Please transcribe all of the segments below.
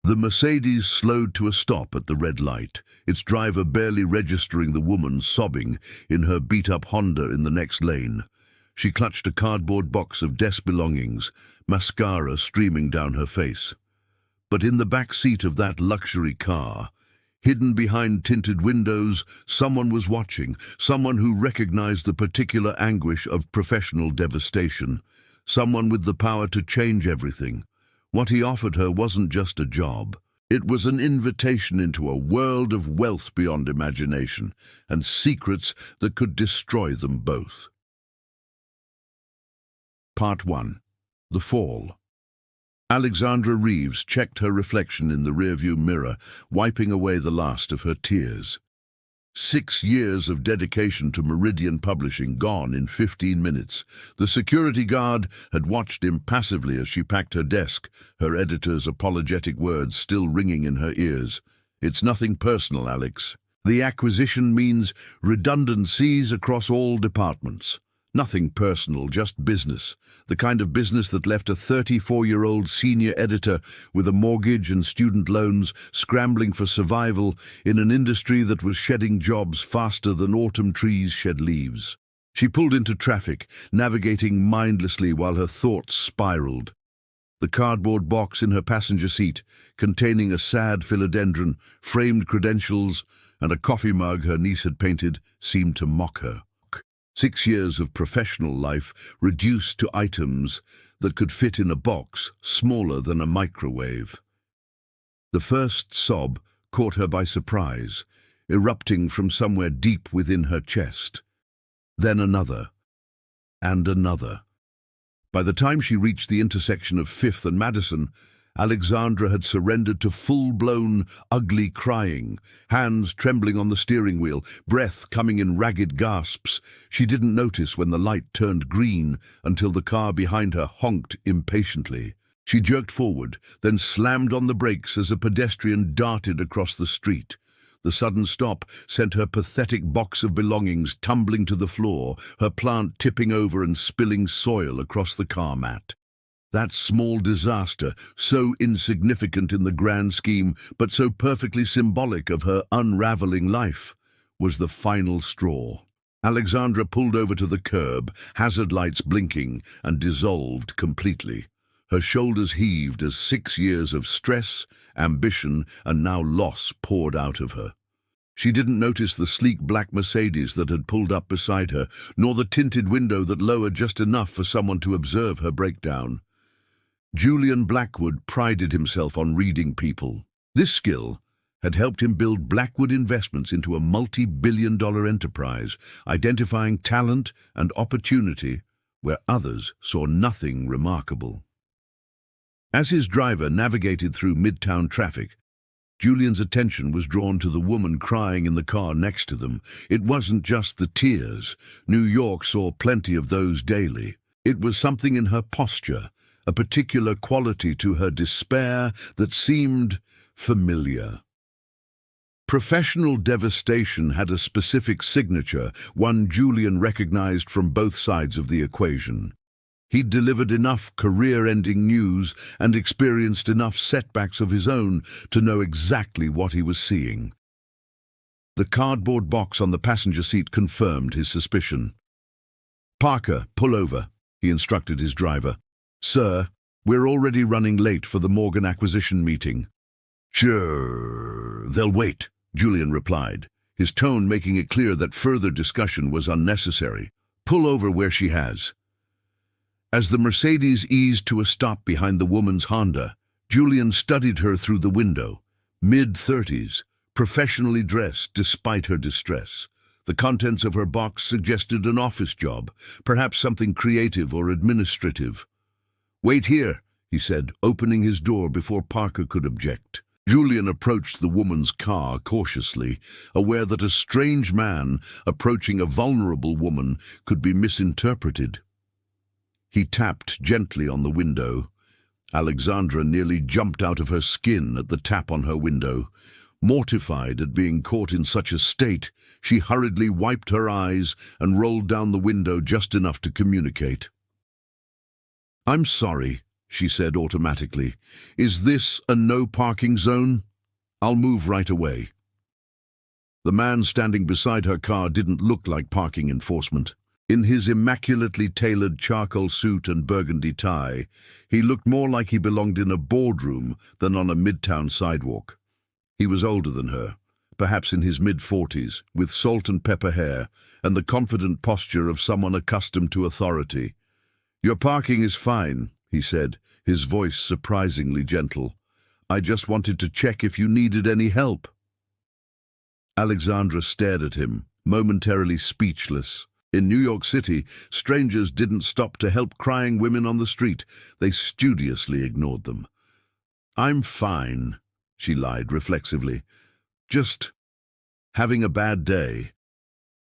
The Mercedes slowed to a stop at the red light, its driver barely registering the woman sobbing in her beat-up Honda in the next lane. She clutched a cardboard box of desk belongings, mascara streaming down her face. But in the back seat of that luxury car, hidden behind tinted windows, someone was watching, someone who recognized the particular anguish of professional devastation, someone with the power to change everything. What he offered her wasn't just a job. It was an invitation into a world of wealth beyond imagination and secrets that could destroy them both. Part 1. The Fall. Alexandra Reeves checked her reflection in the rearview mirror, wiping away the last of her tears. 6 years of dedication to Meridian Publishing gone in 15 minutes. The security guard had watched impassively as she packed her desk, her editor's apologetic words still ringing in her ears. "It's nothing personal, Alex. The acquisition means redundancies across all departments. Nothing personal, just business. The kind of business that left a 34-year-old senior editor with a mortgage and student loans scrambling for survival in an industry that was shedding jobs faster than autumn trees shed leaves." She pulled into traffic, navigating mindlessly while her thoughts spiraled. The cardboard box in her passenger seat, containing a sad philodendron, framed credentials, and a coffee mug her niece had painted, seemed to mock her. 6 years of professional life reduced to items that could fit in a box smaller than a microwave. The first sob caught her by surprise, erupting from somewhere deep within her chest. Then another, and another. By the time she reached the intersection of 5th and Madison, Alexandra had surrendered to full-blown, ugly crying, hands trembling on the steering wheel, breath coming in ragged gasps. She didn't notice when the light turned green until the car behind her honked impatiently. She jerked forward, then slammed on the brakes as a pedestrian darted across the street. The sudden stop sent her pathetic box of belongings tumbling to the floor, her plant tipping over and spilling soil across the car mat. That small disaster, so insignificant in the grand scheme, but so perfectly symbolic of her unraveling life, was the final straw. Alexandra pulled over to the curb, hazard lights blinking, and dissolved completely. Her shoulders heaved as 6 years of stress, ambition, and now loss poured out of her. She didn't notice the sleek black Mercedes that had pulled up beside her, nor the tinted window that lowered just enough for someone to observe her breakdown. Julian Blackwood prided himself on reading people. This skill had helped him build Blackwood Investments into a multi-billion-dollar enterprise, identifying talent and opportunity where others saw nothing remarkable. As his driver navigated through midtown traffic, Julian's attention was drawn to the woman crying in the car next to them. It wasn't just the tears. New York saw plenty of those daily. It was something in her posture, a particular quality to her despair that seemed familiar. Professional devastation had a specific signature, one Julian recognized from both sides of the equation. He'd delivered enough career-ending news and experienced enough setbacks of his own to know exactly what he was seeing. The cardboard box on the passenger seat confirmed his suspicion. "Parker, pull over," he instructed his driver. "Sir, we're already running late for the Morgan acquisition meeting." "Sure, they'll wait," Julian replied, his tone making it clear that further discussion was unnecessary. "Pull over where she has." As the Mercedes eased to a stop behind the woman's Honda, Julian studied her through the window. Mid-30s, professionally dressed despite her distress. The contents of her box suggested an office job, perhaps something creative or administrative. "Wait here," he said, opening his door before Parker could object. Julian approached the woman's car cautiously, aware that a strange man approaching a vulnerable woman could be misinterpreted. He tapped gently on the window. Alexandra nearly jumped out of her skin at the tap on her window. Mortified at being caught in such a state, she hurriedly wiped her eyes and rolled down the window just enough to communicate. "I'm sorry," she said automatically. "Is this a no parking zone? I'll move right away." The man standing beside her car didn't look like parking enforcement. In his immaculately tailored charcoal suit and burgundy tie, he looked more like he belonged in a boardroom than on a midtown sidewalk. He was older than her, perhaps in his mid-40s, with salt and pepper hair and the confident posture of someone accustomed to authority. "Your parking is fine," he said, his voice surprisingly gentle. "I just wanted to check if you needed any help." Alexandra stared at him, momentarily speechless. In New York City, strangers didn't stop to help crying women on the street. They studiously ignored them. "I'm fine," she lied reflexively. "Just having a bad day."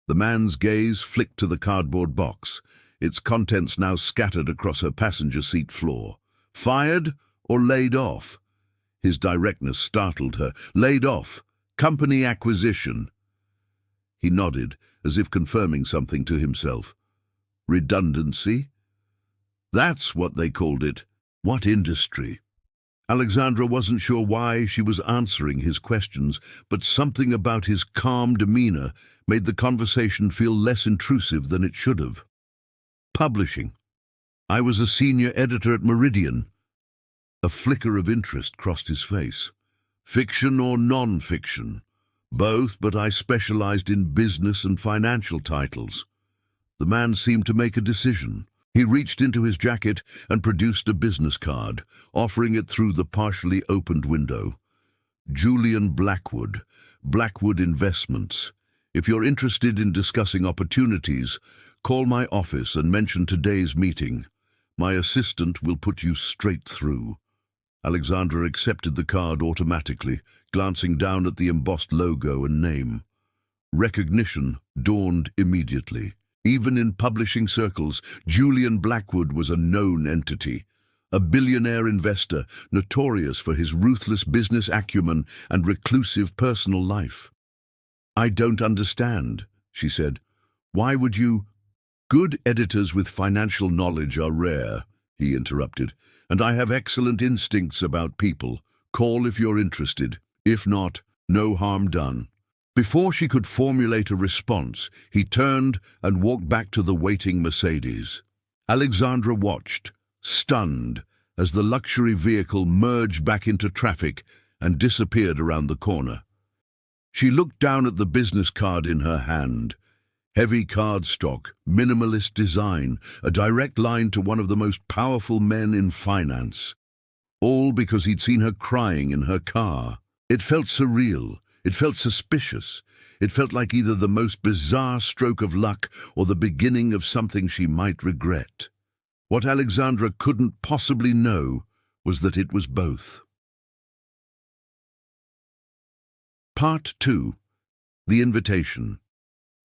The man's gaze flicked to the cardboard box, its contents now scattered across her passenger seat floor. "Fired or laid off?" His directness startled her. "Laid off. Company acquisition." He nodded, as if confirming something to himself. "Redundancy? That's what they called it. What industry?" Alexandra wasn't sure why she was answering his questions, but something about his calm demeanor made the conversation feel less intrusive than it should have. "Publishing. I was a senior editor at Meridian." A flicker of interest crossed his face. "Fiction or non-fiction?" "Both, but I specialized in business and financial titles." The man seemed to make a decision. He reached into his jacket and produced a business card, offering it through the partially opened window. "Julian Blackwood, Blackwood Investments. If you're interested in discussing opportunities, call my office and mention today's meeting. My assistant will put you straight through." Alexandra accepted the card automatically, glancing down at the embossed logo and name. Recognition dawned immediately. Even in publishing circles, Julian Blackwood was a known entity, a billionaire investor notorious for his ruthless business acumen and reclusive personal life. "I don't understand," she said. "Why would you—" "Good editors with financial knowledge are rare," he interrupted, "and I have excellent instincts about people. Call if you're interested. If not, no harm done." Before she could formulate a response, he turned and walked back to the waiting Mercedes. Alexandra watched, stunned, as the luxury vehicle merged back into traffic and disappeared around the corner. She looked down at the business card in her hand. Heavy cardstock, minimalist design, a direct line to one of the most powerful men in finance. All because he'd seen her crying in her car. It felt surreal. It felt suspicious. It felt like either the most bizarre stroke of luck or the beginning of something she might regret. What Alexandra couldn't possibly know was that it was both. Part 2. The Invitation.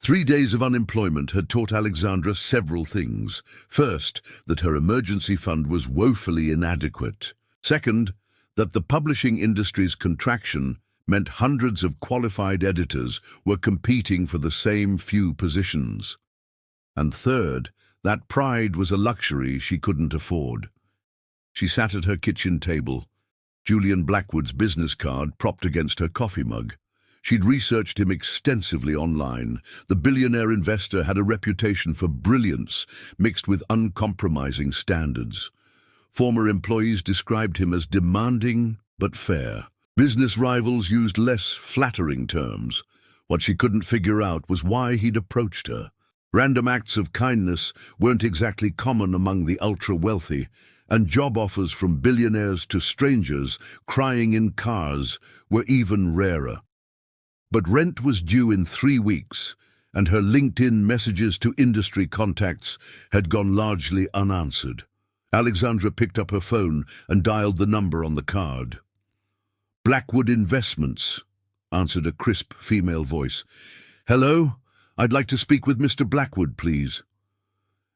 3 days of unemployment had taught Alexandra several things. First, that her emergency fund was woefully inadequate. Second, that the publishing industry's contraction meant hundreds of qualified editors were competing for the same few positions. And third, that pride was a luxury she couldn't afford. She sat at her kitchen table, Julian Blackwood's business card propped against her coffee mug. She'd researched him extensively online. The billionaire investor had a reputation for brilliance mixed with uncompromising standards. Former employees described him as demanding but fair. Business rivals used less flattering terms. What she couldn't figure out was why he'd approached her. Random acts of kindness weren't exactly common among the ultra-wealthy, and job offers from billionaires to strangers crying in cars were even rarer. But rent was due in 3 weeks, and her LinkedIn messages to industry contacts had gone largely unanswered. Alexandra picked up her phone and dialed the number on the card. "Blackwood Investments," answered a crisp female voice. "Hello? I'd like to speak with Mr. Blackwood, please."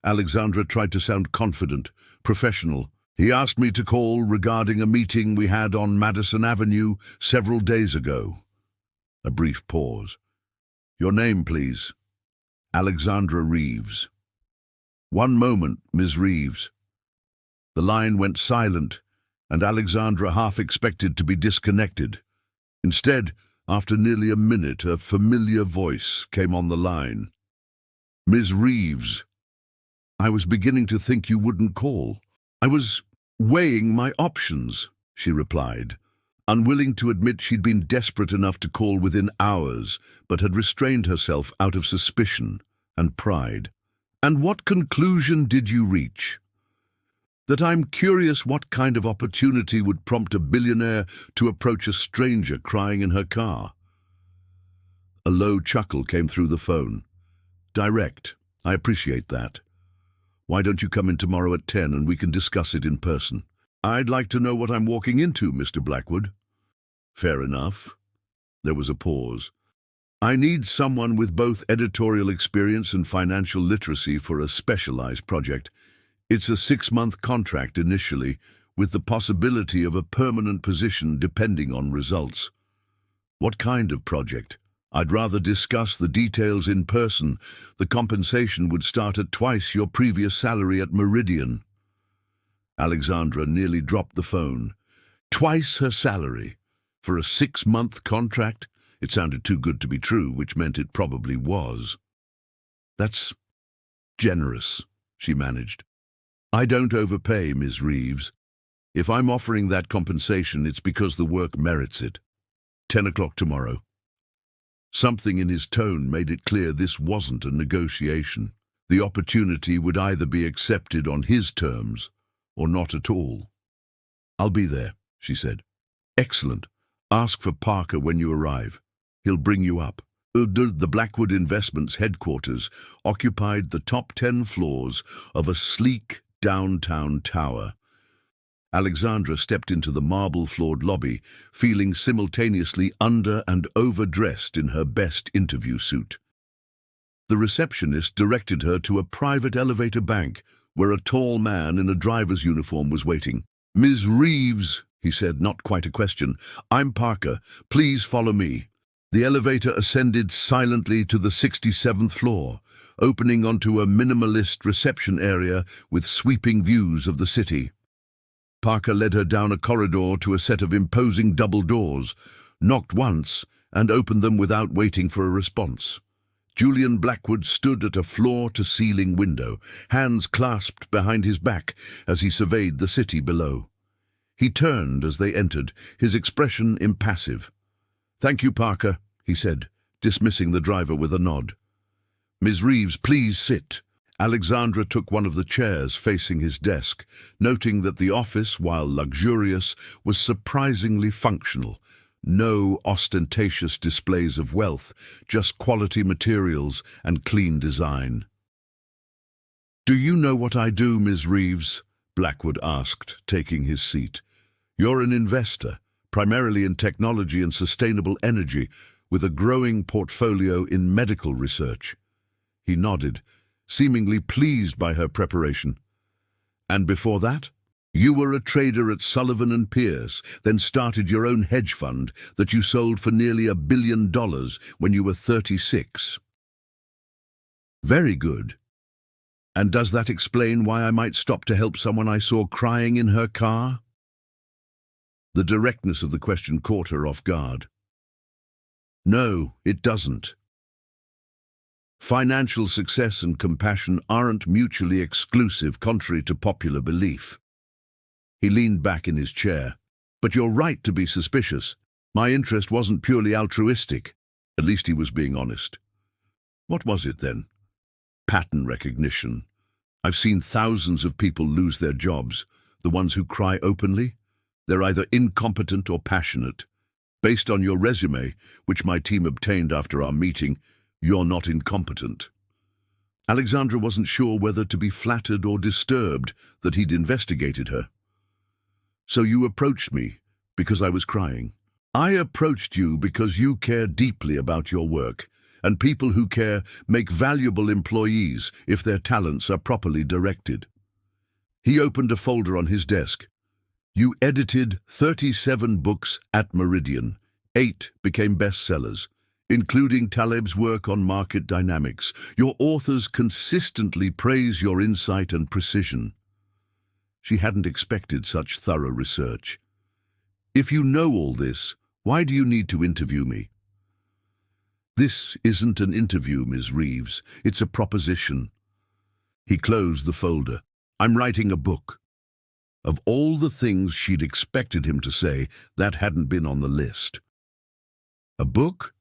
Alexandra tried to sound confident, professional. "He asked me to call regarding a meeting we had on Madison Avenue several days ago." A brief pause. "Your name, please." "Alexandra Reeves." "One moment, Ms. Reeves." The line went silent, and Alexandra half expected to be disconnected. Instead, after nearly a minute, a familiar voice came on the line. "Ms. Reeves, I was beginning to think you wouldn't call. I was weighing my options," she replied, unwilling to admit she'd been desperate enough to call within hours, but had restrained herself out of suspicion and pride. "And what conclusion did you reach?" "That I'm curious what kind of opportunity would prompt a billionaire to approach a stranger crying in her car." A low chuckle came through the phone. "Direct. I appreciate that. Why don't you come in tomorrow at 10 and we can discuss it in person?" "I'd like to know what I'm walking into, Mr. Blackwood." "Fair enough." There was a pause. "I need someone with both editorial experience and financial literacy for a specialized project. It's a 6-month contract initially, with the possibility of a permanent position depending on results." "What kind of project?" "I'd rather discuss the details in person. The compensation would start at twice your previous salary at Meridian." Alexandra nearly dropped the phone. Twice her salary? For a 6-month contract? It sounded too good to be true, which meant it probably was. "That's generous," she managed. "I don't overpay, Ms. Reeves. If I'm offering that compensation, it's because the work merits it. 10 o'clock tomorrow." Something in his tone made it clear this wasn't a negotiation. The opportunity would either be accepted on his terms or not at all. "I'll be there," she said. "Excellent. Ask for Parker when you arrive. He'll bring you up." The Blackwood Investments headquarters occupied the top 10 floors of a sleek downtown tower. Alexandra stepped into the marble-floored lobby, feeling simultaneously under- and overdressed in her best interview suit. The receptionist directed her to a private elevator bank, where a tall man in a driver's uniform was waiting. "Ms. Reeves," he said, not quite a question, "I'm Parker. Please follow me." The elevator ascended silently to the 67th floor, opening onto a minimalist reception area with sweeping views of the city. Parker led her down a corridor to a set of imposing double doors, knocked once, and opened them without waiting for a response. Julian Blackwood stood at a floor-to-ceiling window, hands clasped behind his back as he surveyed the city below. He turned as they entered, his expression impassive. "Thank you, Parker," he said, dismissing the driver with a nod. "Ms. Reeves, please sit." Alexandra took one of the chairs facing his desk, noting that the office, while luxurious, was surprisingly functional. No ostentatious displays of wealth, just quality materials and clean design. "Do you know what I do, Ms. Reeves?" Blackwood asked, taking his seat. "You're an investor, primarily in technology and sustainable energy, with a growing portfolio in medical research." He nodded, seemingly pleased by her preparation. "And before that? You were a trader at Sullivan & Pierce, then started your own hedge fund that you sold for nearly $1 billion when you were 36. Very good. And does that explain why I might stop to help someone I saw crying in her car?" The directness of the question caught her off guard. "No, it doesn't. Financial success and compassion aren't mutually exclusive, contrary to popular belief." He leaned back in his chair. "But you're right to be suspicious. My interest wasn't purely altruistic." At least he was being honest. "What was it then?" "Pattern recognition. I've seen thousands of people lose their jobs. The ones who cry openly? They're either incompetent or passionate. Based on your resume, which my team obtained after our meeting, you're not incompetent." Alexandra wasn't sure whether to be flattered or disturbed that he'd investigated her. "So you approached me because I was crying?" "I approached you because you care deeply about your work, and people who care make valuable employees if their talents are properly directed." He opened a folder on his desk. "You edited 37 books at Meridian. 8 became bestsellers, including Taleb's work on market dynamics. Your authors consistently praise your insight and precision." She hadn't expected such thorough research. "If you know all this, why do you need to interview me?" "This isn't an interview, Ms. Reeves. It's a proposition." He closed the folder. "I'm writing a book." Of all the things she'd expected him to say, that hadn't been on the list. A book?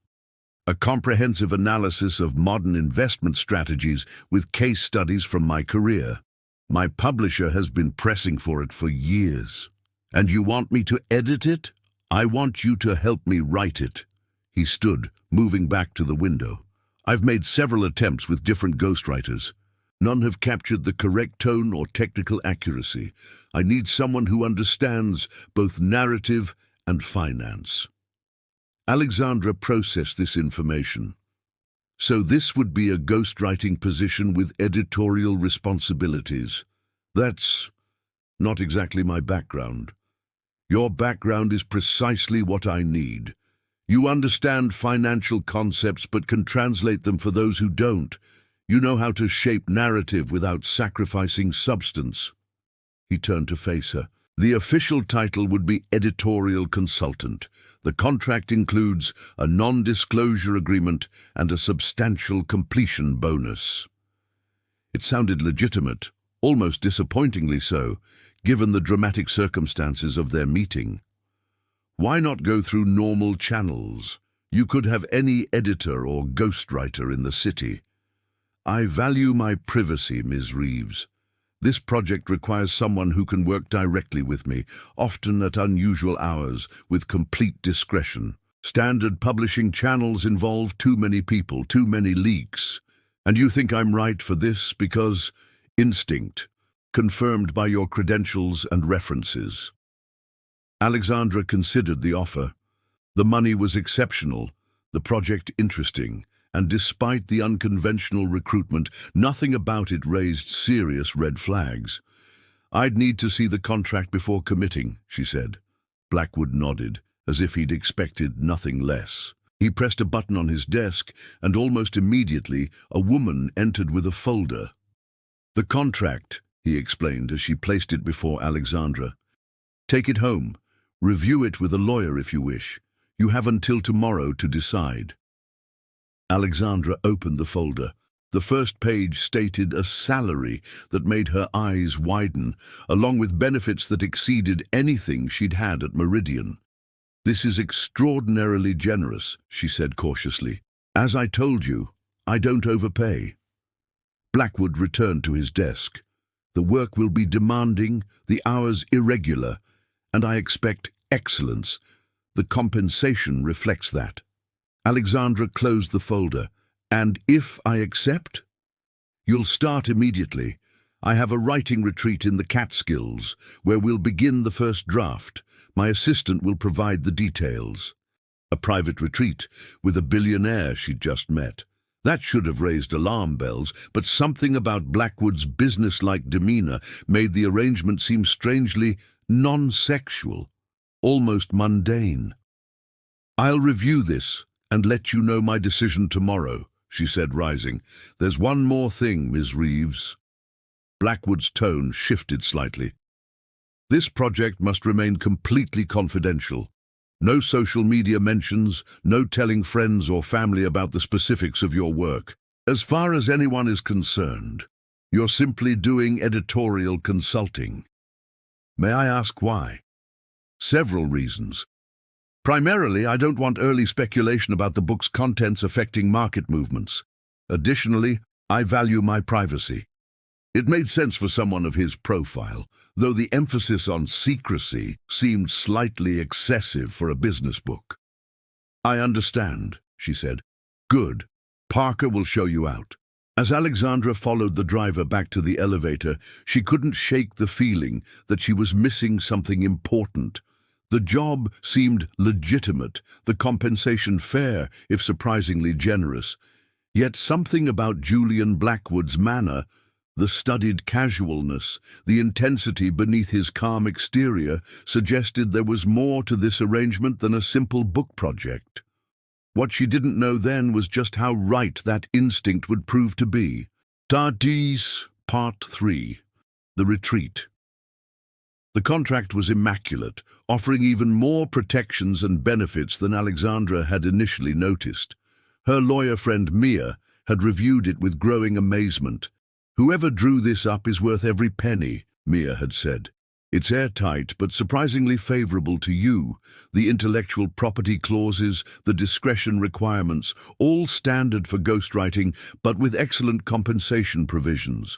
A comprehensive analysis of modern investment strategies with case studies from my career. My publisher has been pressing for it for years. "And you want me to edit it? I want you to help me write it." He stood, moving back to the window. "I've made several attempts with different ghostwriters. None have captured the correct tone or technical accuracy. I need someone who understands both narrative and finance." Alexandra processed this information. So this would be a ghostwriting position with editorial responsibilities. That's not exactly my background. Your background is precisely what I need. You understand financial concepts but can translate them for those who don't. You know how to shape narrative without sacrificing substance. He turned to face her. "The official title would be editorial consultant. The contract includes a non-disclosure agreement and a substantial completion bonus." It sounded legitimate, almost disappointingly so, given the dramatic circumstances of their meeting. Why not go through normal channels? You could have any editor or ghostwriter in the city. "I value my privacy, Ms. Reeves. This project requires someone who can work directly with me, often at unusual hours, with complete discretion. Standard publishing channels involve too many people, too many leaks. And you think I'm right for this because instinct, confirmed by your credentials and references." Alexandra considered the offer. The money was exceptional, the project interesting, and despite the unconventional recruitment, nothing about it raised serious red flags. "I'd need to see the contract before committing," she said. Blackwood nodded, as if he'd expected nothing less. He pressed a button on his desk, and almost immediately a woman entered with a folder. "The contract," he explained as she placed it before Alexandra. "Take it home. Review it with a lawyer if you wish. You have until tomorrow to decide." Alexandra opened the folder. The first page stated a salary that made her eyes widen, along with benefits that exceeded anything she'd had at Meridian. "This is extraordinarily generous," she said cautiously. "As I told you, I don't overpay." Blackwood returned to his desk. "The work will be demanding, the hours irregular, and I expect excellence. The compensation reflects that." Alexandra closed the folder. "And if I accept?" "You'll start immediately. I have a writing retreat in the Catskills, where we'll begin the first draft. My assistant will provide the details." A private retreat with a billionaire she'd just met. That should have raised alarm bells, but something about Blackwood's business-like demeanor made the arrangement seem strangely non-sexual, almost mundane. "I'll review this and let you know my decision tomorrow," she said, rising. "There's one more thing, Ms. Reeves." Blackwood's tone shifted slightly. "This project must remain completely confidential. No social media mentions, no telling friends or family about the specifics of your work. As far as anyone is concerned, you're simply doing editorial consulting." "May I ask why?" "Several reasons. Primarily, I don't want early speculation about the book's contents affecting market movements. Additionally, I value my privacy." It made sense for someone of his profile, though the emphasis on secrecy seemed slightly excessive for a business book. "I understand," she said. "Good. Parker will show you out." As Alexandra followed the driver back to the elevator, she couldn't shake the feeling that she was missing something important. The job seemed legitimate, the compensation fair, if surprisingly generous. Yet something about Julian Blackwood's manner, the studied casualness, the intensity beneath his calm exterior, suggested there was more to this arrangement than a simple book project. What she didn't know then was just how right that instinct would prove to be. Tardis, Part 3. The Retreat. The contract was immaculate, offering even more protections and benefits than Alexandra had initially noticed. Her lawyer friend Mia had reviewed it with growing amazement. "Whoever drew this up is worth every penny," Mia had said. "It's airtight, but surprisingly favorable to you. The intellectual property clauses, the discretion requirements, all standard for ghostwriting, but with excellent compensation provisions."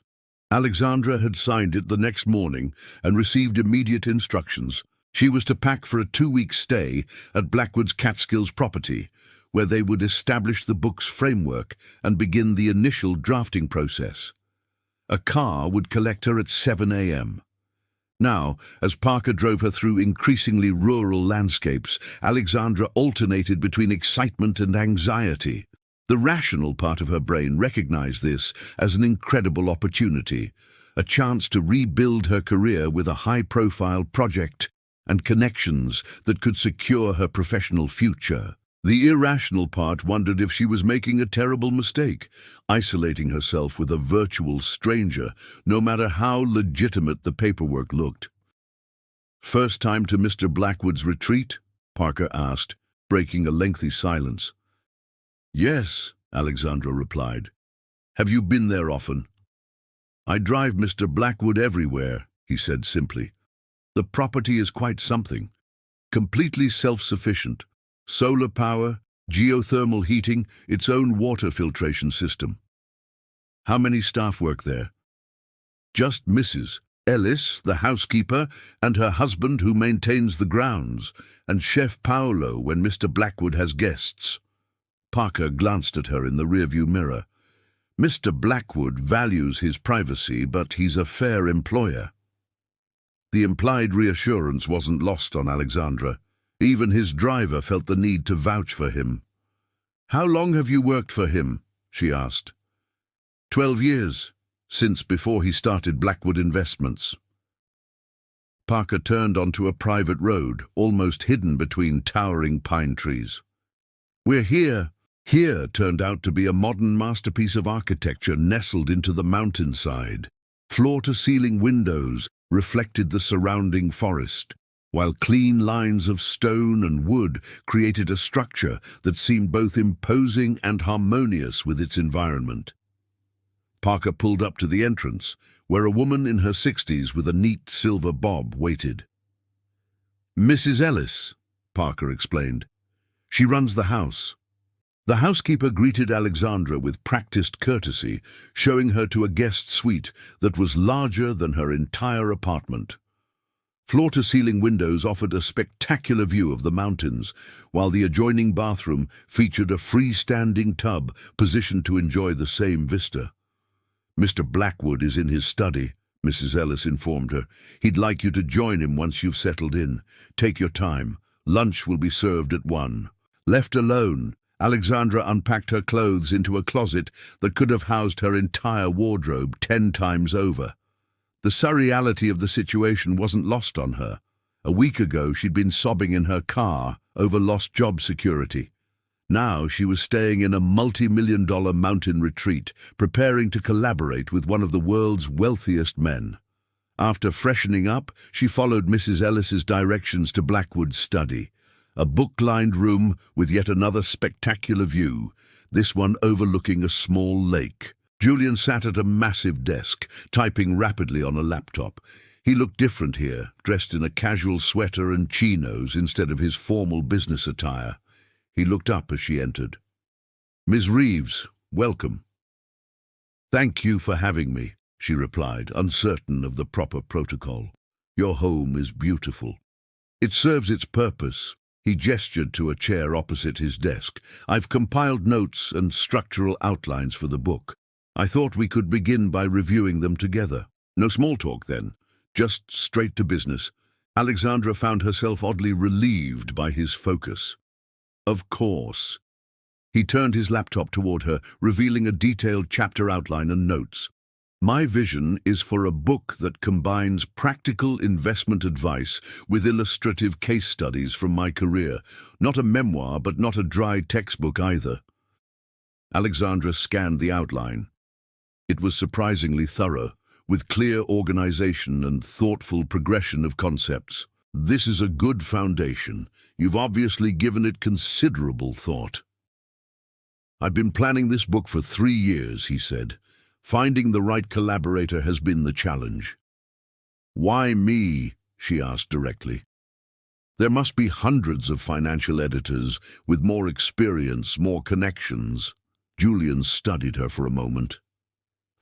Alexandra had signed it the next morning and received immediate instructions. She was to pack for a 2-week stay at Blackwood's Catskills property, where they would establish the book's framework and begin the initial drafting process. A car would collect her at 7 a.m. Now, as Parker drove her through increasingly rural landscapes, Alexandra alternated between excitement and anxiety. The rational part of her brain recognized this as an incredible opportunity, a chance to rebuild her career with a high-profile project and connections that could secure her professional future. The irrational part wondered if she was making a terrible mistake, isolating herself with a virtual stranger, no matter how legitimate the paperwork looked. "First time to Mr. Blackwood's retreat?" Parker asked, breaking a lengthy silence. "Yes," Alexandra replied. "Have you been there often?" "I drive Mr. Blackwood everywhere," he said simply. "The property is quite something. Completely self-sufficient. Solar power, geothermal heating, its own water filtration system." "How many staff work there?" "Just Mrs. Ellis, the housekeeper, and her husband who maintains the grounds, and Chef Paolo when Mr. Blackwood has guests." Parker glanced at her in the rearview mirror. "Mr. Blackwood values his privacy, but he's a fair employer." The implied reassurance wasn't lost on Alexandra. Even his driver felt the need to vouch for him. "How long have you worked for him?" she asked. 12 years, since before he started Blackwood Investments." Parker turned onto a private road, almost hidden between towering pine trees. "We're here." Here turned out to be a modern masterpiece of architecture nestled into the mountainside. Floor-to-ceiling windows reflected the surrounding forest, while clean lines of stone and wood created a structure that seemed both imposing and harmonious with its environment. Parker pulled up to the entrance, where a woman in her 60s with a neat silver bob waited. "Mrs. Ellis," Parker explained. "She runs the house." The housekeeper greeted Alexandra with practiced courtesy, showing her to a guest suite that was larger than her entire apartment. Floor-to-ceiling windows offered a spectacular view of the mountains, while the adjoining bathroom featured a freestanding tub positioned to enjoy the same vista. "Mr. Blackwood is in his study," Mrs. Ellis informed her. "He'd like you to join him once you've settled in. Take your time. Lunch will be served at 1. Left alone, Alexandra unpacked her clothes into a closet that could have housed her entire wardrobe 10 times over. The surreality of the situation wasn't lost on her. A week ago, she'd been sobbing in her car over lost job security. Now she was staying in a multi-million-dollar mountain retreat, preparing to collaborate with one of the world's wealthiest men. After freshening up, she followed Mrs. Ellis's directions to Blackwood's study, a book-lined room with yet another spectacular view, this one overlooking a small lake. Julian sat at a massive desk, typing rapidly on a laptop. He looked different here, dressed in a casual sweater and chinos instead of his formal business attire. He looked up as she entered. "Ms. Reeves, welcome." "Thank you for having me," she replied, uncertain of the proper protocol. "Your home is beautiful." "It serves its purpose." He gestured to a chair opposite his desk. "I've compiled notes and structural outlines for the book. I thought we could begin by reviewing them together. No small talk, then. Just straight to business." Alexandra found herself oddly relieved by his focus. "Of course." He turned his laptop toward her, revealing a detailed chapter outline and notes. "My vision is for a book that combines practical investment advice with illustrative case studies from my career. Not a memoir, but not a dry textbook either." Alexandra scanned the outline. It was surprisingly thorough, with clear organization and thoughtful progression of concepts. This is a good foundation. You've obviously given it considerable thought. I've been planning this book for 3 years, he said. Finding the right collaborator has been the challenge. Why me? She asked directly. There must be hundreds of financial editors with more experience, more connections. Julian studied her for a moment.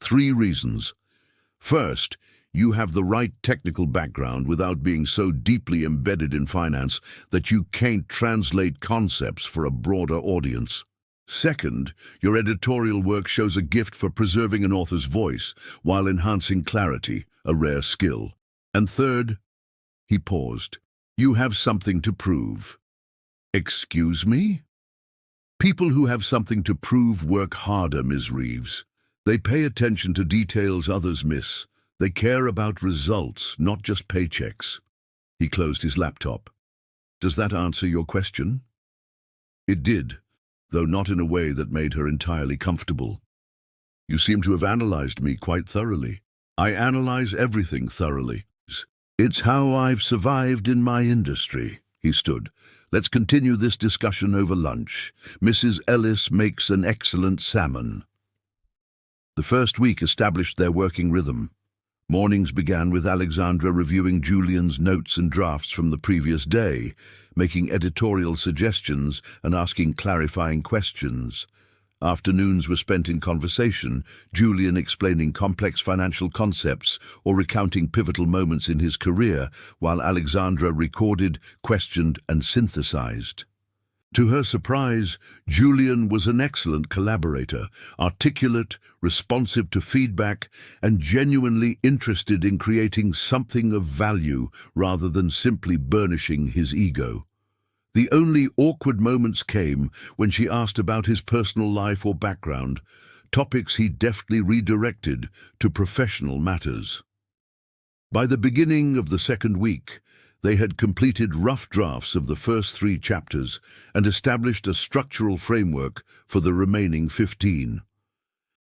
3 reasons. First, you have the right technical background without being so deeply embedded in finance that you can't translate concepts for a broader audience. Second, your editorial work shows a gift for preserving an author's voice while enhancing clarity, a rare skill. And third, he paused, you have something to prove. Excuse me? People who have something to prove work harder, Ms. Reeves. They pay attention to details others miss. They care about results, not just paychecks. He closed his laptop. Does that answer your question? It did, though not in a way that made her entirely comfortable. You seem to have analyzed me quite thoroughly. I analyze everything thoroughly. It's how I've survived in my industry. He stood. Let's continue this discussion over lunch. Mrs. Ellis makes an excellent salmon. The first week established their working rhythm. Mornings began with Alexandra reviewing Julian's notes and drafts from the previous day, making editorial suggestions and asking clarifying questions. Afternoons were spent in conversation, Julian explaining complex financial concepts or recounting pivotal moments in his career, while Alexandra recorded, questioned, and synthesized. To her surprise, Julian was an excellent collaborator, articulate, responsive to feedback, and genuinely interested in creating something of value rather than simply burnishing his ego. The only awkward moments came when she asked about his personal life or background, topics he deftly redirected to professional matters. By the beginning of the second week, they had completed rough drafts of the first 3 chapters and established a structural framework for the remaining 15.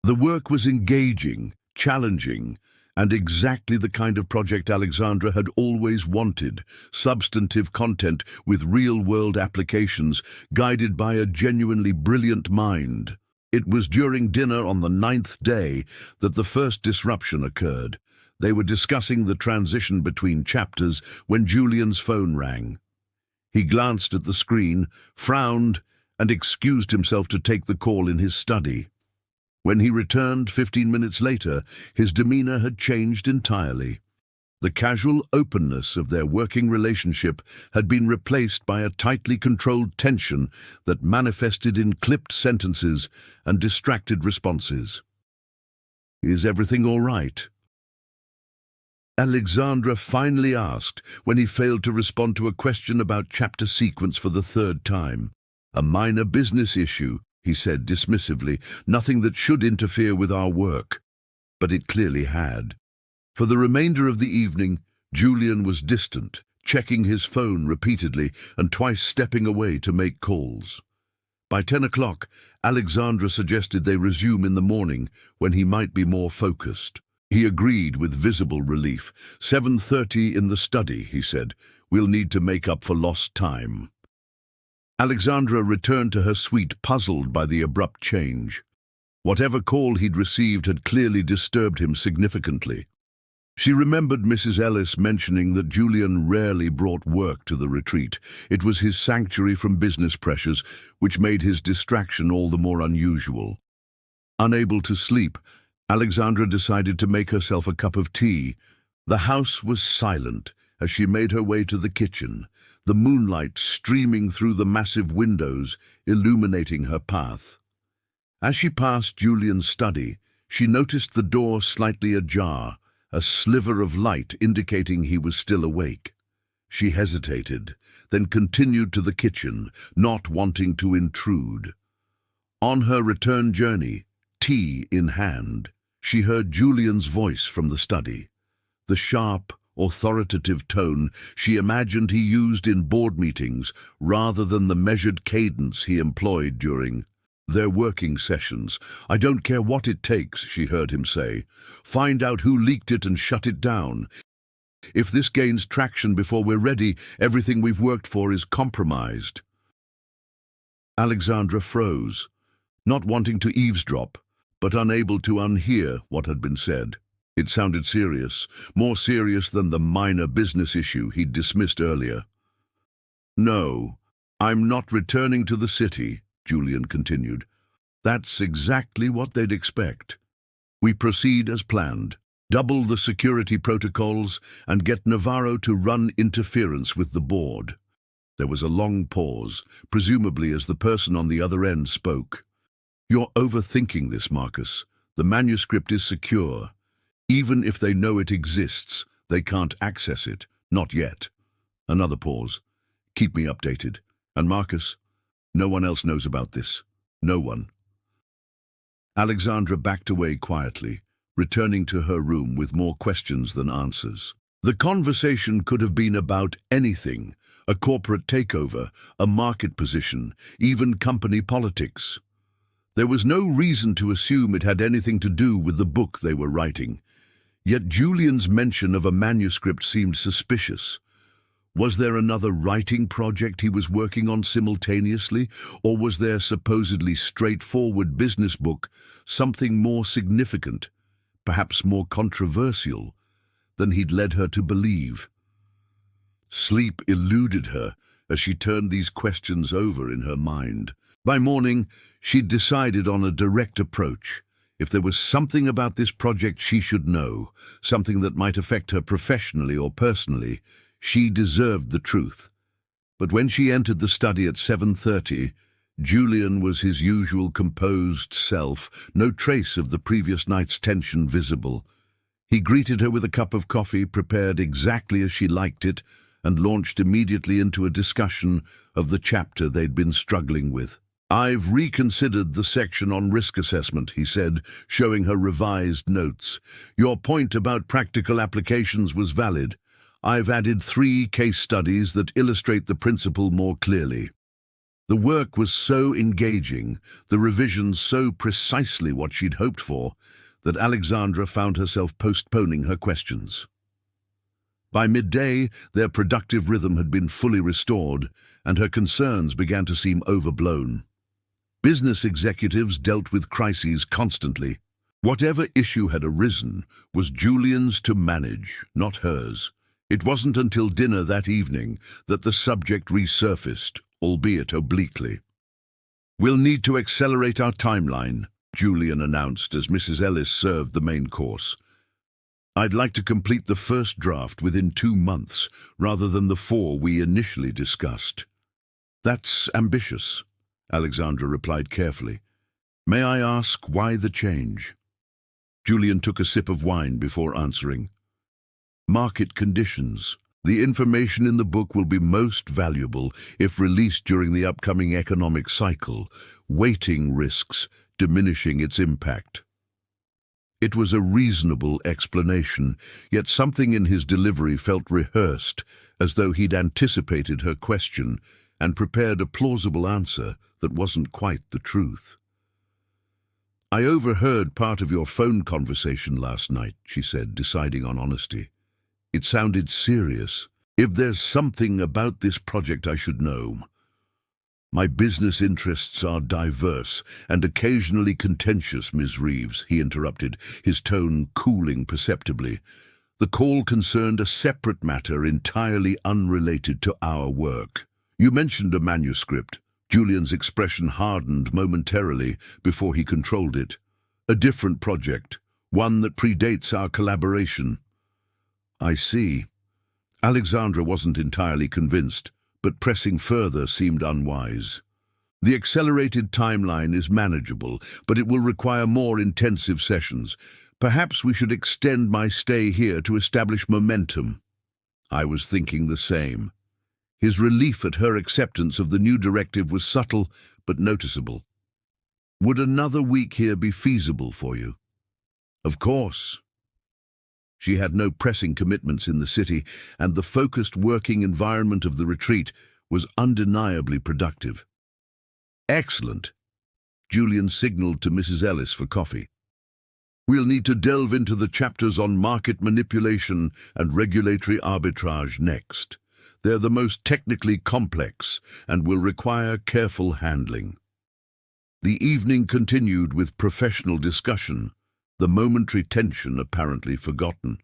The work was engaging, challenging, and exactly the kind of project Alexandra had always wanted, substantive content with real-world applications, guided by a genuinely brilliant mind. It was during dinner on the 9th day that the first disruption occurred. They were discussing the transition between chapters when Julian's phone rang. He glanced at the screen, frowned, and excused himself to take the call in his study. When he returned 15 minutes later, his demeanor had changed entirely. The casual openness of their working relationship had been replaced by a tightly controlled tension that manifested in clipped sentences and distracted responses. "Is everything all right?" Alexandra finally asked when he failed to respond to a question about chapter sequence for the 3rd time. "A minor business issue," he said dismissively, "nothing that should interfere with our work." But it clearly had. For the remainder of the evening, Julian was distant, checking his phone repeatedly and twice stepping away to make calls. By 10 o'clock, Alexandra suggested they resume in the morning when he might be more focused. He agreed with visible relief. 7:30 in the study, he said. "We'll need to make up for lost time." Alexandra returned to her suite puzzled by the abrupt change. Whatever call he'd received had clearly disturbed him significantly. She remembered Mrs. Ellis mentioning that Julian rarely brought work to the retreat. It was his sanctuary from business pressures, which made his distraction all the more unusual. Unable to sleep, Alexandra decided to make herself a cup of tea. The house was silent as she made her way to the kitchen, the moonlight streaming through the massive windows, illuminating her path. As she passed Julian's study, she noticed the door slightly ajar, a sliver of light indicating he was still awake. She hesitated, then continued to the kitchen, not wanting to intrude. On her return journey, tea in hand, she heard Julian's voice from the study. The sharp, authoritative tone she imagined he used in board meetings rather than the measured cadence he employed during They're working sessions. I don't care what it takes, she heard him say. Find out who leaked it and shut it down. If this gains traction before we're ready, everything we've worked for is compromised. Alexandra froze, not wanting to eavesdrop, but unable to unhear what had been said. It sounded serious, more serious than the minor business issue he'd dismissed earlier. No, I'm not returning to the city, Julian continued. That's exactly what they'd expect. We proceed as planned. Double the security protocols and get Navarro to run interference with the board. There was a long pause, presumably as the person on the other end spoke. You're overthinking this, Marcus. The manuscript is secure. Even if they know it exists, they can't access it. Not yet. Another pause. Keep me updated. And Marcus, no one else knows about this. No one. Alexandra backed away quietly, returning to her room with more questions than answers. The conversation could have been about anything, a corporate takeover, a market position, even company politics. There was no reason to assume it had anything to do with the book they were writing. Yet Julian's mention of a manuscript seemed suspicious. Was there another writing project he was working on simultaneously, or was their supposedly straightforward business book something more significant, perhaps more controversial, than he'd led her to believe? Sleep eluded her as she turned these questions over in her mind. By morning, she'd decided on a direct approach. If there was something about this project she should know, something that might affect her professionally or personally, she deserved the truth. But when she entered the study at 7:30, Julian was his usual composed self, no trace of the previous night's tension visible. He greeted her with a cup of coffee, prepared exactly as she liked it, and launched immediately into a discussion of the chapter they'd been struggling with. I've reconsidered the section on risk assessment, he said, showing her revised notes. Your point about practical applications was valid. I've added 3 case studies that illustrate the principle more clearly. The work was so engaging, the revisions so precisely what she'd hoped for, that Alexandra found herself postponing her questions. By midday, their productive rhythm had been fully restored, and her concerns began to seem overblown. Business executives dealt with crises constantly. Whatever issue had arisen was Julian's to manage, not hers. It wasn't until dinner that evening that the subject resurfaced, albeit obliquely. We'll need to accelerate our timeline, Julian announced as Mrs. Ellis served the main course. I'd like to complete the first draft within 2 months, rather than the 4 we initially discussed. That's ambitious, Alexandra replied carefully. May I ask why the change? Julian took a sip of wine before answering. Market conditions. The information in the book will be most valuable if released during the upcoming economic cycle. Weighting risks, diminishing its impact. It was a reasonable explanation, yet something in his delivery felt rehearsed, as though he'd anticipated her question and prepared a plausible answer that wasn't quite the truth. I overheard part of your phone conversation last night, she said, deciding on honesty. It sounded serious. If there's something about this project I should know. My business interests are diverse and occasionally contentious, Ms. Reeves, he interrupted, his tone cooling perceptibly. The call concerned a separate matter entirely unrelated to our work. You mentioned a manuscript. Julian's expression hardened momentarily before he controlled it. A different project, one that predates our collaboration. I see. Alexandra wasn't entirely convinced, but pressing further seemed unwise. The accelerated timeline is manageable, but it will require more intensive sessions. Perhaps we should extend my stay here to establish momentum. I was thinking the same. His relief at her acceptance of the new directive was subtle but noticeable. Would another week here be feasible for you? Of course. She had no pressing commitments in the city, and the focused working environment of the retreat was undeniably productive. Excellent. Julian signaled to Mrs. Ellis for coffee. "We'll need to delve into the chapters on market manipulation and regulatory arbitrage next. They're the most technically complex and will require careful handling." The evening continued with professional discussion, the momentary tension apparently forgotten.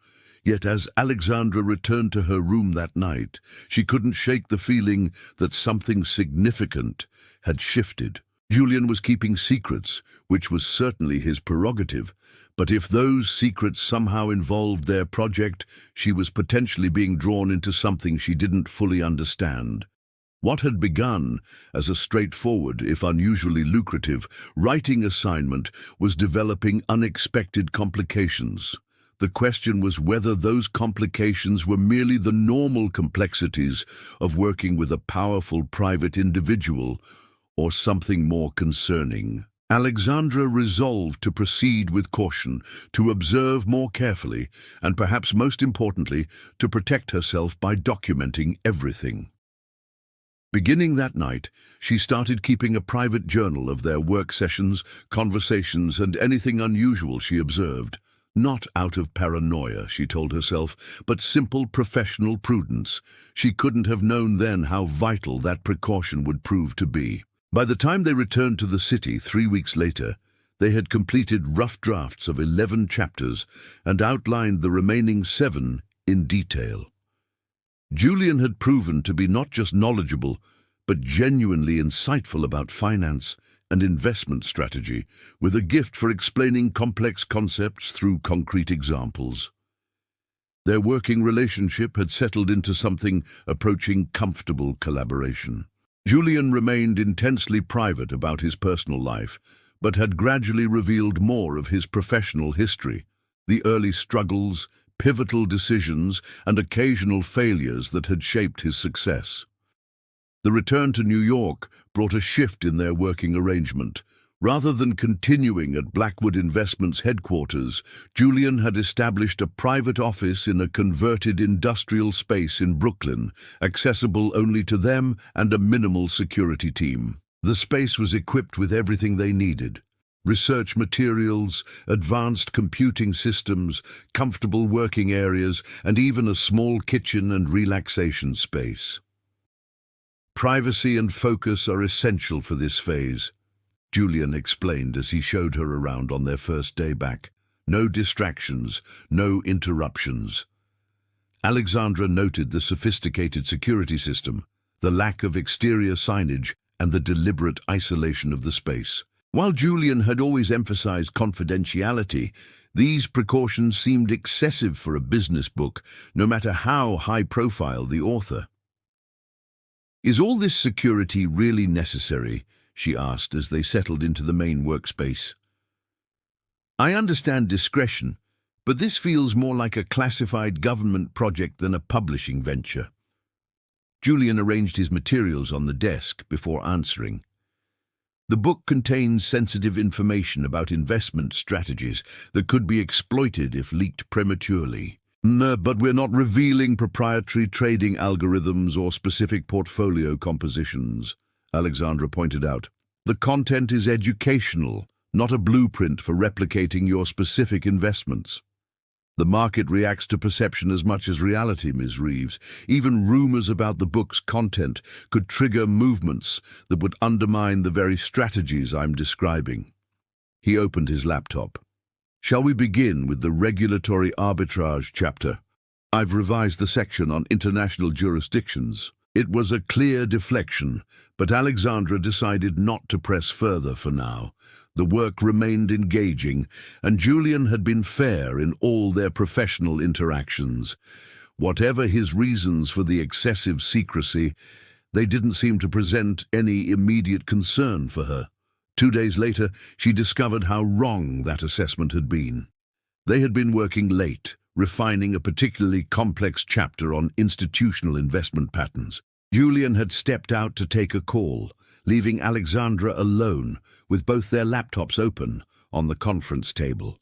Yet as Alexandra returned to her room that night, she couldn't shake the feeling that something significant had shifted. Julian was keeping secrets, which was certainly his prerogative, but if those secrets somehow involved their project, she was potentially being drawn into something she didn't fully understand. What had begun as a straightforward, if unusually lucrative, writing assignment was developing unexpected complications. The question was whether those complications were merely the normal complexities of working with a powerful private individual, or something more concerning. Alexandra resolved to proceed with caution, to observe more carefully, and perhaps most importantly, to protect herself by documenting everything. Beginning that night, she started keeping a private journal of their work sessions, conversations, and anything unusual she observed. Not out of paranoia, she told herself, but simple professional prudence. She couldn't have known then how vital that precaution would prove to be. By the time they returned to the city 3 weeks later, they had completed rough drafts of 11 chapters and outlined the remaining 7 in detail. Julian had proven to be not just knowledgeable, but genuinely insightful about finance and investment strategy, with a gift for explaining complex concepts through concrete examples. Their working relationship had settled into something approaching comfortable collaboration. Julian remained intensely private about his personal life, but had gradually revealed more of his professional history, the early struggles, pivotal decisions, and occasional failures that had shaped his success. The return to New York brought a shift in their working arrangement. Rather than continuing at Blackwood Investments headquarters, Julian had established a private office in a converted industrial space in Brooklyn, accessible only to them and a minimal security team. The space was equipped with everything they needed: research materials, advanced computing systems, comfortable working areas, and even a small kitchen and relaxation space. "Privacy and focus are essential for this phase," Julian explained as he showed her around on their first day back. "No distractions, no interruptions." Alexandra noted the sophisticated security system, the lack of exterior signage, and the deliberate isolation of the space. While Julian had always emphasized confidentiality, these precautions seemed excessive for a business book, no matter how high-profile the author. "Is all this security really necessary?" she asked as they settled into the main workspace. "I understand discretion, but this feels more like a classified government project than a publishing venture." Julian arranged his materials on the desk before answering. "The book contains sensitive information about investment strategies that could be exploited if leaked prematurely. But we're not revealing proprietary trading algorithms or specific portfolio compositions," Alexandra pointed out. "The content is educational, not a blueprint for replicating your specific investments. The market reacts to perception as much as reality, Ms. Reeves. Even rumors about the book's content could trigger movements that would undermine the very strategies I'm describing." He opened his laptop. "Shall we begin with the regulatory arbitrage chapter? I've revised the section on international jurisdictions." It was a clear deflection, but Alexandra decided not to press further for now. The work remained engaging, and Julian had been fair in all their professional interactions. Whatever his reasons for the excessive secrecy, they didn't seem to present any immediate concern for her. 2 days later, she discovered how wrong that assessment had been. They had been working late, refining a particularly complex chapter on institutional investment patterns. Julian had stepped out to take a call, leaving Alexandra alone, with both their laptops open on the conference table.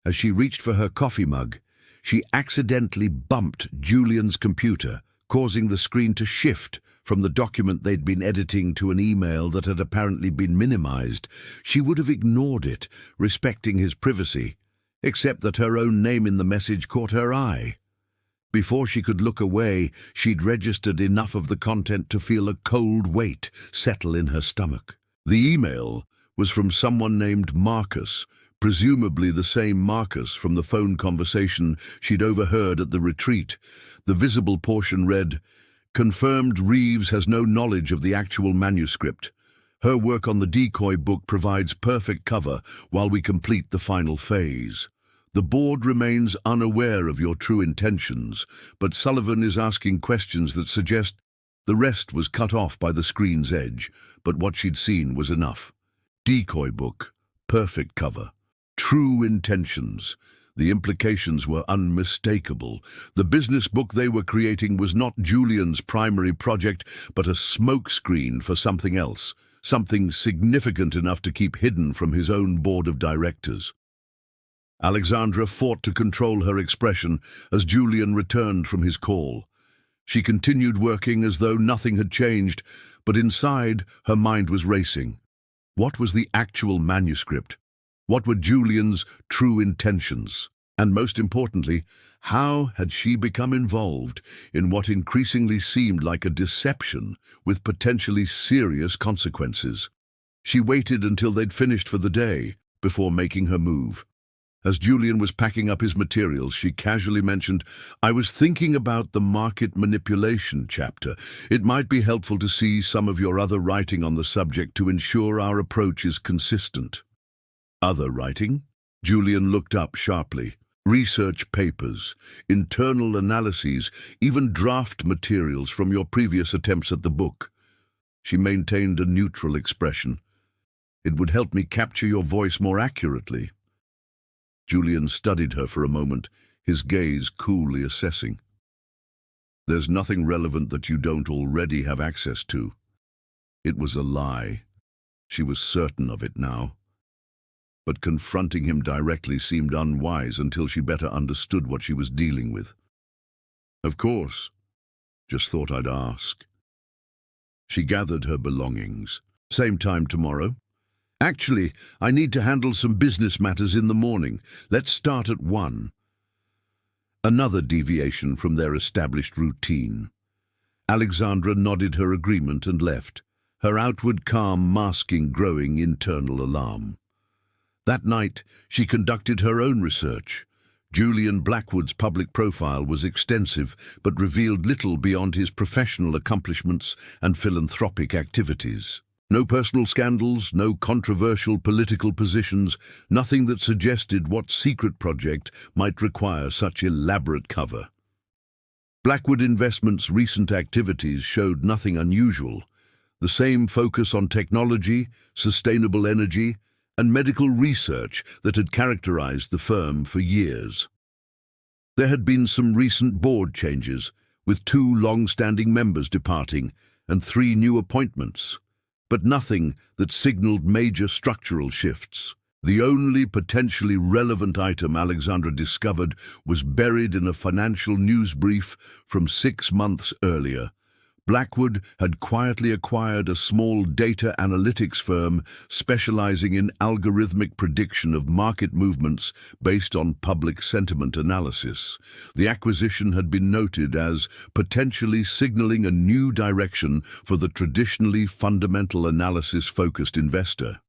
As she reached for her coffee mug, she accidentally bumped Julian's computer, causing the screen to shift from the document they'd been editing to an email that had apparently been minimized. She would have ignored it, respecting his privacy, except that her own name in the message caught her eye. Before she could look away, she'd registered enough of the content to feel a cold weight settle in her stomach. The email was from someone named Marcus, presumably the same Marcus from the phone conversation she'd overheard at the retreat. The visible portion read, "Confirmed Reeves has no knowledge of the actual manuscript. Her work on the decoy book provides perfect cover while we complete the final phase. The board remains unaware of your true intentions, but Sullivan is asking questions that suggest." The rest was cut off by the screen's edge, but what she'd seen was enough. Decoy book, perfect cover, true intentions. The implications were unmistakable. The business book they were creating was not Julian's primary project, but a smokescreen for something else, something significant enough to keep hidden from his own board of directors. Alexandra fought to control her expression as Julian returned from his call. She continued working as though nothing had changed, but inside her mind was racing. What was the actual manuscript? What were Julian's true intentions? And most importantly, how had she become involved in what increasingly seemed like a deception with potentially serious consequences? She waited until they'd finished for the day before making her move. As Julian was packing up his materials, she casually mentioned, "I was thinking about the market manipulation chapter. It might be helpful to see some of your other writing on the subject to ensure our approach is consistent." "Other writing?" Julian looked up sharply. "Research papers, internal analyses, even draft materials from your previous attempts at the book." She maintained a neutral expression. "It would help me capture your voice more accurately." Julian studied her for a moment, his gaze coolly assessing. "There's nothing relevant that you don't already have access to." It was a lie. She was certain of it now. But confronting him directly seemed unwise until she better understood what she was dealing with. "Of course. Just thought I'd ask." She gathered her belongings. "Same time tomorrow?" "Actually, I need to handle some business matters in the morning. Let's start at 1. Another deviation from their established routine. Alexandra nodded her agreement and left, her outward calm masking growing internal alarm. That night, she conducted her own research. Julian Blackwood's public profile was extensive, but revealed little beyond his professional accomplishments and philanthropic activities. No personal scandals, no controversial political positions, nothing that suggested what secret project might require such elaborate cover. Blackwood Investments' recent activities showed nothing unusual. The same focus on technology, sustainable energy, and medical research that had characterized the firm for years. There had been some recent board changes, with 2 long-standing members departing and 3 new appointments, but nothing that signaled major structural shifts. The only potentially relevant item Alexandra discovered was buried in a financial news brief from 6 months earlier. Blackwood had quietly acquired a small data analytics firm specializing in algorithmic prediction of market movements based on public sentiment analysis. The acquisition had been noted as potentially signaling a new direction for the traditionally fundamental analysis-focused investor.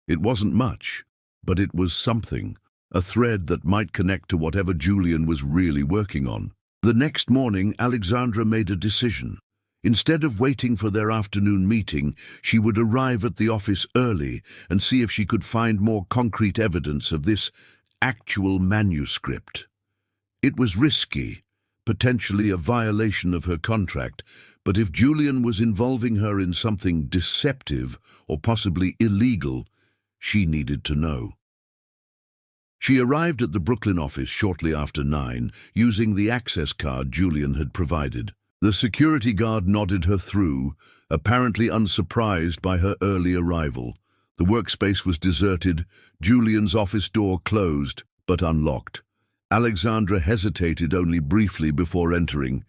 It wasn't much, but it was something, a thread that might connect to whatever Julian was really working on. The next morning, Alexandra made a decision. Instead of waiting for their afternoon meeting, she would arrive at the office early and see if she could find more concrete evidence of this actual manuscript. It was risky, potentially a violation of her contract, but if Julian was involving her in something deceptive or possibly illegal, she needed to know. She arrived at the Brooklyn office shortly after 9, using the access card Julian had provided. The security guard nodded her through, apparently unsurprised by her early arrival. The workspace was deserted, Julian's office door closed, but unlocked. Alexandra hesitated only briefly before entering.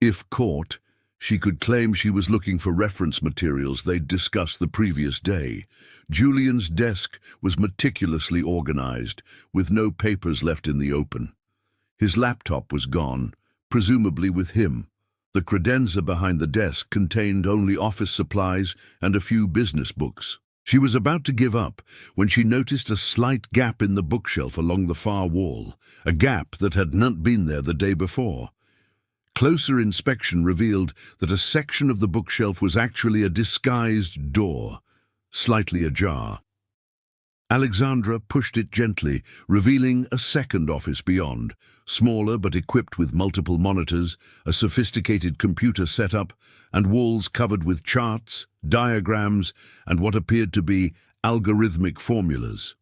If caught, she could claim she was looking for reference materials they'd discussed the previous day. Julian's desk was meticulously organized, with no papers left in the open. His laptop was gone, presumably with him. The credenza behind the desk contained only office supplies and a few business books. She was about to give up when she noticed a slight gap in the bookshelf along the far wall, a gap that had not been there the day before. Closer inspection revealed that a section of the bookshelf was actually a disguised door, slightly ajar. Alexandra pushed it gently, revealing a second office beyond, smaller but equipped with multiple monitors, a sophisticated computer setup, and walls covered with charts, diagrams, and what appeared to be algorithmic formulas.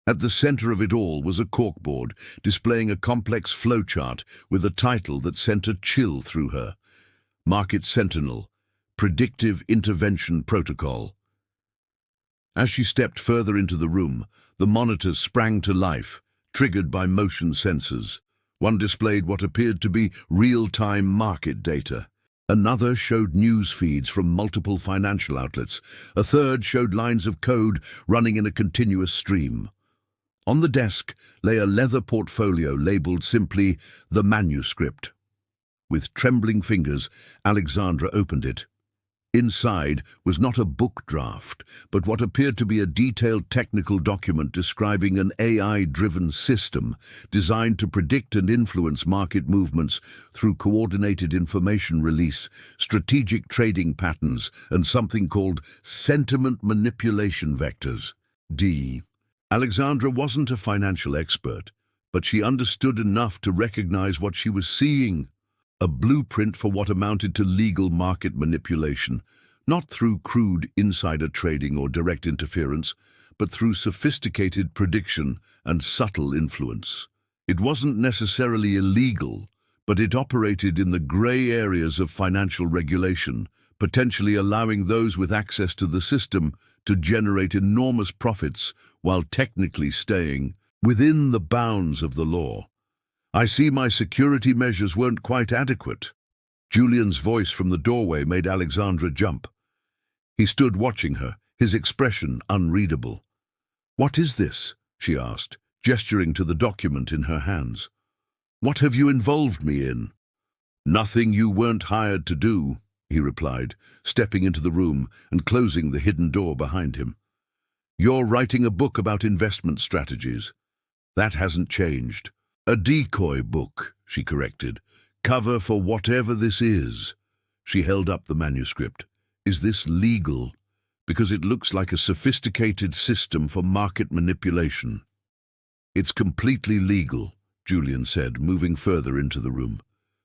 At the center of it all was a corkboard displaying a complex flowchart with a title that sent a chill through her: Market Sentinel, Predictive Intervention Protocol. As she stepped further into the room, the monitors sprang to life, triggered by motion sensors. One displayed what appeared to be real-time market data. Another showed news feeds from multiple financial outlets. A third showed lines of code running in a continuous stream. On the desk lay a leather portfolio labeled simply "The Manuscript." With trembling fingers, Alexandra opened it. Inside was not a book draft, but what appeared to be a detailed technical document describing an AI-driven system designed to predict and influence market movements through coordinated information release, strategic trading patterns, and something called sentiment manipulation vectors, D. Alexandra wasn't a financial expert, but she understood enough to recognize what she was seeing: a blueprint for what amounted to legal market manipulation, not through crude insider trading or direct interference, but through sophisticated prediction and subtle influence. It wasn't necessarily illegal, but it operated in the gray areas of financial regulation, potentially allowing those with access to the system to generate enormous profits while technically staying within the bounds of the law. "I see my security measures weren't quite adequate." Julian's voice from the doorway made Alexandra jump. He stood watching her, his expression unreadable. "What is this?" she asked, gesturing to the document in her hands. "What have you involved me in?" "Nothing you weren't hired to do," he replied, stepping into the room and closing the hidden door behind him. "You're writing a book about investment strategies. That hasn't changed." "A decoy book," she corrected. "Cover for whatever this is." She held up the manuscript. "Is this legal? Because it looks like a sophisticated system for market manipulation." "It's completely legal," Julian said, moving further into the room.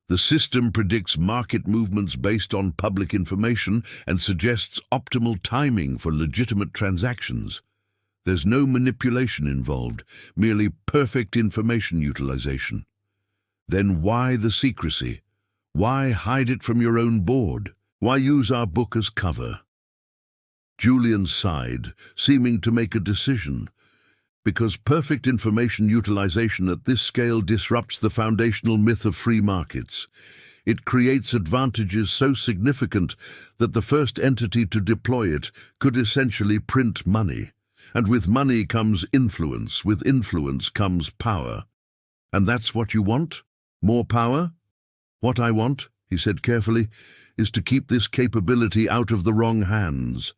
"The system predicts market movements based on public information and suggests optimal timing for legitimate transactions. There's no manipulation involved, merely perfect information utilization. Then why the secrecy? Why hide it from your own board? Why use our book as cover?" Julian sighed, seeming to make a decision. "Because perfect information utilization at this scale disrupts the foundational myth of free markets. It creates advantages so significant that the first entity to deploy it could essentially print money. And with money comes influence, with influence comes power. And that's what you want? More power?" "What I want," he said carefully, "is to keep this capability out of the wrong hands.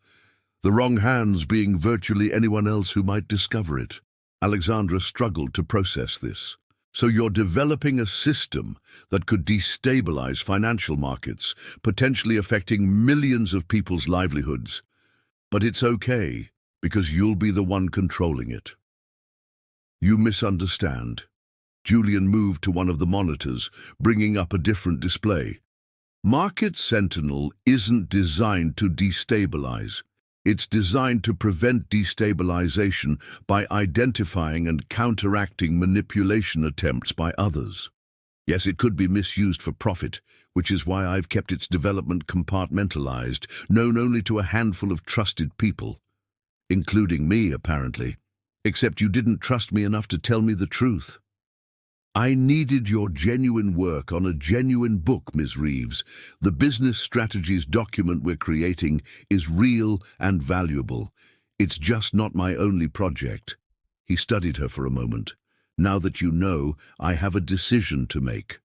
The wrong hands being virtually anyone else who might discover it." Alexandra struggled to process this. "So you're developing a system that could destabilize financial markets, potentially affecting millions of people's livelihoods. But it's okay, because you'll be the one controlling it." "You misunderstand." Julian moved to one of the monitors, bringing up a different display. "Market Sentinel isn't designed to destabilize. It's designed to prevent destabilization by identifying and counteracting manipulation attempts by others. Yes, it could be misused for profit, which is why I've kept its development compartmentalized, known only to a handful of trusted people. Including me, apparently. Except you didn't trust me enough to tell me the truth." I needed your genuine work on a genuine book, Ms. Reeves. The business strategies document we're creating is real and valuable. It's just not my only project. He studied her for a moment. Now that you know, I have a decision to make.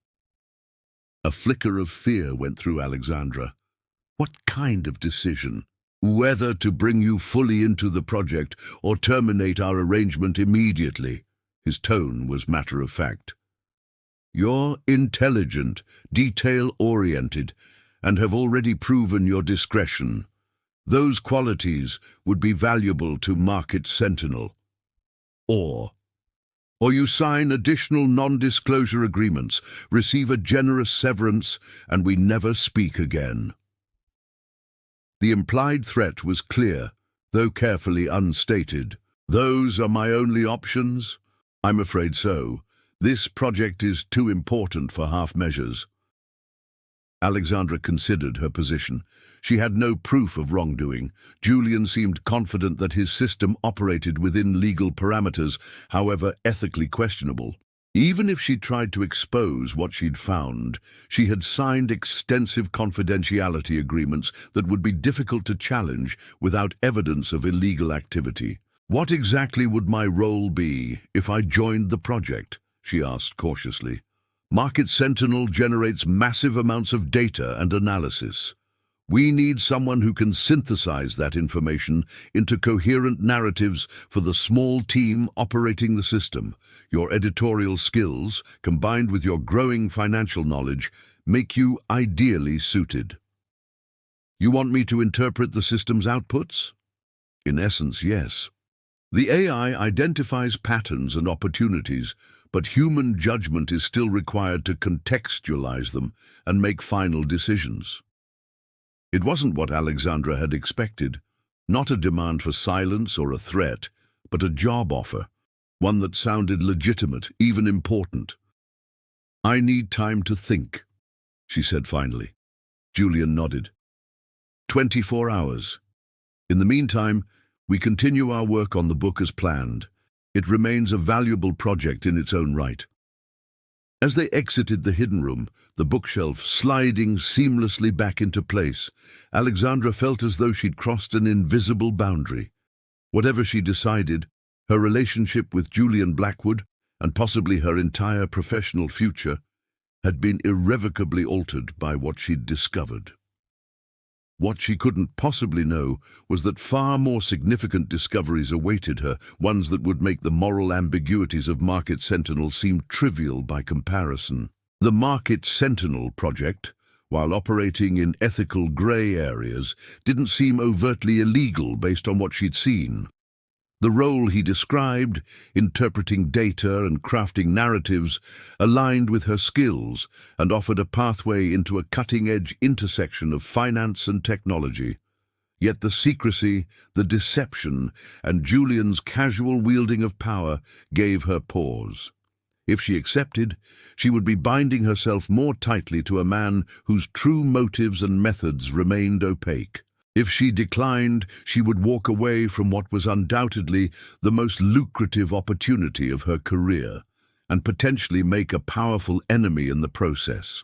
A flicker of fear went through Alexandra. What kind of decision? Whether to bring you fully into the project or terminate our arrangement immediately. His tone was matter-of-fact. You're intelligent, detail-oriented, and have already proven your discretion. Those qualities would be valuable to Market Sentinel. Or you sign additional non-disclosure agreements, receive a generous severance, and we never speak again. The implied threat was clear, though carefully unstated. Those are my only options? I'm afraid so. This project is too important for half measures. Alexandra considered her position. She had no proof of wrongdoing. Julian seemed confident that his system operated within legal parameters, however ethically questionable. Even if she tried to expose what she'd found, she had signed extensive confidentiality agreements that would be difficult to challenge without evidence of illegal activity. What exactly would my role be if I joined the project? She asked cautiously. Market Sentinel generates massive amounts of data and analysis. We need someone who can synthesize that information into coherent narratives for the small team operating the system. Your editorial skills, combined with your growing financial knowledge, make you ideally suited. You want me to interpret the system's outputs? In essence, yes. The AI identifies patterns and opportunities, but human judgment is still required to contextualize them and make final decisions. It wasn't what Alexandra had expected, not a demand for silence or a threat, but a job offer, one that sounded legitimate, even important. I need time to think, she said finally. Julian nodded. 24 hours. In the meantime, we continue our work on the book as planned. It remains a valuable project in its own right. As they exited the hidden room, the bookshelf sliding seamlessly back into place, Alexandra felt as though she'd crossed an invisible boundary. Whatever she decided, her relationship with Julian Blackwood, and possibly her entire professional future, had been irrevocably altered by what she'd discovered. What she couldn't possibly know was that far more significant discoveries awaited her, ones that would make the moral ambiguities of Market Sentinel seem trivial by comparison. The Market Sentinel project, while operating in ethical grey areas, didn't seem overtly illegal based on what she'd seen. The role he described, interpreting data and crafting narratives, aligned with her skills and offered a pathway into a cutting-edge intersection of finance and technology. Yet the secrecy, the deception, and Julian's casual wielding of power gave her pause. If she accepted, she would be binding herself more tightly to a man whose true motives and methods remained opaque. If she declined, she would walk away from what was undoubtedly the most lucrative opportunity of her career, and potentially make a powerful enemy in the process.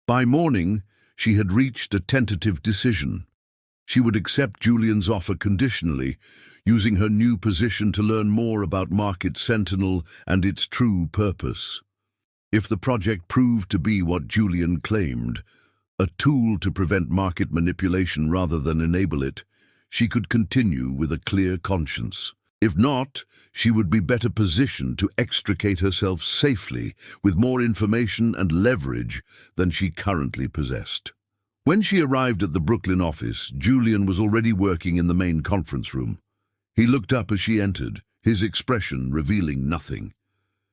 By morning, she had reached a tentative decision. She would accept Julian's offer conditionally, using her new position to learn more about Market Sentinel and its true purpose. If the project proved to be what Julian claimed, a tool to prevent market manipulation rather than enable it, she could continue with a clear conscience. If not, she would be better positioned to extricate herself safely with more information and leverage than she currently possessed. When she arrived at the Brooklyn office, Julian was already working in the main conference room. He looked up as she entered, his expression revealing nothing.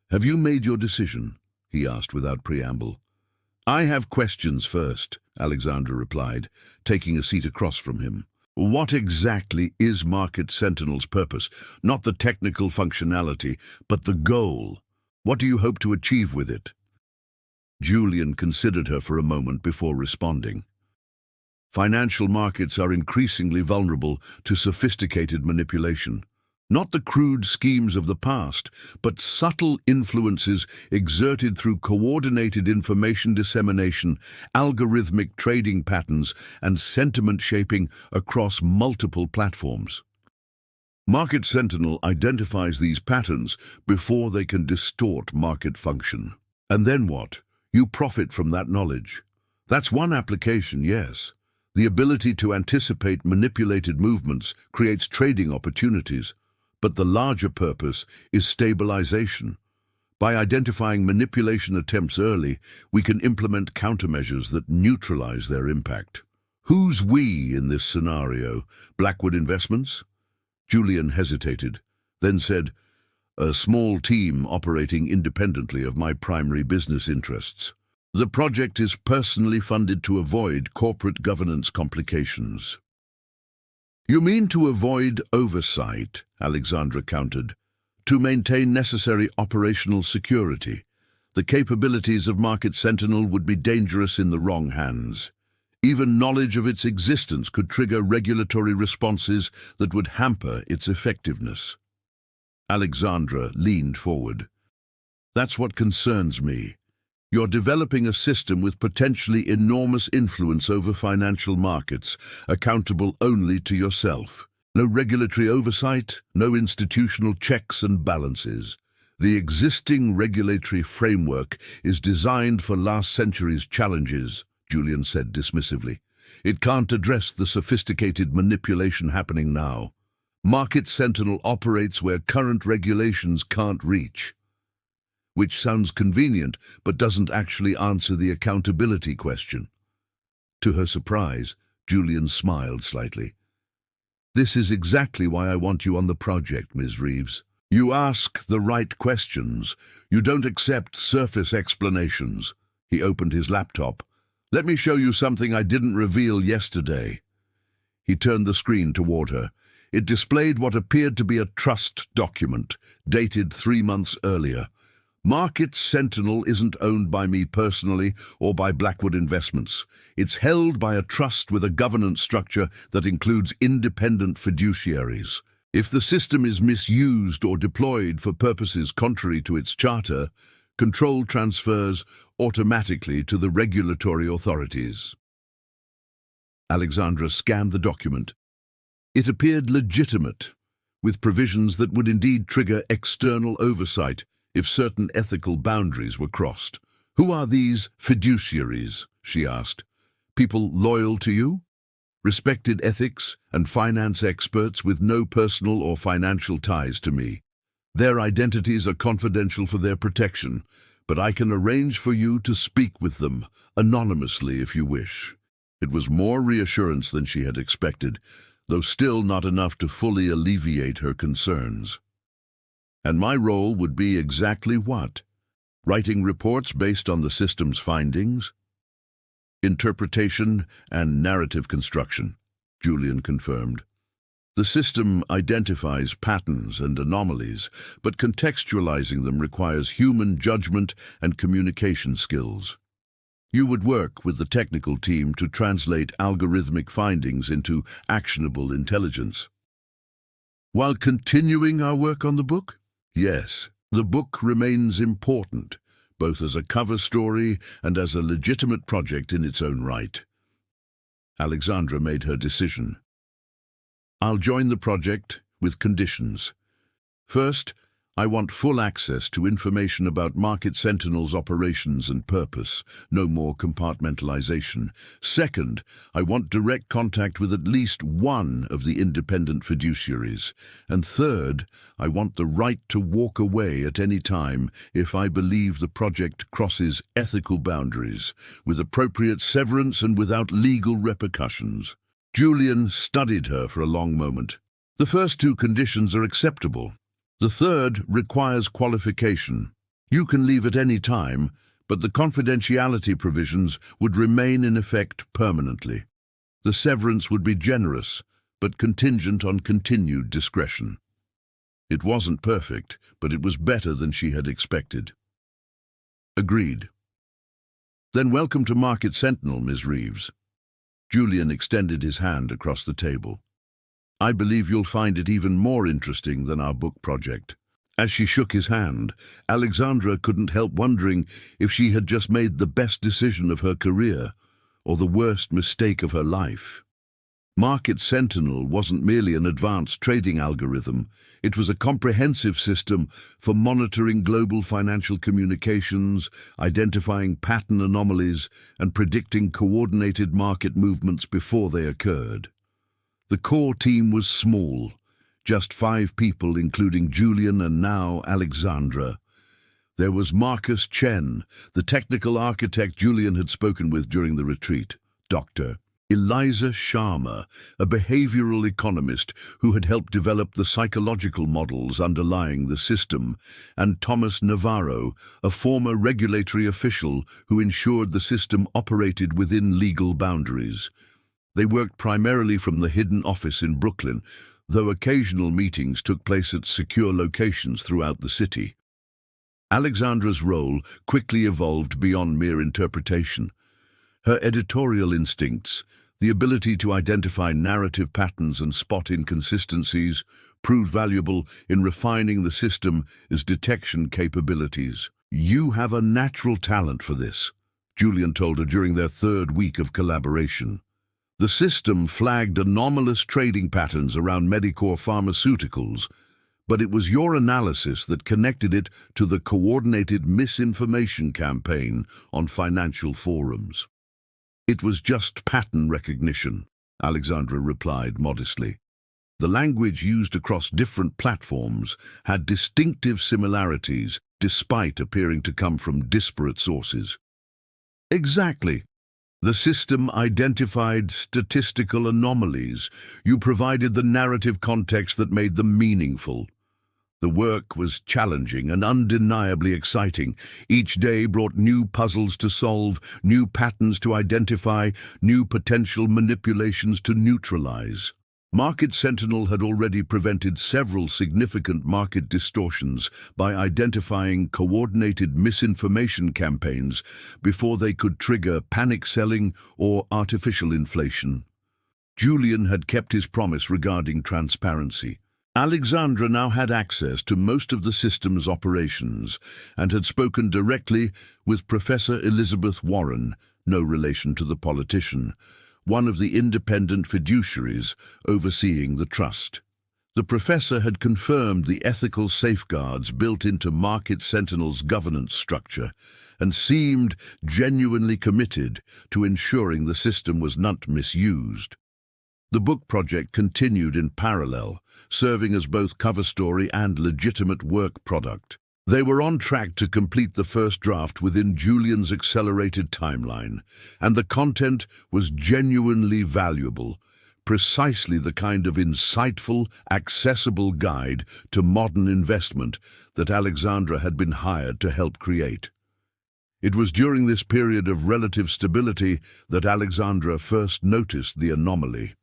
"Have you made your decision?" he asked without preamble. "I have questions first," Alexandra replied, taking a seat across from him. "What exactly is Market Sentinel's purpose? Not the technical functionality, but the goal. What do you hope to achieve with it?" Julian considered her for a moment before responding. Financial markets are increasingly vulnerable to sophisticated manipulation. Not the crude schemes of the past, but subtle influences exerted through coordinated information dissemination, algorithmic trading patterns, and sentiment shaping across multiple platforms. Market Sentinel identifies these patterns before they can distort market function. And then what? You profit from that knowledge. That's one application, yes. The ability to anticipate manipulated movements creates trading opportunities. But the larger purpose is stabilization. By identifying manipulation attempts early, we can implement countermeasures that neutralize their impact. Who's we in this scenario? Blackwood Investments? Julian hesitated, then said, "A small team operating independently of my primary business interests. The project is personally funded to avoid corporate governance complications." "You mean to avoid oversight," Alexandra countered, "to maintain necessary operational security. The capabilities of Market Sentinel would be dangerous in the wrong hands. Even knowledge of its existence could trigger regulatory responses that would hamper its effectiveness." Alexandra leaned forward. "That's what concerns me. You're developing a system with potentially enormous influence over financial markets, accountable only to yourself. No regulatory oversight, no institutional checks and balances. The existing regulatory framework is designed for last century's challenges," Julian said dismissively. "It can't address the sophisticated manipulation happening now. Market Sentinel operates where current regulations can't reach." Which sounds convenient, but doesn't actually answer the accountability question. To her surprise, Julian smiled slightly. "This is exactly why I want you on the project, Ms. Reeves. You ask the right questions. You don't accept surface explanations." He opened his laptop. "Let me show you something I didn't reveal yesterday." He turned the screen toward her. It displayed what appeared to be a trust document, dated 3 months earlier. "Market Sentinel isn't owned by me personally or by Blackwood Investments. It's held by a trust with a governance structure that includes independent fiduciaries. If the system is misused or deployed for purposes contrary to its charter, control transfers automatically to the regulatory authorities." Alexandra scanned the document. It appeared legitimate, with provisions that would indeed trigger external oversight if certain ethical boundaries were crossed. "Who are these fiduciaries?" she asked. "People loyal to you? Respected ethics and finance experts with no personal or financial ties to me. Their identities are confidential for their protection, but I can arrange for you to speak with them, anonymously if you wish." It was more reassurance than she had expected, though still not enough to fully alleviate her concerns. "And my role would be exactly what? Writing reports based on the system's findings?" "Interpretation and narrative construction," Julian confirmed. "The system identifies patterns and anomalies, but contextualizing them requires human judgment and communication skills. You would work with the technical team to translate algorithmic findings into actionable intelligence." "While continuing our work on the book?" "Yes, the book remains important, both as a cover story and as a legitimate project in its own right." Alexandra made her decision. "I'll join the project with conditions. First, I want full access to information about Market Sentinel's operations and purpose, no more compartmentalization. Second, I want direct contact with at least one of the independent fiduciaries. And third, I want the right to walk away at any time if I believe the project crosses ethical boundaries, with appropriate severance and without legal repercussions." Julian studied her for a long moment. "The first 2 conditions are acceptable. The third requires qualification. You can leave at any time, but the confidentiality provisions would remain in effect permanently. The severance would be generous, but contingent on continued discretion." It wasn't perfect, but it was better than she had expected. "Agreed." "Then welcome to Market Sentinel, Ms. Reeves." Julian extended his hand across the table. I believe you'll find it even more interesting than our book project." As she shook his hand, Alexandra couldn't help wondering if she had just made the best decision of her career or the worst mistake of her life. Market Sentinel wasn't merely an advanced trading algorithm. It was a comprehensive system for monitoring global financial communications, identifying pattern anomalies, and predicting coordinated market movements before they occurred. The core team was small, just 5 people, including Julian and now Alexandra. There was Marcus Chen, the technical architect Julian had spoken with during the retreat, Dr. Eliza Sharma, a behavioral economist who had helped develop the psychological models underlying the system, and Thomas Navarro, a former regulatory official who ensured the system operated within legal boundaries. They worked primarily from the hidden office in Brooklyn, though occasional meetings took place at secure locations throughout the city. Alexandra's role quickly evolved beyond mere interpretation. Her editorial instincts, the ability to identify narrative patterns and spot inconsistencies, proved valuable in refining the system as detection capabilities. "You have a natural talent for this," Julian told her during their 3rd week of collaboration. The system flagged anomalous trading patterns around Medicare pharmaceuticals, but it was your analysis that connected it to the coordinated misinformation campaign on financial forums. "It was just pattern recognition," Alexandra replied modestly. "The language used across different platforms had distinctive similarities despite appearing to come from disparate sources." "Exactly. The system identified statistical anomalies. You provided the narrative context that made them meaningful." The work was challenging and undeniably exciting. Each day brought new puzzles to solve, new patterns to identify, new potential manipulations to neutralize. Market Sentinel had already prevented several significant market distortions by identifying coordinated misinformation campaigns before they could trigger panic selling or artificial inflation. Julian had kept his promise regarding transparency. Alexandra now had access to most of the system's operations and had spoken directly with Professor Elizabeth Warren, no relation to the politician, one of the independent fiduciaries overseeing the trust. The professor had confirmed the ethical safeguards built into Market Sentinel's governance structure and seemed genuinely committed to ensuring the system was not misused. The book project continued in parallel, serving as both cover story and legitimate work product. They were on track to complete the first draft within Julian's accelerated timeline, and the content was genuinely valuable, precisely the kind of insightful, accessible guide to modern investment that Alexandra had been hired to help create. It was during this period of relative stability that Alexandra first noticed the anomaly.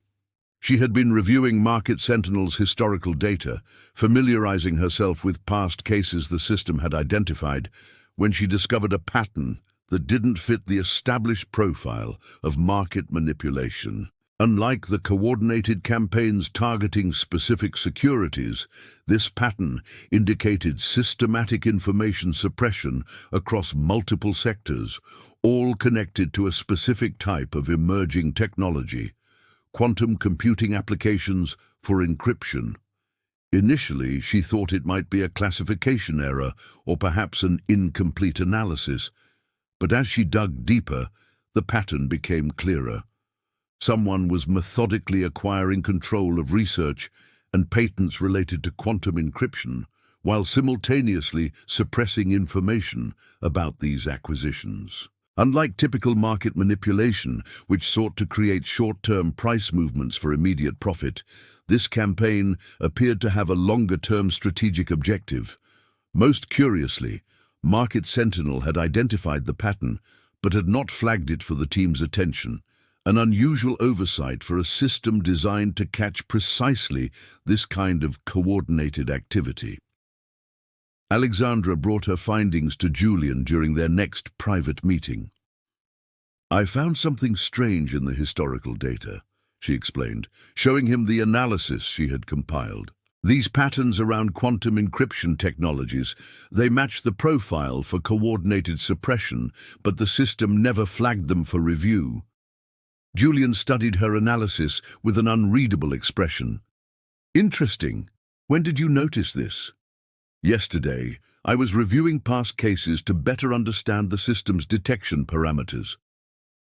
She had been reviewing Market Sentinel's historical data, familiarizing herself with past cases the system had identified, when she discovered a pattern that didn't fit the established profile of market manipulation. Unlike the coordinated campaigns targeting specific securities, this pattern indicated systematic information suppression across multiple sectors, all connected to a specific type of emerging technology: quantum computing applications for encryption. Initially, she thought it might be a classification error or perhaps an incomplete analysis, but as she dug deeper, the pattern became clearer. Someone was methodically acquiring control of research and patents related to quantum encryption, while simultaneously suppressing information about these acquisitions. Unlike typical market manipulation, which sought to create short-term price movements for immediate profit, this campaign appeared to have a longer-term strategic objective. Most curiously, Market Sentinel had identified the pattern, but had not flagged it for the team's attention, an unusual oversight for a system designed to catch precisely this kind of coordinated activity. Alexandra brought her findings to Julian during their next private meeting. "I found something strange in the historical data," she explained, showing him the analysis she had compiled. These patterns around quantum encryption technologies, they match the profile for coordinated suppression, but the system never flagged them for review. Julian studied her analysis with an unreadable expression. Interesting. When did you notice this? Yesterday, I was reviewing past cases to better understand the system's detection parameters.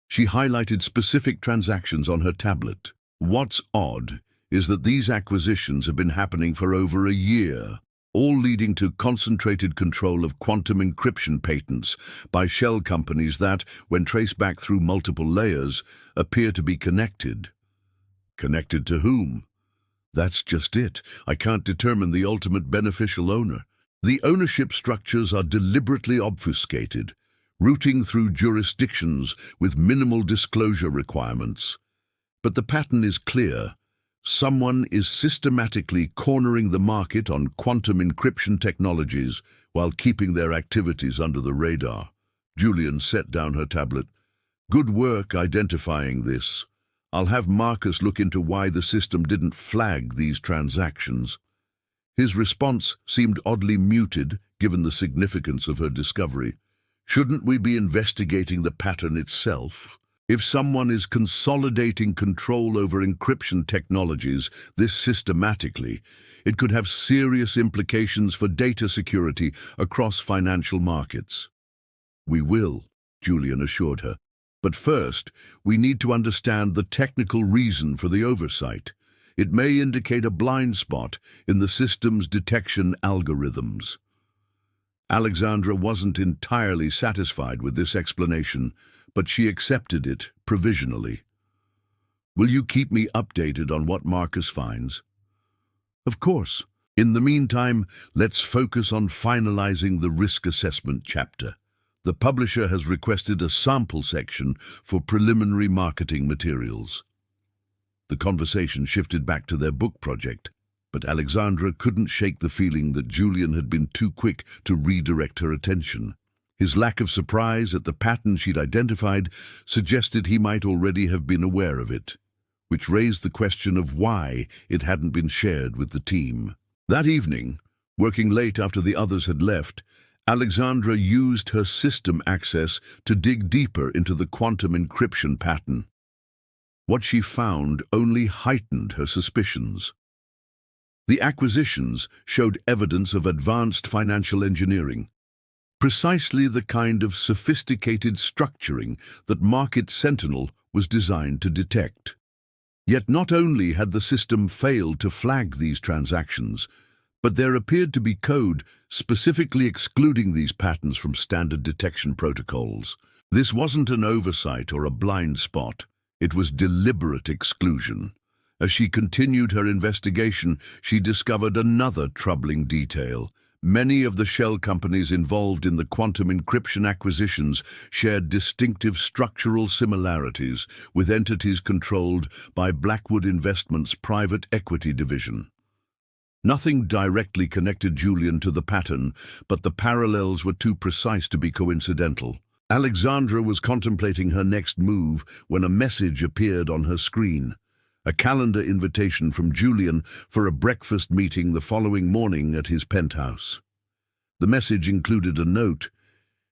She highlighted specific transactions on her tablet. What's odd is that these acquisitions have been happening for over a year, all leading to concentrated control of quantum encryption patents by shell companies that, when traced back through multiple layers, appear to be connected. Connected to whom? That's just it. I can't determine the ultimate beneficial owner. The ownership structures are deliberately obfuscated, routing through jurisdictions with minimal disclosure requirements. But the pattern is clear. Someone is systematically cornering the market on quantum encryption technologies while keeping their activities under the radar. Julian set down her tablet. Good work identifying this. I'll have Marcus look into why the system didn't flag these transactions. His response seemed oddly muted, given the significance of her discovery. Shouldn't we be investigating the pattern itself? If someone is consolidating control over encryption technologies this systematically, it could have serious implications for data security across financial markets. We will, Julian assured her. But first, we need to understand the technical reason for the oversight. It may indicate a blind spot in the system's detection algorithms. Alexandra wasn't entirely satisfied with this explanation, but she accepted it provisionally. Will you keep me updated on what Marcus finds? Of course. In the meantime, let's focus on finalizing the risk assessment chapter. The publisher has requested a sample section for preliminary marketing materials. The conversation shifted back to their book project, but Alexandra couldn't shake the feeling that Julian had been too quick to redirect her attention. His lack of surprise at the pattern she'd identified suggested he might already have been aware of it, which raised the question of why it hadn't been shared with the team. That evening, working late after the others had left, Alexandra used her system access to dig deeper into the quantum encryption pattern. What she found only heightened her suspicions. The acquisitions showed evidence of advanced financial engineering, precisely the kind of sophisticated structuring that Market Sentinel was designed to detect. Yet not only had the system failed to flag these transactions, but there appeared to be code specifically excluding these patterns from standard detection protocols. This wasn't an oversight or a blind spot. It was deliberate exclusion. As she continued her investigation, she discovered another troubling detail. Many of the shell companies involved in the quantum encryption acquisitions shared distinctive structural similarities with entities controlled by Blackwood Investments' private equity division. Nothing directly connected Julian to the pattern, but the parallels were too precise to be coincidental. Alexandra was contemplating her next move when a message appeared on her screen. A calendar invitation from Julian for a breakfast meeting the following morning at his penthouse. The message included a note: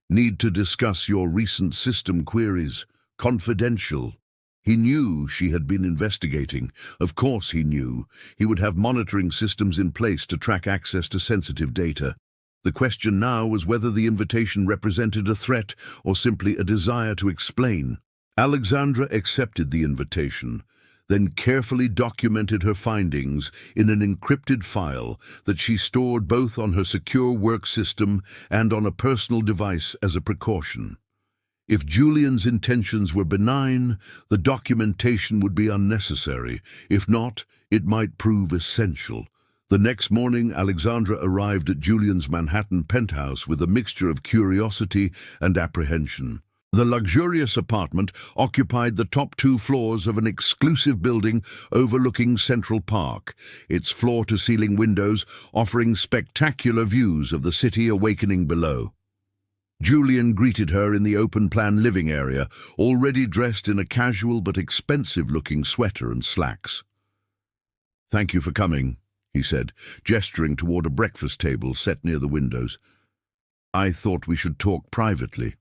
"Need to discuss your recent system queries. Confidential." He knew she had been investigating. Of course he knew. He would have monitoring systems in place to track access to sensitive data. The question now was whether the invitation represented a threat or simply a desire to explain. Alexandra accepted the invitation, then carefully documented her findings in an encrypted file that she stored both on her secure work system and on a personal device as a precaution. If Julian's intentions were benign, the documentation would be unnecessary. If not, it might prove essential. The next morning, Alexandra arrived at Julian's Manhattan penthouse with a mixture of curiosity and apprehension. The luxurious apartment occupied the top 2 floors of an exclusive building overlooking Central Park, its floor-to-ceiling windows offering spectacular views of the city awakening below. Julian greeted her in the open-plan living area, already dressed in a casual but expensive-looking sweater and slacks. "Thank you for coming," he said, gesturing toward a breakfast table set near the windows. "I thought we should talk privately."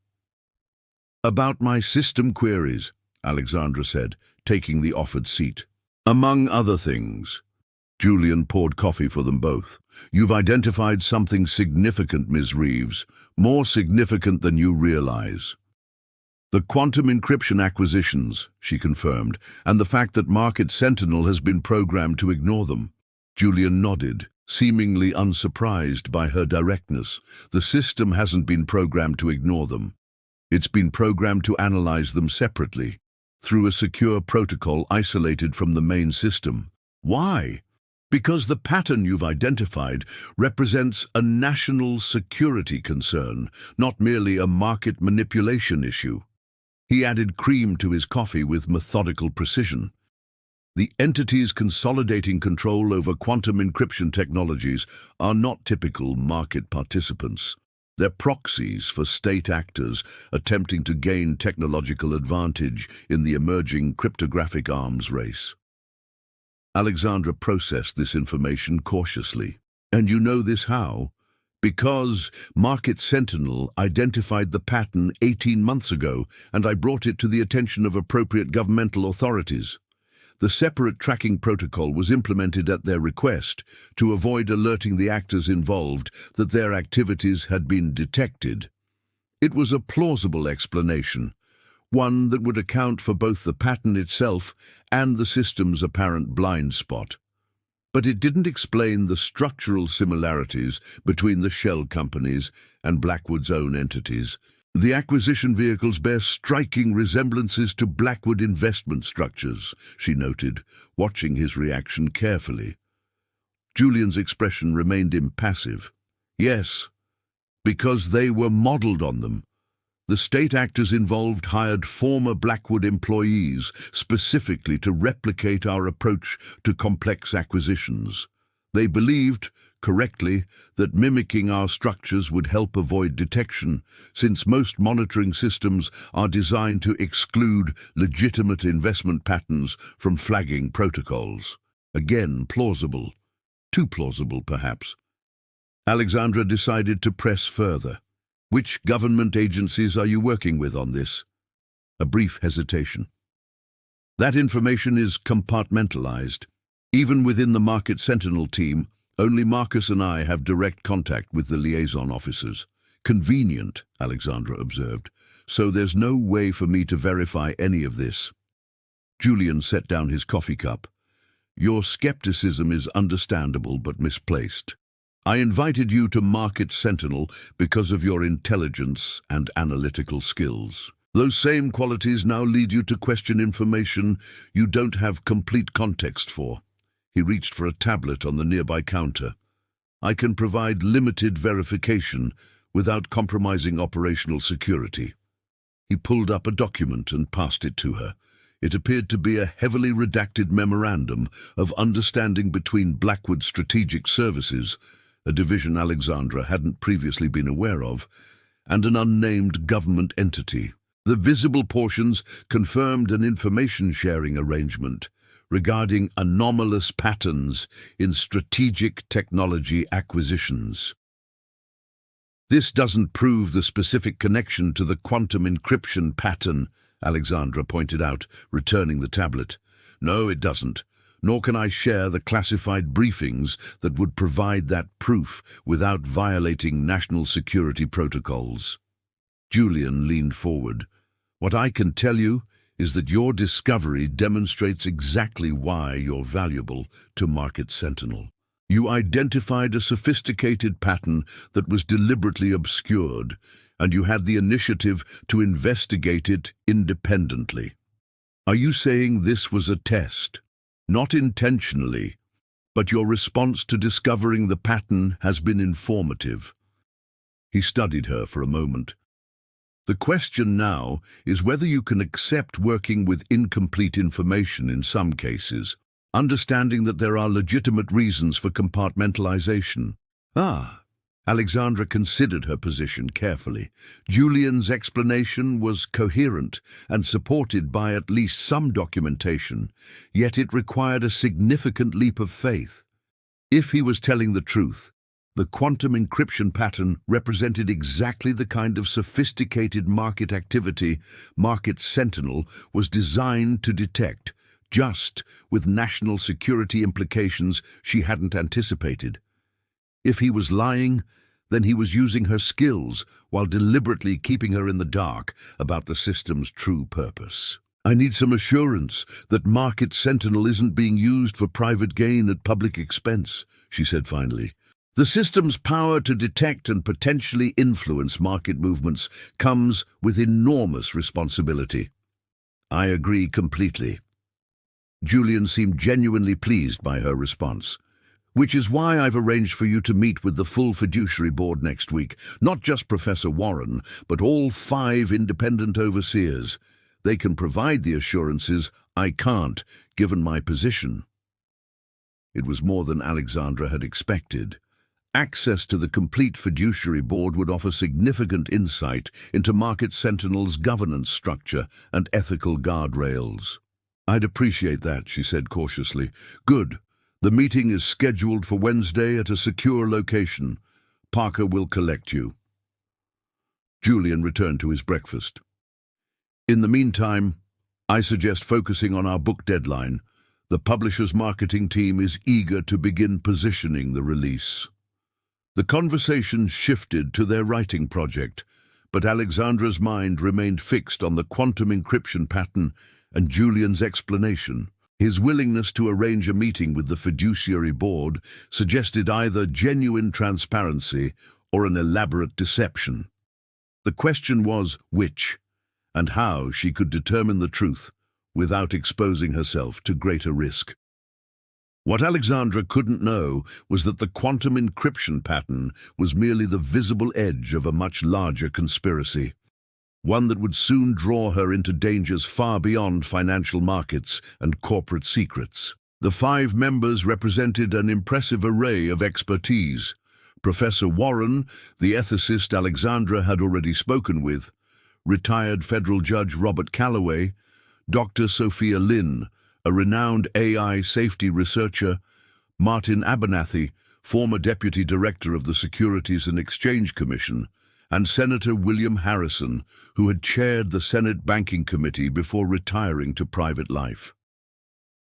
"About my system queries," Alexandra said, taking the offered seat. "Among other things." Julian poured coffee for them both. "You've identified something significant, Ms. Reeves, more significant than you realize. The quantum encryption acquisitions," she confirmed, "and the fact that Market Sentinel has been programmed to ignore them." Julian nodded, seemingly unsurprised by her directness. "The system hasn't been programmed to ignore them. It's been programmed to analyze them separately, through a secure protocol isolated from the main system. Why? Because the pattern you've identified represents a national security concern, not merely a market manipulation issue." He added cream to his coffee with methodical precision. "The entities consolidating control over quantum encryption technologies are not typical market participants. They're proxies for state actors attempting to gain technological advantage in the emerging cryptographic arms race." Alexandra processed this information cautiously. "And you know this how?" "Because Market Sentinel identified the pattern 18 months ago, and I brought it to the attention of appropriate governmental authorities. The separate tracking protocol was implemented at their request to avoid alerting the actors involved that their activities had been detected. It was a plausible explanation, one that would account for both the pattern itself and the system's apparent blind spot. But it didn't explain the structural similarities between the shell companies and Blackwood's own entities. The acquisition vehicles bear striking resemblances to Blackwood investment structures," she noted, watching his reaction carefully. Julian's expression remained impassive. "Yes, because they were modeled on them. The state actors involved hired former Blackwood employees specifically to replicate our approach to complex acquisitions. They believed, correctly, that mimicking our structures would help avoid detection, since most monitoring systems are designed to exclude legitimate investment patterns from flagging protocols. Again, plausible. Too plausible, perhaps." Alexandra decided to press further. "Which government agencies are you working with on this?" A brief hesitation. "That information is compartmentalized. Even within the Market Sentinel team, only Marcus and I have direct contact with the liaison officers." "Convenient," Alexandra observed. "So there's no way for me to verify any of this." Julian set down his coffee cup. "Your skepticism is understandable but misplaced. I invited you to Market Sentinel because of your intelligence and analytical skills. Those same qualities now lead you to question information you don't have complete context for." He reached for a tablet on the nearby counter. "I can provide limited verification without compromising operational security." He pulled up a document and passed it to her. It appeared to be a heavily redacted memorandum of understanding between Blackwood Strategic Services, a division Alexandra hadn't previously been aware of, and an unnamed government entity. The visible portions confirmed an information-sharing arrangement regarding anomalous patterns in strategic technology acquisitions. "This doesn't prove the specific connection to the quantum encryption pattern," Alexandra pointed out, returning the tablet. "No, it doesn't. Nor can I share the classified briefings that would provide that proof without violating national security protocols." Julian leaned forward. "What I can tell you is that your discovery demonstrates exactly why you're valuable to Market Sentinel. You identified a sophisticated pattern that was deliberately obscured, and you had the initiative to investigate it independently. Are you saying this was a test? Not intentionally, but your response to discovering the pattern has been informative." He studied her for a moment. "The question now is whether you can accept working with incomplete information in some cases, understanding that there are legitimate reasons for compartmentalization." "Ah, Alexandra considered her position carefully. Julian's explanation was coherent and supported by at least some documentation, yet it required a significant leap of faith. If he was telling the truth, the quantum encryption pattern represented exactly the kind of sophisticated market activity Market Sentinel was designed to detect, just with national security implications she hadn't anticipated. If he was lying, then he was using her skills while deliberately keeping her in the dark about the system's true purpose. "I need some assurance that Market Sentinel isn't being used for private gain at public expense," she said finally. "The system's power to detect and potentially influence market movements comes with enormous responsibility." "I agree completely." Julian seemed genuinely pleased by her response. "Which is why I've arranged for you to meet with the full fiduciary board next week. Not just Professor Warren, but all 5 independent overseers. They can provide the assurances I can't, given my position." It was more than Alexandra had expected. Access to the complete fiduciary board would offer significant insight into Market Sentinel's governance structure and ethical guardrails. "I'd appreciate that," she said cautiously. "Good. The meeting is scheduled for Wednesday at a secure location. Parker will collect you." Julian returned to his breakfast. "In the meantime, I suggest focusing on our book deadline. The publisher's marketing team is eager to begin positioning the release." The conversation shifted to their writing project, but Alexandra's mind remained fixed on the quantum encryption pattern and Julian's explanation. His willingness to arrange a meeting with the fiduciary board suggested either genuine transparency or an elaborate deception. The question was which, and how she could determine the truth without exposing herself to greater risk. What Alexandra couldn't know was that the quantum encryption pattern was merely the visible edge of a much larger conspiracy, one that would soon draw her into dangers far beyond financial markets and corporate secrets. The 5 members represented an impressive array of expertise. Professor Warren, the ethicist Alexandra had already spoken with, retired federal judge Robert Calloway, Dr. Sophia Lin, a renowned AI safety researcher, Martin Abernathy, former deputy director of the Securities and Exchange Commission, and Senator William Harrison, who had chaired the Senate Banking Committee before retiring to private life.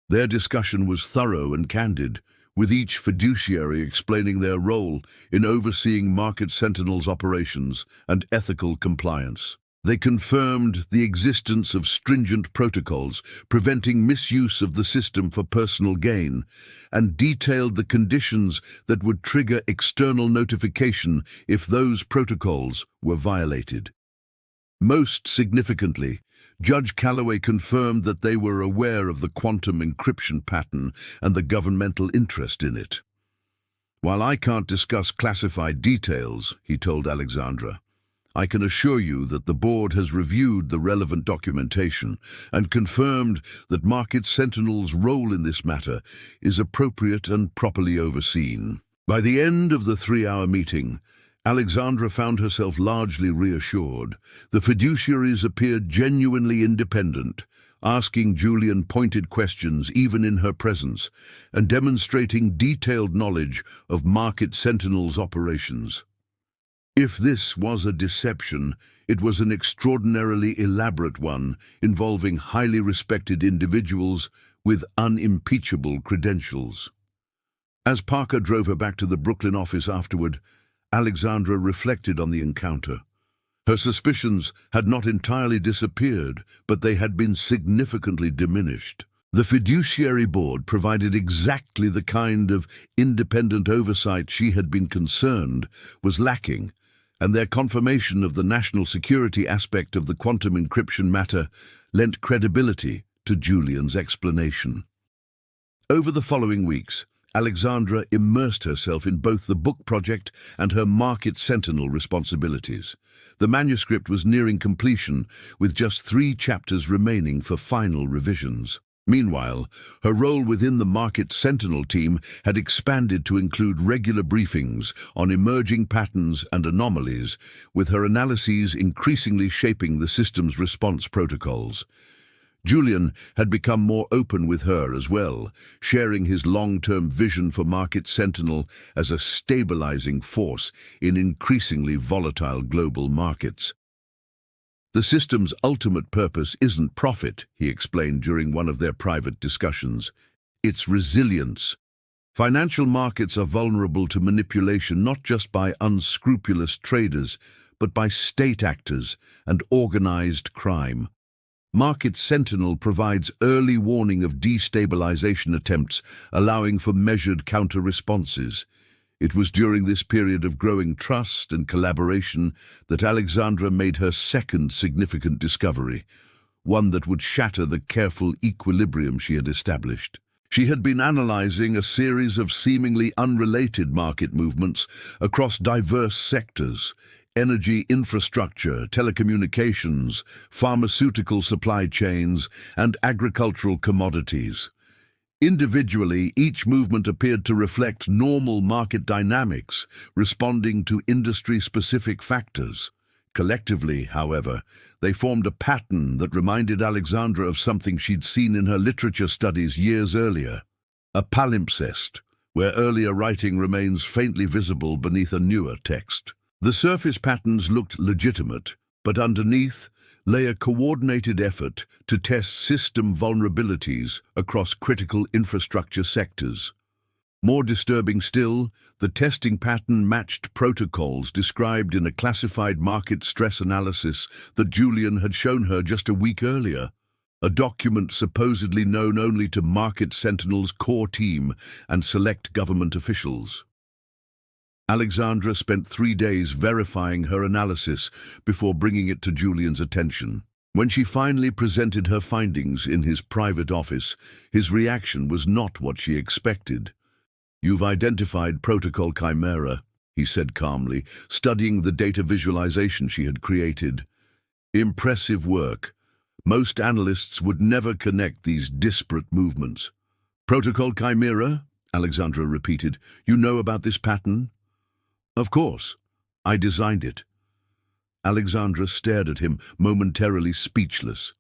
Their discussion was thorough and candid, with each fiduciary explaining their role in overseeing Market Sentinel's operations and ethical compliance. They confirmed the existence of stringent protocols preventing misuse of the system for personal gain, and detailed the conditions that would trigger external notification if those protocols were violated. Most significantly, Judge Calloway confirmed that they were aware of the quantum encryption pattern and the governmental interest in it. "While I can't discuss classified details," he told Alexandra, "I can assure you that the board has reviewed the relevant documentation and confirmed that Market Sentinel's role in this matter is appropriate and properly overseen." By the end of the 3-hour meeting, Alexandra found herself largely reassured. The fiduciaries appeared genuinely independent, asking Julian pointed questions even in her presence, and demonstrating detailed knowledge of Market Sentinel's operations. If this was a deception, it was an extraordinarily elaborate one, involving highly respected individuals with unimpeachable credentials. As Parker drove her back to the Brooklyn office afterward, Alexandra reflected on the encounter. Her suspicions had not entirely disappeared, but they had been significantly diminished. The fiduciary board provided exactly the kind of independent oversight she had been concerned was lacking, and their confirmation of the national security aspect of the quantum encryption matter lent credibility to Julian's explanation. Over the following weeks, Alexandra immersed herself in both the book project and her Market Sentinel responsibilities. The manuscript was nearing completion, with just 3 chapters remaining for final revisions. Meanwhile, her role within the Market Sentinel team had expanded to include regular briefings on emerging patterns and anomalies, with her analyses increasingly shaping the system's response protocols. Julian had become more open with her as well, sharing his long-term vision for Market Sentinel as a stabilizing force in increasingly volatile global markets. The system's ultimate purpose isn't profit, he explained during one of their private discussions. It's resilience. Financial markets are vulnerable to manipulation not just by unscrupulous traders, but by state actors and organized crime. Market Sentinel provides early warning of destabilization attempts, allowing for measured counter-responses. It was during this period of growing trust and collaboration that Alexandra made her second significant discovery, one that would shatter the careful equilibrium she had established. She had been analyzing a series of seemingly unrelated market movements across diverse sectors: energy infrastructure, telecommunications, pharmaceutical supply chains, and agricultural commodities. Individually, each movement appeared to reflect normal market dynamics, responding to industry-specific factors. Collectively, however, they formed a pattern that reminded Alexandra of something she'd seen in her literature studies years earlier: a palimpsest, where earlier writing remains faintly visible beneath a newer text. The surface patterns looked legitimate, but underneath lay a coordinated effort to test system vulnerabilities across critical infrastructure sectors. More disturbing still, the testing pattern matched protocols described in a classified market stress analysis that Julian had shown her just a week earlier, a document supposedly known only to Market Sentinel's core team and select government officials. Alexandra spent 3 days verifying her analysis before bringing it to Julian's attention. When she finally presented her findings in his private office, his reaction was not what she expected. "You've identified Protocol Chimera," he said calmly, studying the data visualization she had created. "Impressive work. Most analysts would never connect these disparate movements." "Protocol Chimera?" Alexandra repeated. "You know about this pattern?" "Of course. I designed it." Alexandra stared at him, momentarily speechless.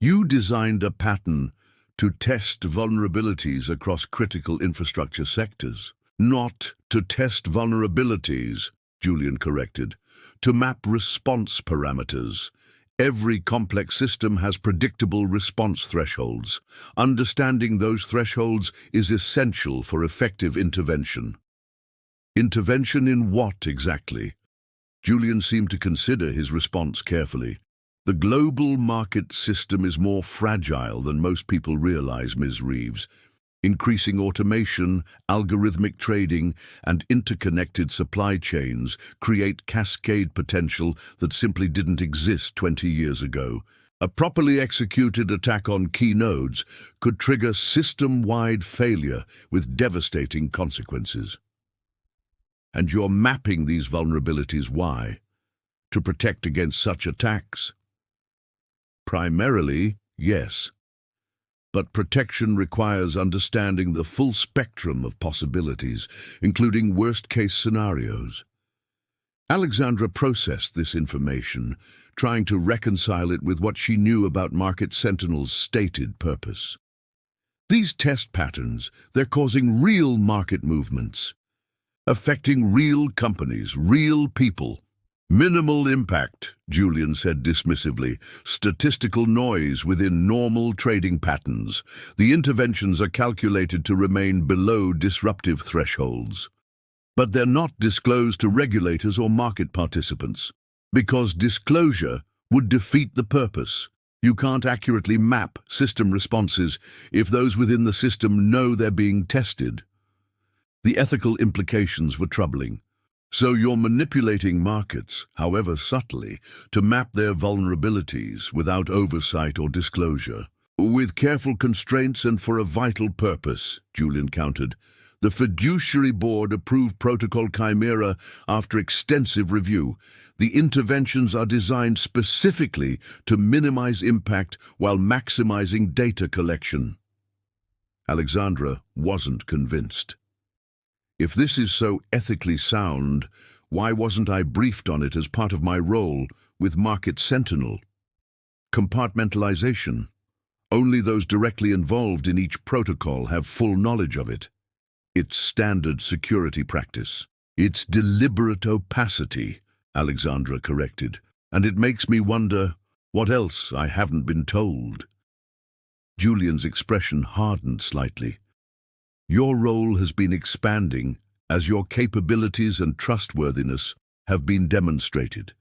"You designed a pattern to test vulnerabilities across critical infrastructure sectors." "Not to test vulnerabilities," Julian corrected. "To map response parameters. Every complex system has predictable response thresholds. Understanding those thresholds is essential for effective intervention." "Intervention in what exactly?" Julian seemed to consider his response carefully. "The global market system is more fragile than most people realize, Ms. Reeves. Increasing automation, algorithmic trading, and interconnected supply chains create cascade potential that simply didn't exist 20 years ago. A properly executed attack on key nodes could trigger system-wide failure with devastating consequences. And you're mapping these vulnerabilities. Why? To protect against such attacks? Primarily, yes. But protection requires understanding the full spectrum of possibilities, including worst-case scenarios. Alexandra processed this information, trying to reconcile it with what she knew about Market Sentinel's stated purpose. These test patterns, they're causing real market movements, affecting real companies, real people. "Minimal impact," Julian said dismissively. "Statistical noise within normal trading patterns. The interventions are calculated to remain below disruptive thresholds. But they're not disclosed to regulators or market participants, because disclosure would defeat the purpose. You can't accurately map system responses if those within the system know they're being tested." The ethical implications were troubling. "So you're manipulating markets, however subtly, to map their vulnerabilities without oversight or disclosure." "With careful constraints and for a vital purpose," Julian countered. The fiduciary board approved Protocol Chimera after extensive review. The interventions are designed specifically to minimize impact while maximizing data collection. Alexandra wasn't convinced. If this is so ethically sound, why wasn't I briefed on it as part of my role with Market Sentinel? Compartmentalization. Only those directly involved in each protocol have full knowledge of it. It's standard security practice. It's deliberate opacity, Alexandra corrected, and it makes me wonder what else I haven't been told. Julian's expression hardened slightly. Your role has been expanding as your capabilities and trustworthiness have been demonstrated.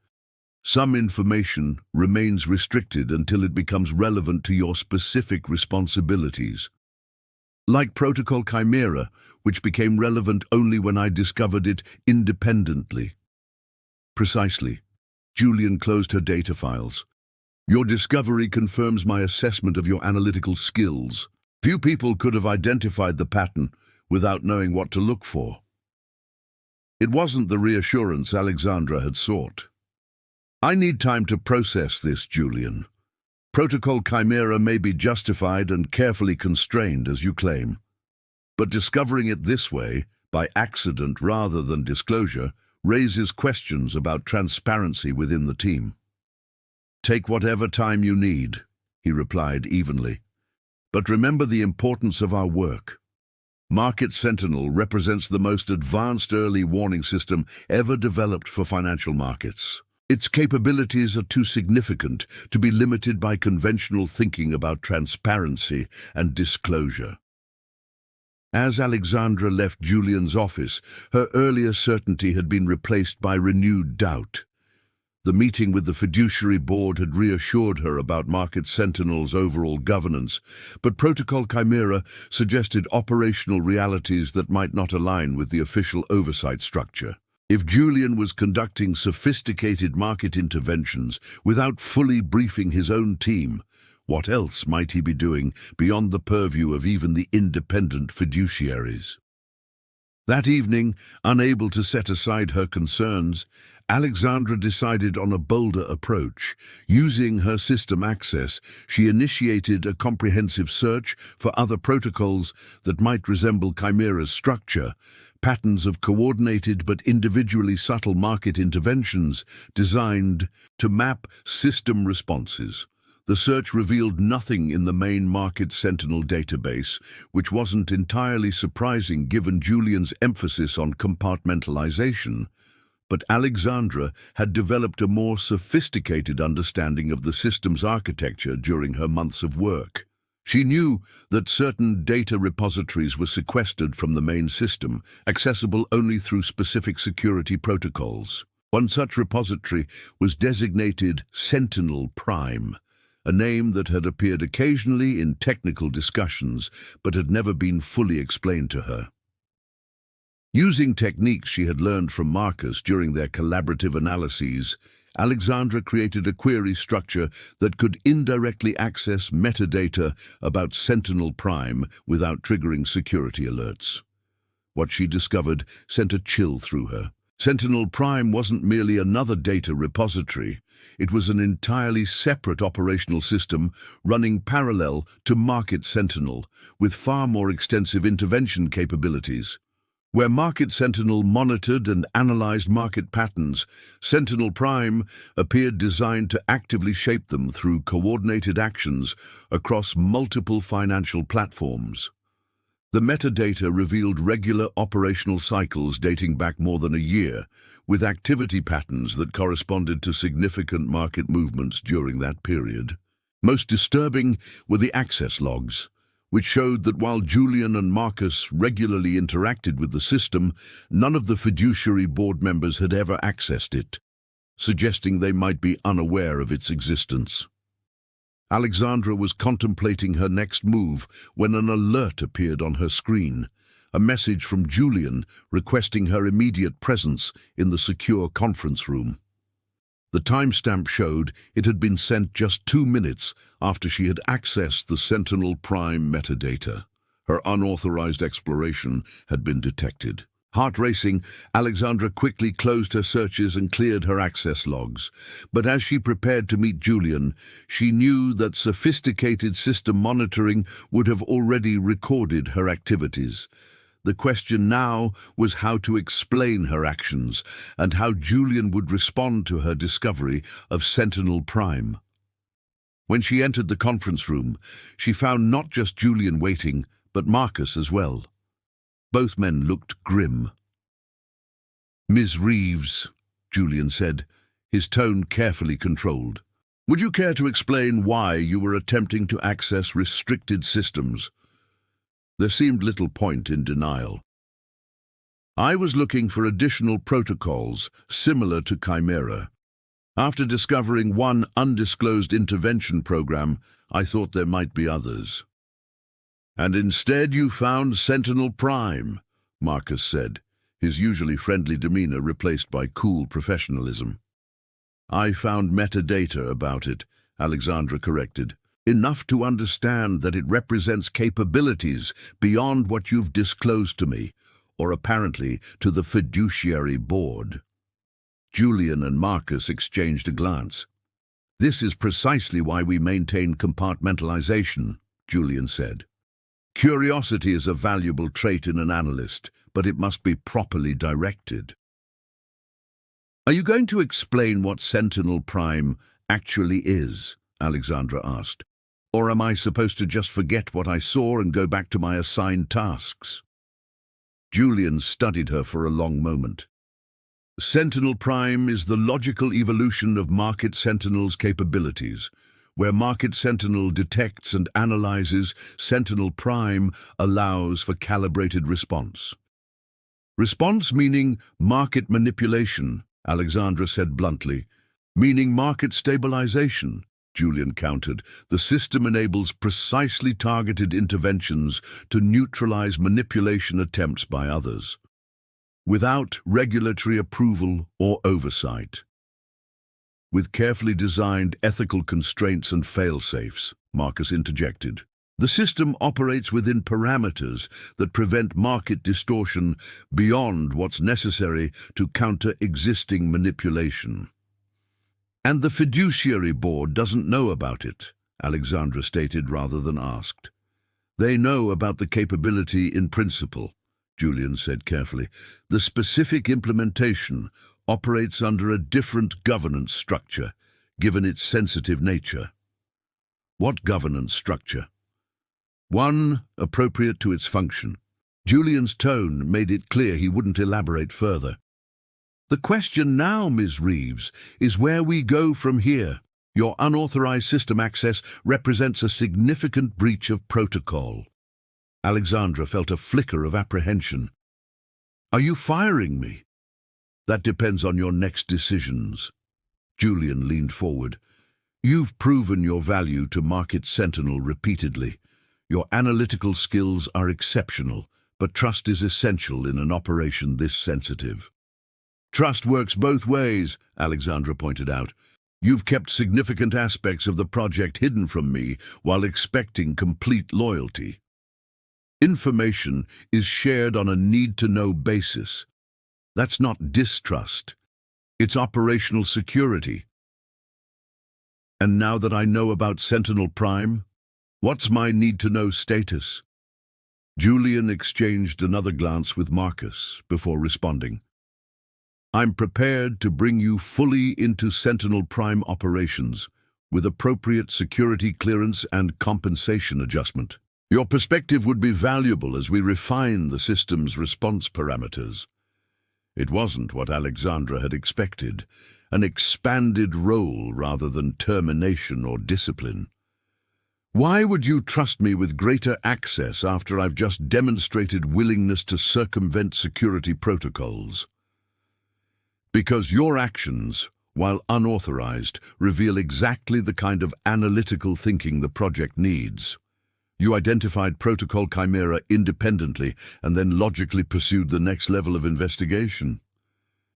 Some information remains restricted until it becomes relevant to your specific responsibilities. Like Protocol Chimera, which became relevant only when I discovered it independently. Precisely. Julian closed her data files. Your discovery confirms my assessment of your analytical skills. Few people could have identified the pattern without knowing what to look for. It wasn't the reassurance Alexandra had sought. I need time to process this, Julian. Protocol Chimera may be justified and carefully constrained, as you claim. But discovering it this way, by accident rather than disclosure, raises questions about transparency within the team. Take whatever time you need, he replied evenly. But remember the importance of our work. Market Sentinel represents the most advanced early warning system ever developed for financial markets. Its capabilities are too significant to be limited by conventional thinking about transparency and disclosure. As Alexandra left Julian's office, her earlier certainty had been replaced by renewed doubt. The meeting with the fiduciary board had reassured her about Market Sentinel's overall governance, but Protocol Chimera suggested operational realities that might not align with the official oversight structure. If Julian was conducting sophisticated market interventions without fully briefing his own team, what else might he be doing beyond the purview of even the independent fiduciaries? That evening, unable to set aside her concerns, Alexandra decided on a bolder approach. Using her system access, she initiated a comprehensive search for other protocols that might resemble Chimera's structure, patterns of coordinated but individually subtle market interventions designed to map system responses. The search revealed nothing in the main Market Sentinel database, which wasn't entirely surprising given Julian's emphasis on compartmentalization. But Alexandra had developed a more sophisticated understanding of the system's architecture during her months of work. She knew that certain data repositories were sequestered from the main system, accessible only through specific security protocols. One such repository was designated Sentinel Prime, a name that had appeared occasionally in technical discussions but had never been fully explained to her. Using techniques she had learned from Marcus during their collaborative analyses, Alexandra created a query structure that could indirectly access metadata about Sentinel Prime without triggering security alerts. What she discovered sent a chill through her. Sentinel Prime wasn't merely another data repository. It was an entirely separate operational system running parallel to Market Sentinel, with far more extensive intervention capabilities. Where Market Sentinel monitored and analyzed market patterns, Sentinel Prime appeared designed to actively shape them through coordinated actions across multiple financial platforms. The metadata revealed regular operational cycles dating back more than a year, with activity patterns that corresponded to significant market movements during that period. Most disturbing were the access logs, which showed that while Julian and Marcus regularly interacted with the system, none of the fiduciary board members had ever accessed it, suggesting they might be unaware of its existence. Alexandra was contemplating her next move when an alert appeared on her screen, a message from Julian requesting her immediate presence in the secure conference room. The timestamp showed it had been sent just 2 minutes after she had accessed the Sentinel Prime metadata. Her unauthorized exploration had been detected. Heart racing, Alexandra quickly closed her searches and cleared her access logs. But as she prepared to meet Julian, she knew that sophisticated system monitoring would have already recorded her activities. The question now was how to explain her actions and how Julian would respond to her discovery of Sentinel Prime. When she entered the conference room, she found not just Julian waiting, but Marcus as well. Both men looked grim. "Ms. Reeves," Julian said, his tone carefully controlled, "would you care to explain why you were attempting to access restricted systems?" There seemed little point in denial. "I was looking for additional protocols similar to Chimera. After discovering one undisclosed intervention program, I thought there might be others." "And instead you found Sentinel Prime," Marcus said, his usually friendly demeanor replaced by cool professionalism. "I found metadata about it," Alexandra corrected. "Enough to understand that it represents capabilities beyond what you've disclosed to me, or apparently to the fiduciary board." Julian and Marcus exchanged a glance. "This is precisely why we maintain compartmentalization," Julian said. "Curiosity is a valuable trait in an analyst, but it must be properly directed." "Are you going to explain what Sentinel Prime actually is?" Alexandra asked. "Or am I supposed to just forget what I saw and go back to my assigned tasks?" Julian studied her for a long moment. "Sentinel Prime is the logical evolution of Market Sentinel's capabilities. Where Market Sentinel detects and analyzes, Sentinel Prime allows for calibrated response." "Response meaning market manipulation," Alexandra said bluntly. "Meaning market stabilization," Julian countered. "The system enables precisely targeted interventions to neutralize manipulation attempts by others, without regulatory approval or oversight. With carefully designed ethical constraints and fail-safes," Marcus interjected. "The system operates within parameters that prevent market distortion beyond what's necessary to counter existing manipulation." "And the fiduciary board doesn't know about it," Alexandra stated rather than asked. "They know about the capability in principle," Julian said carefully. "The specific implementation operates under a different governance structure, given its sensitive nature." "What governance structure?" "One appropriate to its function." Julian's tone made it clear he wouldn't elaborate further. "The question now, Ms. Reeves, is where we go from here. Your unauthorized system access represents a significant breach of protocol." Alexandra felt a flicker of apprehension. "Are you firing me?" "That depends on your next decisions." Julian leaned forward. "You've proven your value to Market Sentinel repeatedly. Your analytical skills are exceptional, but trust is essential in an operation this sensitive." "Trust works both ways," Alexandra pointed out. "You've kept significant aspects of the project hidden from me while expecting complete loyalty. Information is shared on a need-to-know basis. That's not distrust. It's operational security. And now that I know about Sentinel Prime, what's my need-to-know status?" Julian exchanged another glance with Marcus before responding. "I'm prepared to bring you fully into Sentinel Prime operations with appropriate security clearance and compensation adjustment. Your perspective would be valuable as we refine the system's response parameters." It wasn't what Alexandra had expected, an expanded role rather than termination or discipline. "Why would you trust me with greater access after I've just demonstrated willingness to circumvent security protocols?" "Because your actions, while unauthorized, reveal exactly the kind of analytical thinking the project needs. You identified Protocol Chimera independently and then logically pursued the next level of investigation."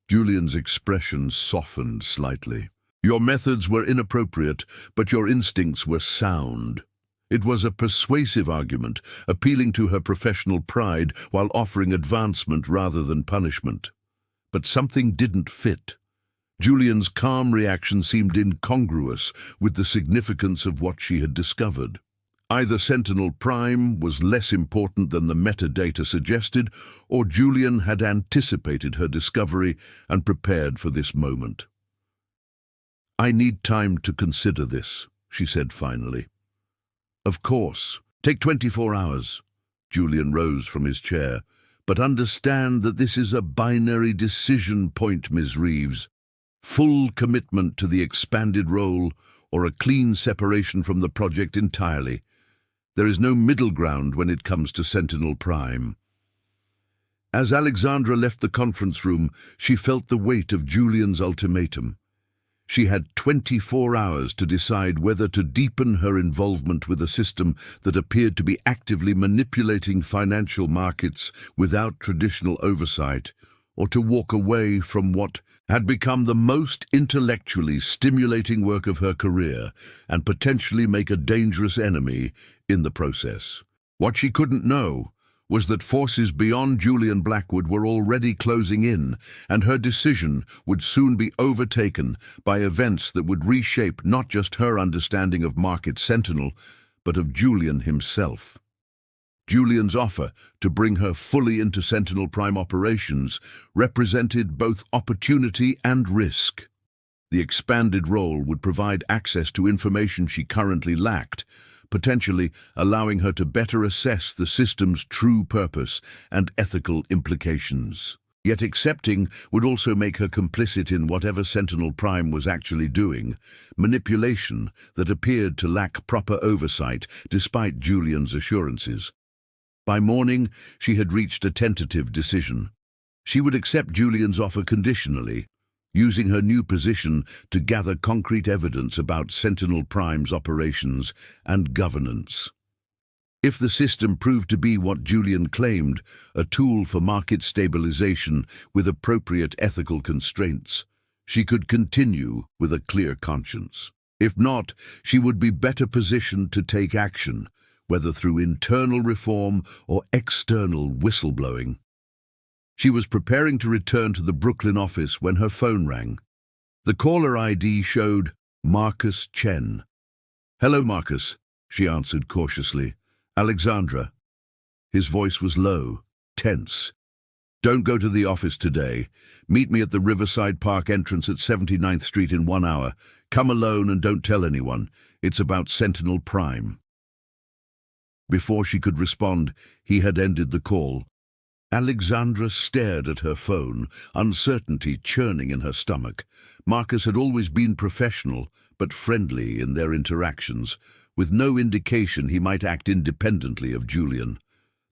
Julian's expression softened slightly. "Your methods were inappropriate, but your instincts were sound. It was a persuasive argument, appealing to her professional pride while offering advancement rather than punishment. But something didn't fit. Julian's calm reaction seemed incongruous with the significance of what she had discovered. Either Sentinel Prime was less important than the metadata suggested, or Julian had anticipated her discovery and prepared for this moment. "I need time to consider this," she said finally. "Of course. Take 24 hours. Julian rose from his chair. "But understand that this is a binary decision point, Ms. Reeves. Full commitment to the expanded role or a clean separation from the project entirely. There is no middle ground when it comes to Sentinel Prime." As Alexandra left the conference room, she felt the weight of Julian's ultimatum. She had 24 hours to decide whether to deepen her involvement with a system that appeared to be actively manipulating financial markets without traditional oversight, or to walk away from what had become the most intellectually stimulating work of her career and potentially make a dangerous enemy in the process. What she couldn't know was that forces beyond Julian Blackwood were already closing in, and her decision would soon be overtaken by events that would reshape not just her understanding of Market Sentinel, but of Julian himself. Julian's offer to bring her fully into Sentinel Prime operations represented both opportunity and risk. The expanded role would provide access to information she currently lacked, potentially allowing her to better assess the system's true purpose and ethical implications. Yet accepting would also make her complicit in whatever Sentinel Prime was actually doing, manipulation that appeared to lack proper oversight despite Julian's assurances. By morning, she had reached a tentative decision. She would accept Julian's offer conditionally, using her new position to gather concrete evidence about Sentinel Prime's operations and governance. If the system proved to be what Julian claimed, a tool for market stabilization with appropriate ethical constraints, she could continue with a clear conscience. If not, she would be better positioned to take action, whether through internal reform or external whistleblowing. She was preparing to return to the Brooklyn office when her phone rang. The caller ID showed Marcus Chen. "Hello, Marcus," she answered cautiously. "Alexandra." His voice was low, tense. "Don't go to the office today. Meet me at the Riverside Park entrance at 79th Street in 1 hour. Come alone and don't tell anyone. It's about Sentinel Prime." Before she could respond, he had ended the call. Alexandra stared at her phone, uncertainty churning in her stomach. Marcus had always been professional, but friendly in their interactions, with no indication he might act independently of Julian.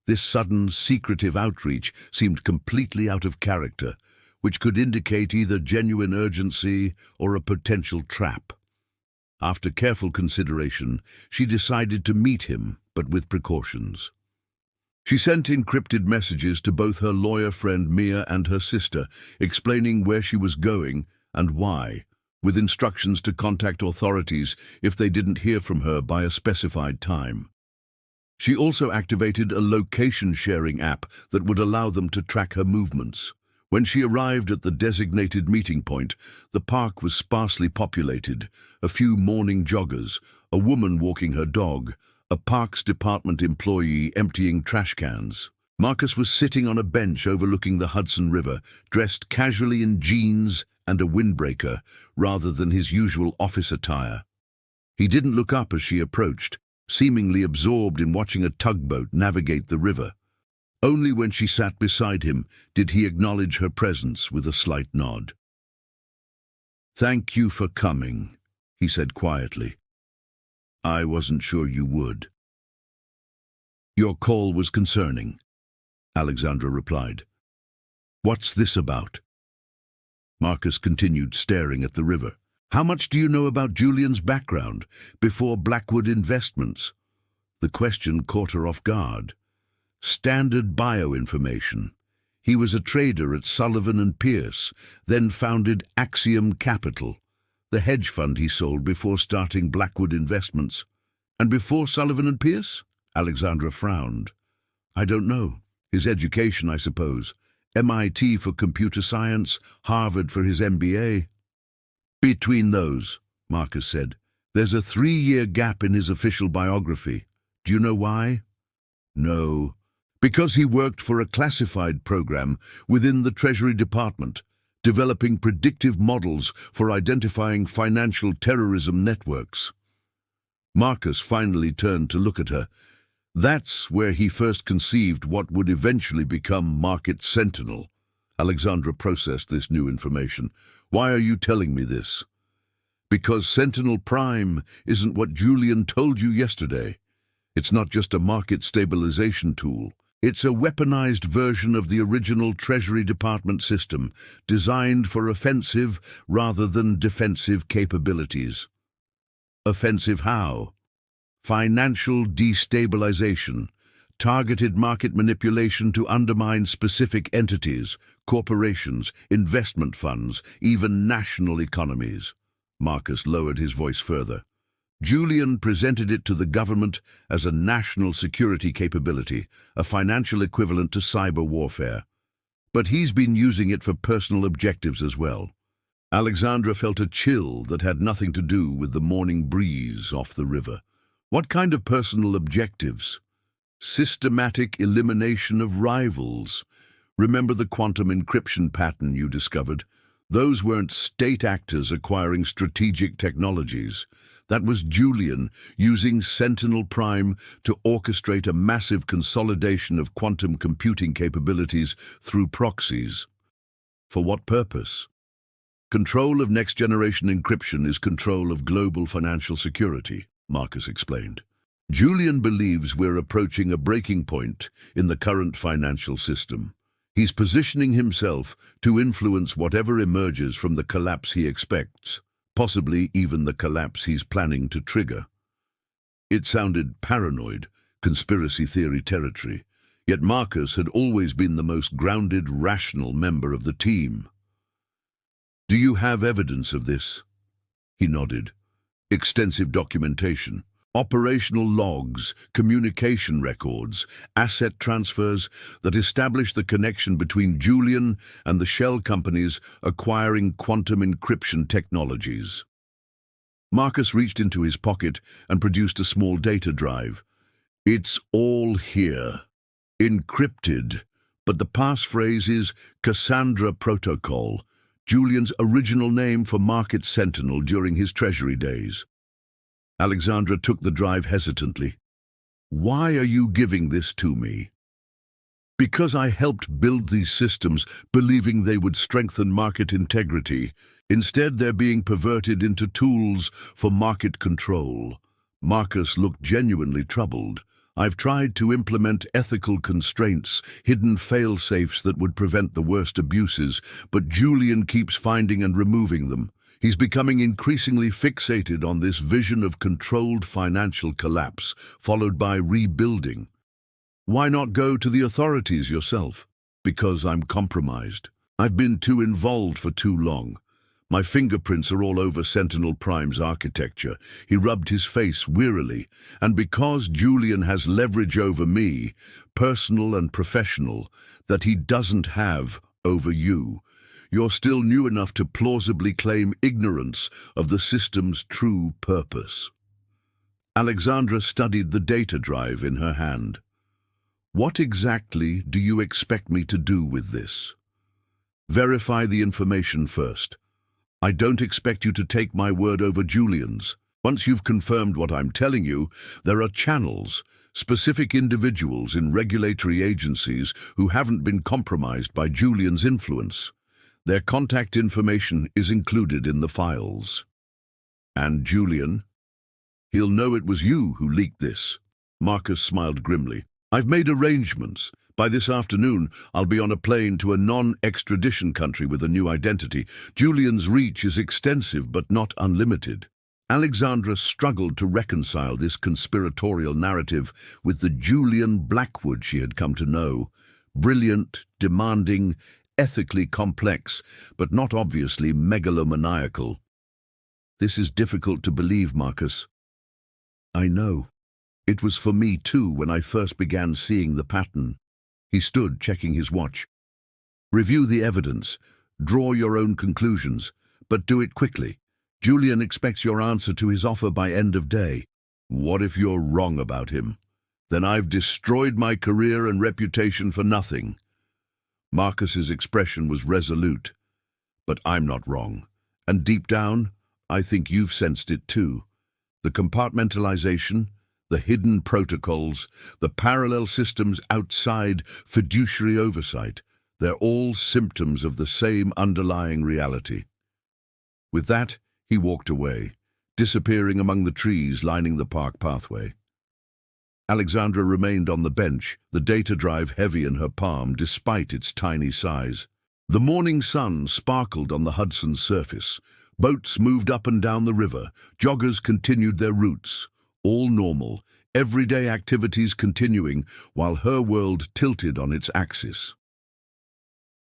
This sudden, secretive outreach seemed completely out of character, which could indicate either genuine urgency or a potential trap. After careful consideration, she decided to meet him, but with precautions. She sent encrypted messages to both her lawyer friend Mia and her sister, explaining where she was going and why, with instructions to contact authorities if they didn't hear from her by a specified time. She also activated a location-sharing app that would allow them to track her movements. When she arrived at the designated meeting point, the park was sparsely populated, a few morning joggers, a woman walking her dog, a Parks Department employee emptying trash cans. Marcus was sitting on a bench overlooking the Hudson River, dressed casually in jeans and a windbreaker, rather than his usual office attire. He didn't look up as she approached, seemingly absorbed in watching a tugboat navigate the river. Only when she sat beside him did he acknowledge her presence with a slight nod. "Thank you for coming," he said quietly. "I wasn't sure you would." "Your call was concerning," Alexandra replied. "What's this about?" Marcus continued staring at the river. "How much do you know about Julian's background before Blackwood Investments?" The question caught her off guard. Standard bio-information. He was a trader at Sullivan and Pierce, then founded Axiom Capital, the hedge fund he sold before starting Blackwood Investments. And before Sullivan and Pierce? Alexandra frowned. I don't know. His education, I suppose. MIT for computer science, Harvard for his MBA. Between those, Marcus said, there's a 3-year gap in his official biography. Do you know why? No. Because he worked for a classified program within the Treasury Department, developing predictive models for identifying financial terrorism networks. Marcus finally turned to look at her. That's where he first conceived what would eventually become Market Sentinel. Alexandra processed this new information. Why are you telling me this? Because Sentinel Prime isn't what Julian told you yesterday. It's not just a market stabilization tool. It's a weaponized version of the original Treasury Department system, designed for offensive rather than defensive capabilities. Offensive how? Financial destabilization, targeted market manipulation to undermine specific entities, corporations, investment funds, even national economies. Marcus lowered his voice further. Julian presented it to the government as a national security capability, a financial equivalent to cyber warfare. But he's been using it for personal objectives as well. Alexandra felt a chill that had nothing to do with the morning breeze off the river. What kind of personal objectives? Systematic elimination of rivals. Remember the quantum encryption pattern you discovered? Those weren't state actors acquiring strategic technologies. That was Julian using Sentinel Prime to orchestrate a massive consolidation of quantum computing capabilities through proxies. For what purpose? Control of next-generation encryption is control of global financial security, Marcus explained. Julian believes we're approaching a breaking point in the current financial system. He's positioning himself to influence whatever emerges from the collapse he expects, possibly even the collapse he's planning to trigger. It sounded paranoid, conspiracy theory territory, yet Marcus had always been the most grounded, rational member of the team. Do you have evidence of this? He nodded. Extensive documentation. Operational logs, communication records, asset transfers that establish the connection between Julian and the shell companies acquiring quantum encryption technologies. Marcus reached into his pocket and produced a small data drive. It's all here. Encrypted, but the passphrase is Cassandra Protocol, Julian's original name for Market Sentinel during his Treasury days. Alexandra took the drive hesitantly. Why are you giving this to me? Because I helped build these systems, believing they would strengthen market integrity. Instead, they're being perverted into tools for market control. Marcus looked genuinely troubled. I've tried to implement ethical constraints, hidden fail-safes that would prevent the worst abuses, but Julian keeps finding and removing them. He's becoming increasingly fixated on this vision of controlled financial collapse, followed by rebuilding. Why not go to the authorities yourself? Because I'm compromised. I've been too involved for too long. My fingerprints are all over Sentinel Prime's architecture. He rubbed his face wearily. And because Julian has leverage over me, personal and professional, that he doesn't have over you, you're still new enough to plausibly claim ignorance of the system's true purpose. Alexandra studied the data drive in her hand. What exactly do you expect me to do with this? Verify the information first. I don't expect you to take my word over Julian's. Once you've confirmed what I'm telling you, there are channels, specific individuals in regulatory agencies who haven't been compromised by Julian's influence. Their contact information is included in the files. And Julian? He'll know it was you who leaked this. Marcus smiled grimly. I've made arrangements. By this afternoon, I'll be on a plane to a non-extradition country with a new identity. Julian's reach is extensive but not unlimited. Alexandra struggled to reconcile this conspiratorial narrative with the Julian Blackwood she had come to know. Brilliant, demanding, ethically complex, but not obviously megalomaniacal. This is difficult to believe, Marcus. I know. It was for me too when I first began seeing the pattern. He stood, checking his watch. Review the evidence. Draw your own conclusions, but do it quickly. Julian expects your answer to his offer by end of day. What if you're wrong about him? Then I've destroyed my career and reputation for nothing. Marcus's expression was resolute. But I'm not wrong. And deep down, I think you've sensed it too. The compartmentalization, the hidden protocols, the parallel systems outside fiduciary oversight, they're all symptoms of the same underlying reality. With that, he walked away, disappearing among the trees lining the park pathway. Alexandra remained on the bench, the data drive heavy in her palm despite its tiny size. The morning sun sparkled on the Hudson's surface. Boats moved up and down the river. Joggers continued their routes. All normal, everyday activities continuing while her world tilted on its axis.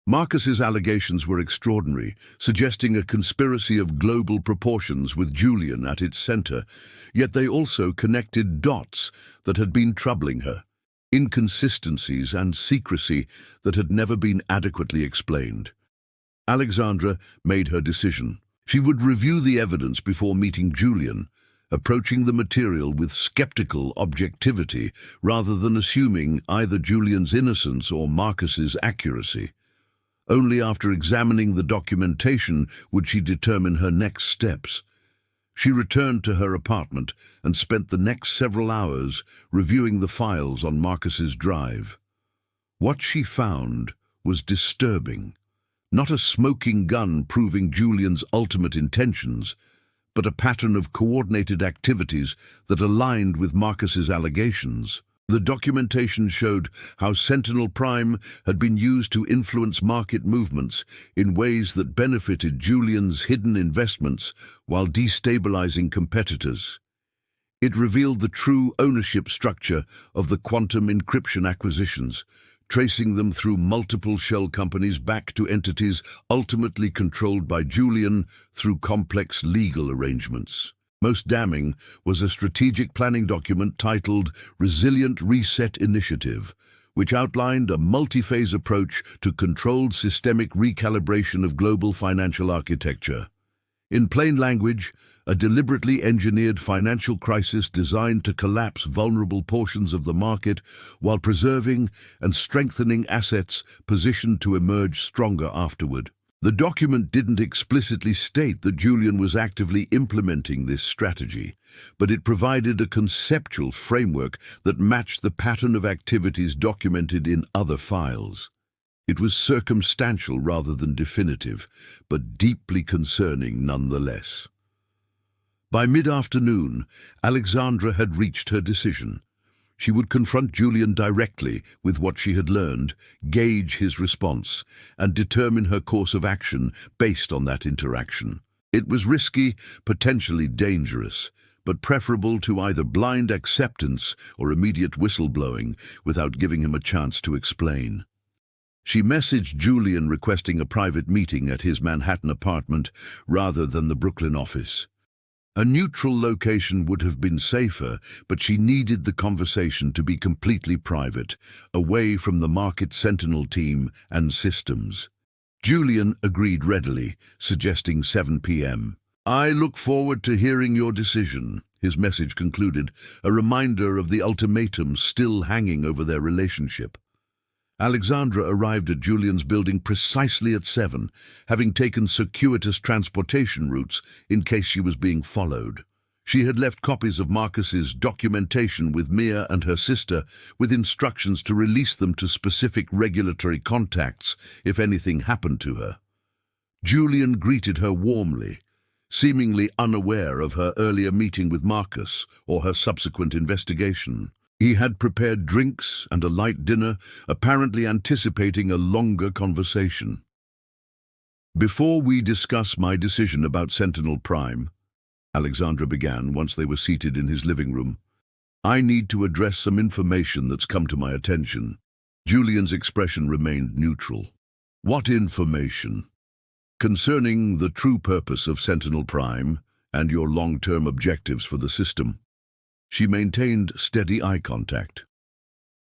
Marcus's allegations were extraordinary, suggesting a conspiracy of global proportions with Julian at its center, yet they also connected dots that had been troubling her, inconsistencies and secrecy that had never been adequately explained. Alexandra made her decision. She would review the evidence before meeting Julian, approaching the material with skeptical objectivity rather than assuming either Julian's innocence or Marcus's accuracy. Only after examining the documentation would she determine her next steps. She returned to her apartment and spent the next several hours reviewing the files on Marcus's drive. What she found was disturbing. Not a smoking gun proving Julian's ultimate intentions, but a pattern of coordinated activities that aligned with Marcus's allegations. The documentation showed how Sentinel Prime had been used to influence market movements in ways that benefited Julian's hidden investments while destabilizing competitors. It revealed the true ownership structure of the quantum encryption acquisitions, tracing them through multiple shell companies back to entities ultimately controlled by Julian through complex legal arrangements. Most damning was a strategic planning document titled Resilient Reset Initiative, which outlined a multi-phase approach to controlled systemic recalibration of global financial architecture. In plain language, a deliberately engineered financial crisis designed to collapse vulnerable portions of the market while preserving and strengthening assets positioned to emerge stronger afterward. The document didn't explicitly state that Julian was actively implementing this strategy, but it provided a conceptual framework that matched the pattern of activities documented in other files. It was circumstantial rather than definitive, but deeply concerning nonetheless. By mid-afternoon, Alexandra had reached her decision. She would confront Julian directly with what she had learned, gauge his response, and determine her course of action based on that interaction. It was risky, potentially dangerous, but preferable to either blind acceptance or immediate whistleblowing without giving him a chance to explain. She messaged Julian requesting a private meeting at his Manhattan apartment rather than the Brooklyn office. A neutral location would have been safer, but she needed the conversation to be completely private, away from the Market Sentinel team and systems. Julian agreed readily, suggesting 7 p.m. "I look forward to hearing your decision," his message concluded, a reminder of the ultimatum still hanging over their relationship. Alexandra arrived at Julian's building precisely at 7, having taken circuitous transportation routes in case she was being followed. She had left copies of Marcus's documentation with Mia and her sister, with instructions to release them to specific regulatory contacts if anything happened to her. Julian greeted her warmly, seemingly unaware of her earlier meeting with Marcus or her subsequent investigation. He had prepared drinks and a light dinner, apparently anticipating a longer conversation. "Before we discuss my decision about Sentinel Prime," Alexandra began once they were seated in his living room, "I need to address some information that's come to my attention." Julian's expression remained neutral. "What information?" "Concerning the true purpose of Sentinel Prime and your long-term objectives for the system." She maintained steady eye contact.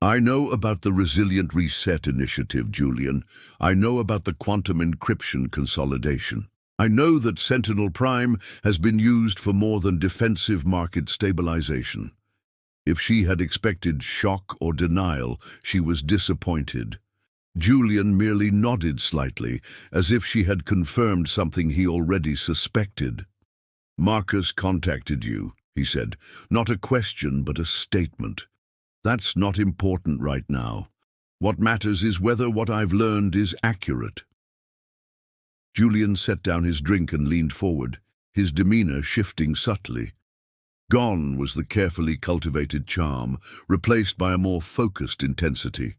I know about the Resilient Reset Initiative, Julian. I know about the quantum encryption consolidation. I know that Sentinel Prime has been used for more than defensive market stabilization. If she had expected shock or denial, she was disappointed. Julian merely nodded slightly, as if she had confirmed something he already suspected. Marcus contacted you, he said. Not a question, but a statement. That's not important right now. What matters is whether what I've learned is accurate. Julian set down his drink and leaned forward, his demeanor shifting subtly. Gone was the carefully cultivated charm, replaced by a more focused intensity.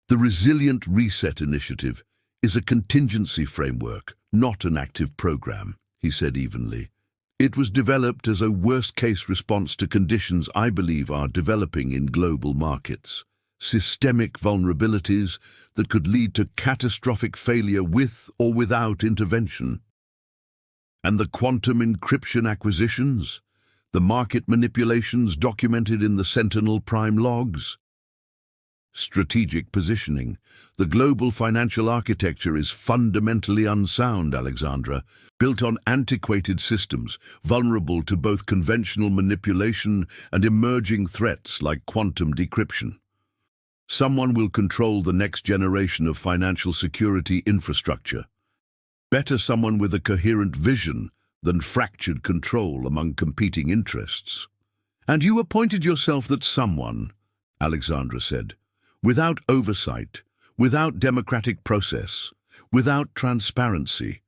The Resilient Reset Initiative is a contingency framework, not an active program, he said evenly. It was developed as a worst-case response to conditions I believe are developing in global markets. Systemic vulnerabilities that could lead to catastrophic failure with or without intervention. And the quantum encryption acquisitions, the market manipulations documented in the Sentinel Prime logs. Strategic positioning. The global financial architecture is fundamentally unsound, Alexandra, built on antiquated systems, vulnerable to both conventional manipulation and emerging threats like quantum decryption. Someone will control the next generation of financial security infrastructure. Better someone with a coherent vision than fractured control among competing interests. And you appointed yourself that someone, Alexandra said, without oversight, without democratic process, without transparency,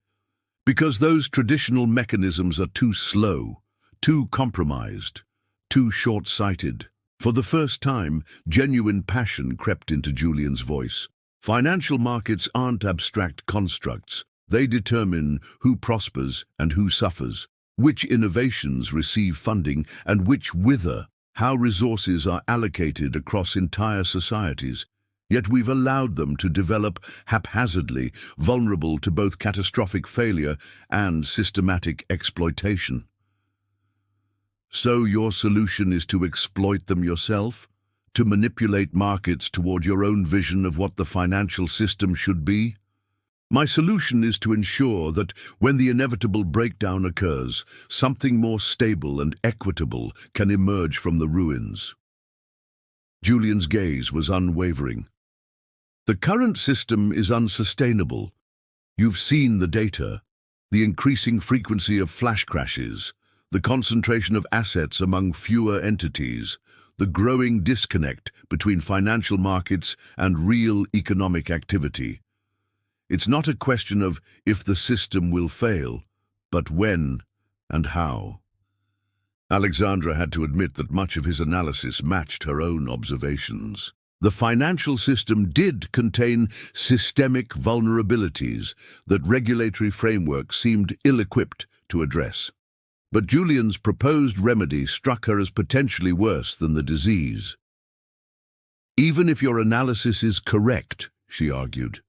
because those traditional mechanisms are too slow, too compromised, too short-sighted. For the first time, genuine passion crept into Julian's voice. Financial markets aren't abstract constructs. They determine who prospers and who suffers, which innovations receive funding and which wither, how resources are allocated across entire societies. Yet we've allowed them to develop haphazardly, vulnerable to both catastrophic failure and systematic exploitation. So your solution is to exploit them yourself? To manipulate markets toward your own vision of what the financial system should be? My solution is to ensure that when the inevitable breakdown occurs, something more stable and equitable can emerge from the ruins. Julian's gaze was unwavering. The current system is unsustainable. You've seen the data, the increasing frequency of flash crashes, the concentration of assets among fewer entities, the growing disconnect between financial markets and real economic activity. It's not a question of if the system will fail, but when and how. Alexandra had to admit that much of his analysis matched her own observations. The financial system did contain systemic vulnerabilities that regulatory frameworks seemed ill-equipped to address. But Julian's proposed remedy struck her as potentially worse than the disease. Even if your analysis is correct, she argued,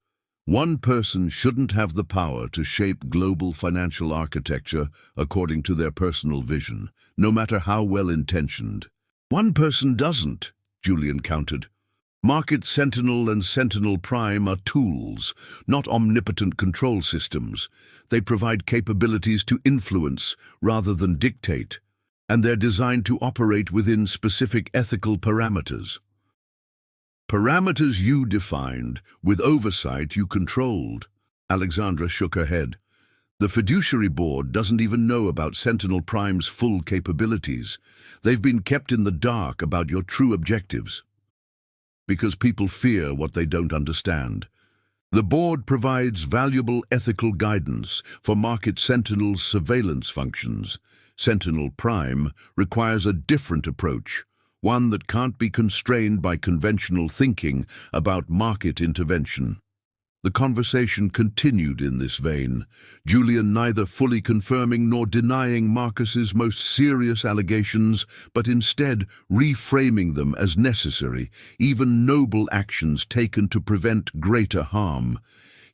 one person shouldn't have the power to shape global financial architecture according to their personal vision, no matter how well-intentioned. One person doesn't, Julian countered. Market Sentinel and Sentinel Prime are tools, not omnipotent control systems. They provide capabilities to influence rather than dictate, and they're designed to operate within specific ethical parameters. Parameters you defined, with oversight you controlled. Alexandra shook her head. The fiduciary board doesn't even know about Sentinel Prime's full capabilities. They've been kept in the dark about your true objectives. Because people fear what they don't understand. The board provides valuable ethical guidance for Market Sentinel's surveillance functions. Sentinel Prime requires a different approach, one that can't be constrained by conventional thinking about market intervention. The conversation continued in this vein, Julian neither fully confirming nor denying Marcus's most serious allegations, but instead reframing them as necessary, even noble actions taken to prevent greater harm.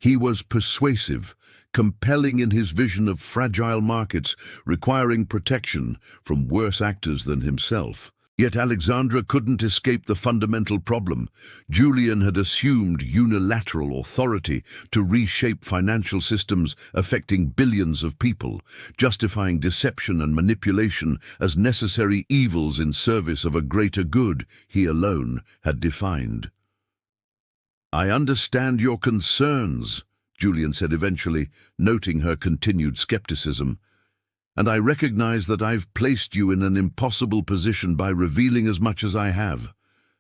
He was persuasive, compelling in his vision of fragile markets requiring protection from worse actors than himself. Yet Alexandra couldn't escape the fundamental problem. Julian had assumed unilateral authority to reshape financial systems affecting billions of people, justifying deception and manipulation as necessary evils in service of a greater good he alone had defined. "I understand your concerns," Julian said eventually, noting her continued skepticism. "And I recognize that I've placed you in an impossible position by revealing as much as I have.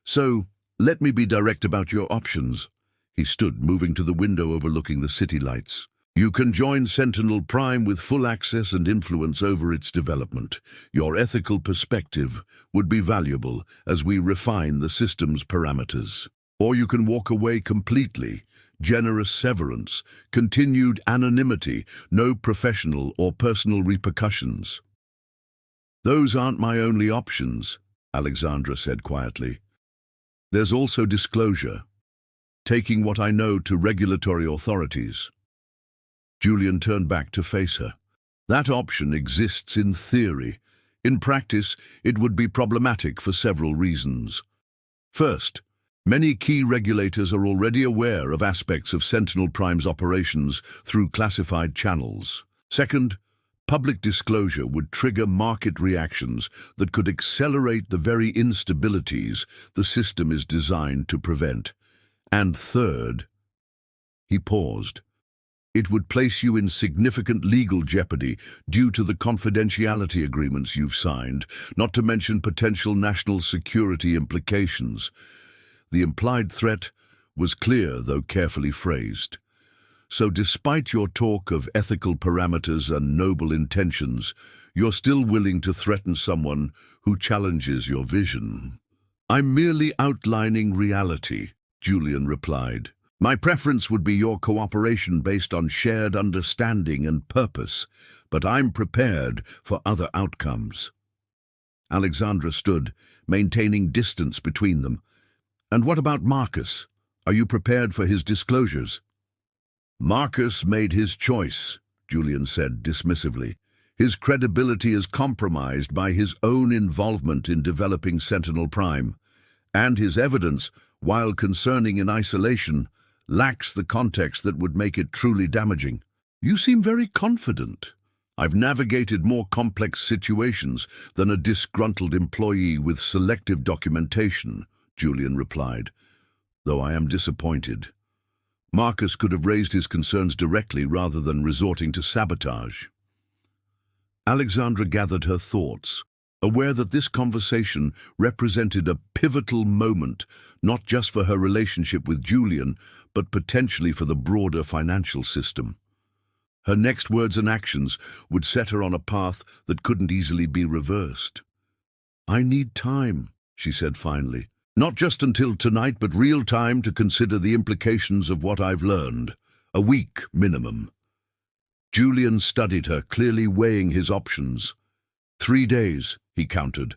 So, let me be direct about your options." He stood, moving to the window overlooking the city lights. "You can join Sentinel Prime with full access and influence over its development. Your ethical perspective would be valuable as we refine the system's parameters. Or you can walk away completely. Generous severance, continued anonymity, no professional or personal repercussions." "Those aren't my only options," Alexandra said quietly. "There's also disclosure, taking what I know to regulatory authorities." Julian turned back to face her. "That option exists in theory. In practice, it would be problematic for several reasons. First, many key regulators are already aware of aspects of Sentinel Prime's operations through classified channels. Second, public disclosure would trigger market reactions that could accelerate the very instabilities the system is designed to prevent. And third," he paused, "it would place you in significant legal jeopardy due to the confidentiality agreements you've signed, not to mention potential national security implications." The implied threat was clear, though carefully phrased. "So despite your talk of ethical parameters and noble intentions, you're still willing to threaten someone who challenges your vision." "I'm merely outlining reality," Julian replied. "My preference would be your cooperation based on shared understanding and purpose, but I'm prepared for other outcomes." Alexandra stood, maintaining distance between them. "And what about Marcus? Are you prepared for his disclosures?" "Marcus made his choice," Julian said dismissively. "His credibility is compromised by his own involvement in developing Sentinel Prime, and his evidence, while concerning in isolation, lacks the context that would make it truly damaging." "You seem very confident." "I've navigated more complex situations than a disgruntled employee with selective documentation," Julian replied, "though I am disappointed. Marcus could have raised his concerns directly rather than resorting to sabotage." Alexandra gathered her thoughts, aware that this conversation represented a pivotal moment, not just for her relationship with Julian, but potentially for the broader financial system. Her next words and actions would set her on a path that couldn't easily be reversed. "I need time," she said finally. "Not just until tonight, but real time to consider the implications of what I've learned. A week minimum." Julian studied her, clearly weighing his options. 3 days, he countered,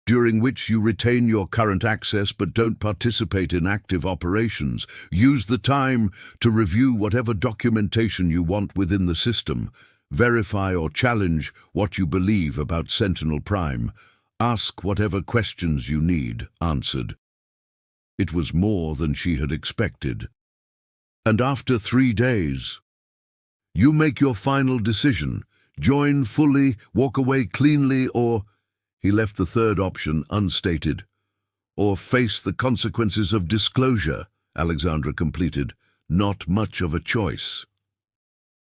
"during which you retain your current access but don't participate in active operations. Use the time to review whatever documentation you want within the system. Verify or challenge what you believe about Sentinel Prime. Ask whatever questions you need answered." It was more than she had expected. "And after 3 days, you make your final decision. Join fully, walk away cleanly, or," he left the third option unstated, "or face the consequences of disclosure," Alexandra completed. "Not much of a choice."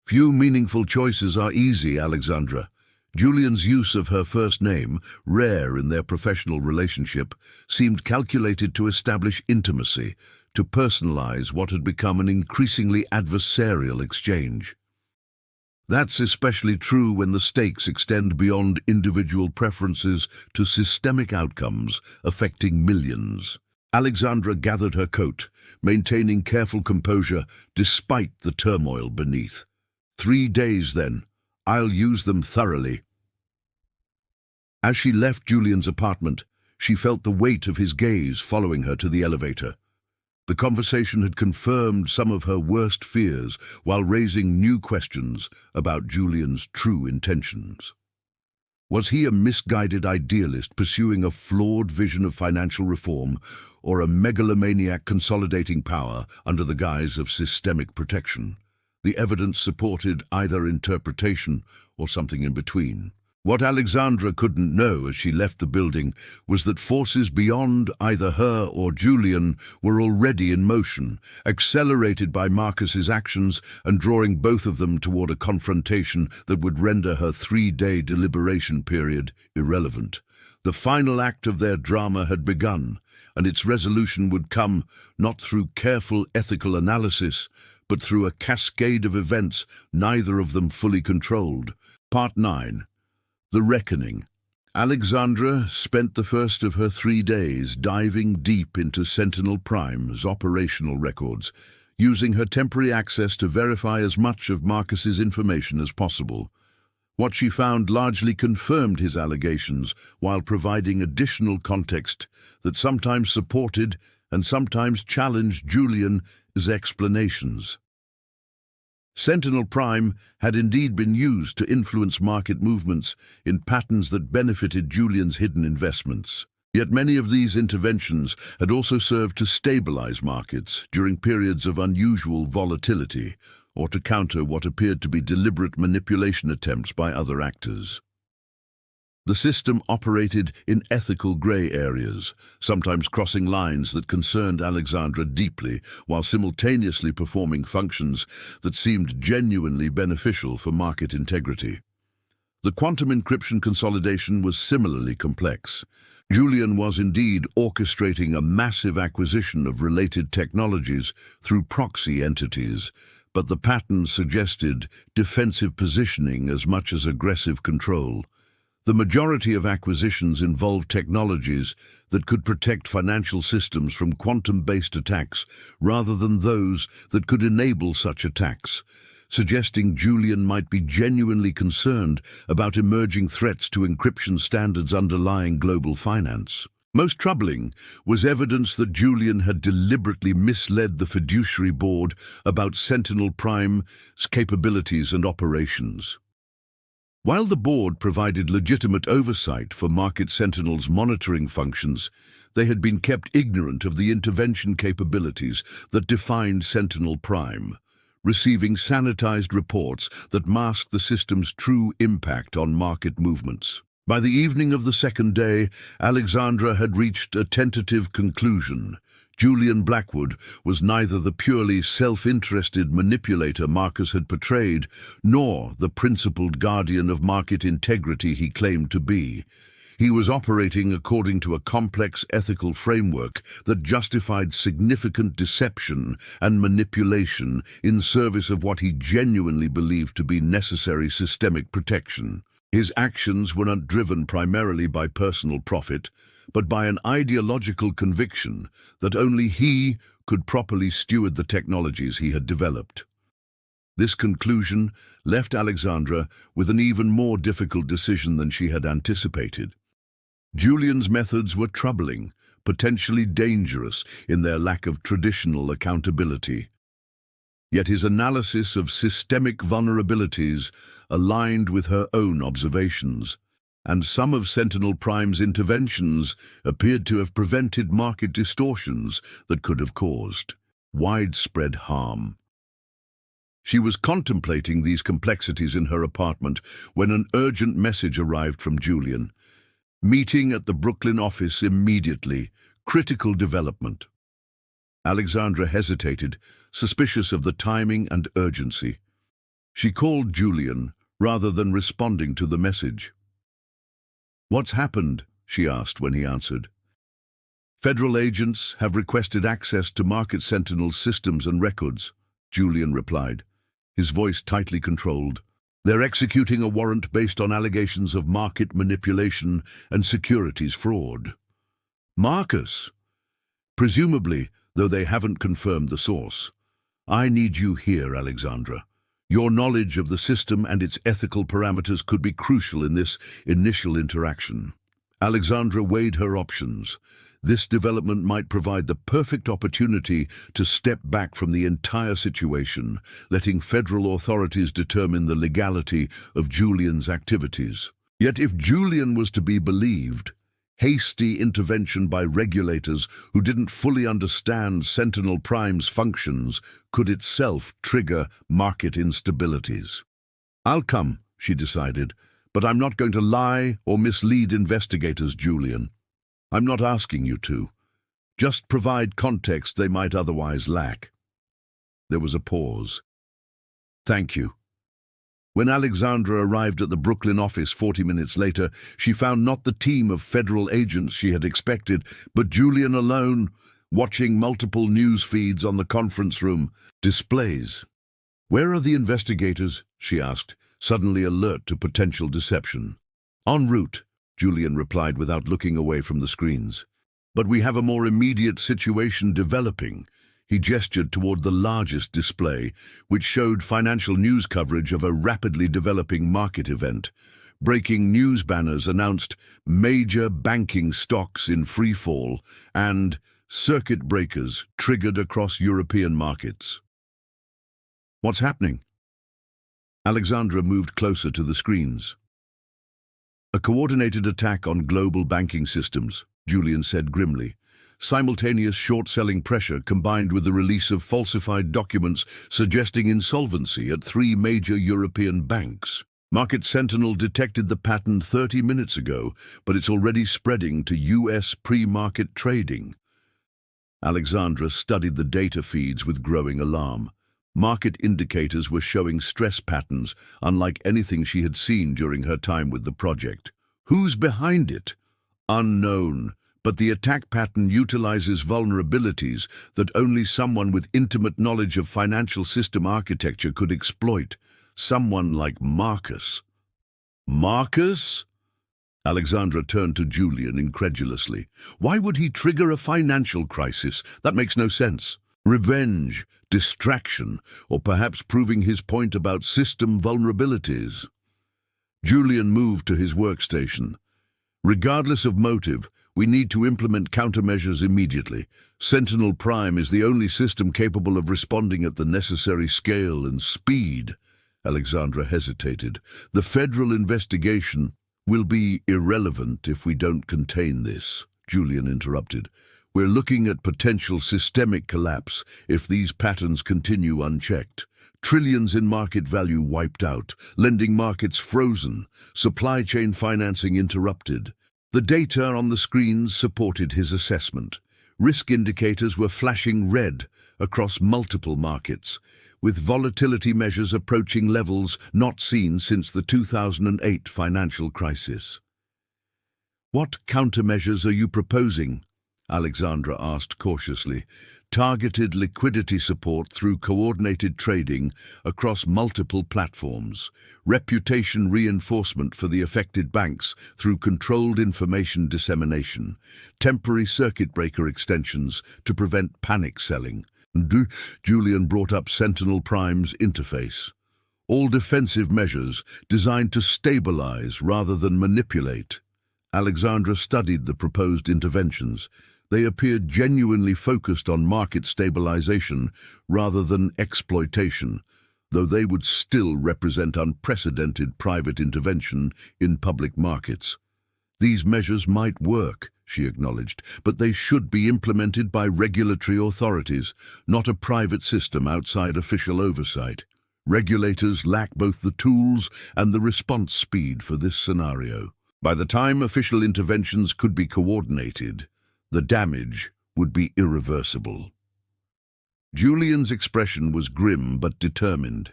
"Few meaningful choices are easy, Alexandra." Julian's use of her first name, rare in their professional relationship, seemed calculated to establish intimacy, to personalize what had become an increasingly adversarial exchange. That's especially true when the stakes extend beyond individual preferences to systemic outcomes affecting millions. Alexandra gathered her coat, maintaining careful composure despite the turmoil beneath. 3 days, then. I'll use them thoroughly. As she left Julian's apartment, she felt the weight of his gaze following her to the elevator. The conversation had confirmed some of her worst fears while raising new questions about Julian's true intentions. Was he a misguided idealist pursuing a flawed vision of financial reform, or a megalomaniac consolidating power under the guise of systemic protection? The evidence supported either interpretation or something in between. What Alexandra couldn't know as she left the building was that forces beyond either her or Julian were already in motion, accelerated by Marcus's actions and drawing both of them toward a confrontation that would render her 3-day deliberation period irrelevant. The final act of their drama had begun, and its resolution would come not through careful ethical analysis, but through a cascade of events neither of them fully controlled. Part 9. The Reckoning. Alexandra spent the first of her 3 days diving deep into Sentinel Prime's operational records, using her temporary access to verify as much of Marcus's information as possible. What she found largely confirmed his allegations while providing additional context that sometimes supported and sometimes challenged Julian's explanations. Sentinel Prime had indeed been used to influence market movements in patterns that benefited Julian's hidden investments. Yet many of these interventions had also served to stabilize markets during periods of unusual volatility, or to counter what appeared to be deliberate manipulation attempts by other actors. The system operated in ethical gray areas, sometimes crossing lines that concerned Alexandra deeply, while simultaneously performing functions that seemed genuinely beneficial for market integrity. The quantum encryption consolidation was similarly complex. Julian was indeed orchestrating a massive acquisition of related technologies through proxy entities, but the pattern suggested defensive positioning as much as aggressive control. The majority of acquisitions involved technologies that could protect financial systems from quantum-based attacks rather than those that could enable such attacks, suggesting Julian might be genuinely concerned about emerging threats to encryption standards underlying global finance. Most troubling was evidence that Julian had deliberately misled the fiduciary board about Sentinel Prime's capabilities and operations. While the board provided legitimate oversight for Market Sentinel's monitoring functions, they had been kept ignorant of the intervention capabilities that defined Sentinel Prime, receiving sanitized reports that masked the system's true impact on market movements. By the evening of the second day, Alexandra had reached a tentative conclusion. Julian Blackwood was neither the purely self-interested manipulator Marcus had portrayed, nor the principled guardian of market integrity he claimed to be. He was operating according to a complex ethical framework that justified significant deception and manipulation in service of what he genuinely believed to be necessary systemic protection. His actions were not driven primarily by personal profit, but by an ideological conviction that only he could properly steward the technologies he had developed. This conclusion left Alexandra with an even more difficult decision than she had anticipated. Julian's methods were troubling, potentially dangerous in their lack of traditional accountability. Yet his analysis of systemic vulnerabilities aligned with her own observations, and some of Sentinel Prime's interventions appeared to have prevented market distortions that could have caused widespread harm. She was contemplating these complexities in her apartment when an urgent message arrived from Julian. Meeting at the Brooklyn office immediately. Critical development. Alexandra hesitated, suspicious of the timing and urgency. She called Julian rather than responding to the message. "What's happened?" she asked when he answered. "Federal agents have requested access to Market Sentinel's systems and records," Julian replied, his voice tightly controlled. "They're executing a warrant based on allegations of market manipulation and securities fraud." "Marcus?" "Presumably, though they haven't confirmed the source. I need you here, Alexandra. Your knowledge of the system and its ethical parameters could be crucial in this initial interaction." Alexandra weighed her options. This development might provide the perfect opportunity to step back from the entire situation, letting federal authorities determine the legality of Julian's activities. Yet if Julian was to be believed, hasty intervention by regulators who didn't fully understand Sentinel Prime's functions could itself trigger market instabilities. "I'll come," she decided, "but I'm not going to lie or mislead investigators, Julian. I'm not asking you to. Just provide context they might otherwise lack." There was a pause. "Thank you." When Alexandra arrived at the Brooklyn office 40 minutes later, she found not the team of federal agents she had expected, but Julian alone, watching multiple news feeds on the conference room displays. "Where are the investigators?" she asked, suddenly alert to potential deception. "En route," Julian replied without looking away from the screens. "But we have a more immediate situation developing." He gestured toward the largest display, which showed financial news coverage of a rapidly developing market event. Breaking news banners announced major banking stocks in free fall and circuit breakers triggered across European markets. "What's happening?" Alexandra moved closer to the screens. "A coordinated attack on global banking systems," Julian said grimly. "Simultaneous short-selling pressure combined with the release of falsified documents suggesting insolvency at 3 major European banks. Market Sentinel detected the pattern 30 minutes ago, but it's already spreading to US pre-market trading." Alexandra studied the data feeds with growing alarm. Market indicators were showing stress patterns unlike anything she had seen during her time with the project. Who's behind it? Unknown. But the attack pattern utilizes vulnerabilities that only someone with intimate knowledge of financial system architecture could exploit. Someone like Marcus. Marcus? Alexandra turned to Julian incredulously. Why would he trigger a financial crisis? That makes no sense. Revenge, distraction, or perhaps proving his point about system vulnerabilities. Julian moved to his workstation. Regardless of motive, we need to implement countermeasures immediately. Sentinel Prime is the only system capable of responding at the necessary scale and speed. Alexandra hesitated. The federal investigation will be irrelevant if we don't contain this, Julian interrupted. We're looking at potential systemic collapse if these patterns continue unchecked. Trillions in market value wiped out, lending markets frozen, supply chain financing interrupted. The data on the screens supported his assessment. Risk indicators were flashing red across multiple markets, with volatility measures approaching levels not seen since the 2008 financial crisis. "What countermeasures are you proposing?" Alexandra asked cautiously. "Targeted liquidity support through coordinated trading across multiple platforms, reputation reinforcement for the affected banks through controlled information dissemination, temporary circuit breaker extensions to prevent panic selling." Julian brought up Sentinel Prime's interface. "All defensive measures designed to stabilize rather than manipulate." Alexandra studied the proposed interventions. They appeared genuinely focused on market stabilization rather than exploitation, though they would still represent unprecedented private intervention in public markets. "These measures might work," she acknowledged, "but they should be implemented by regulatory authorities, not a private system outside official oversight. Regulators lack both the tools and the response speed for this scenario. By the time official interventions could be coordinated, the damage would be irreversible." Julian's expression was grim but determined.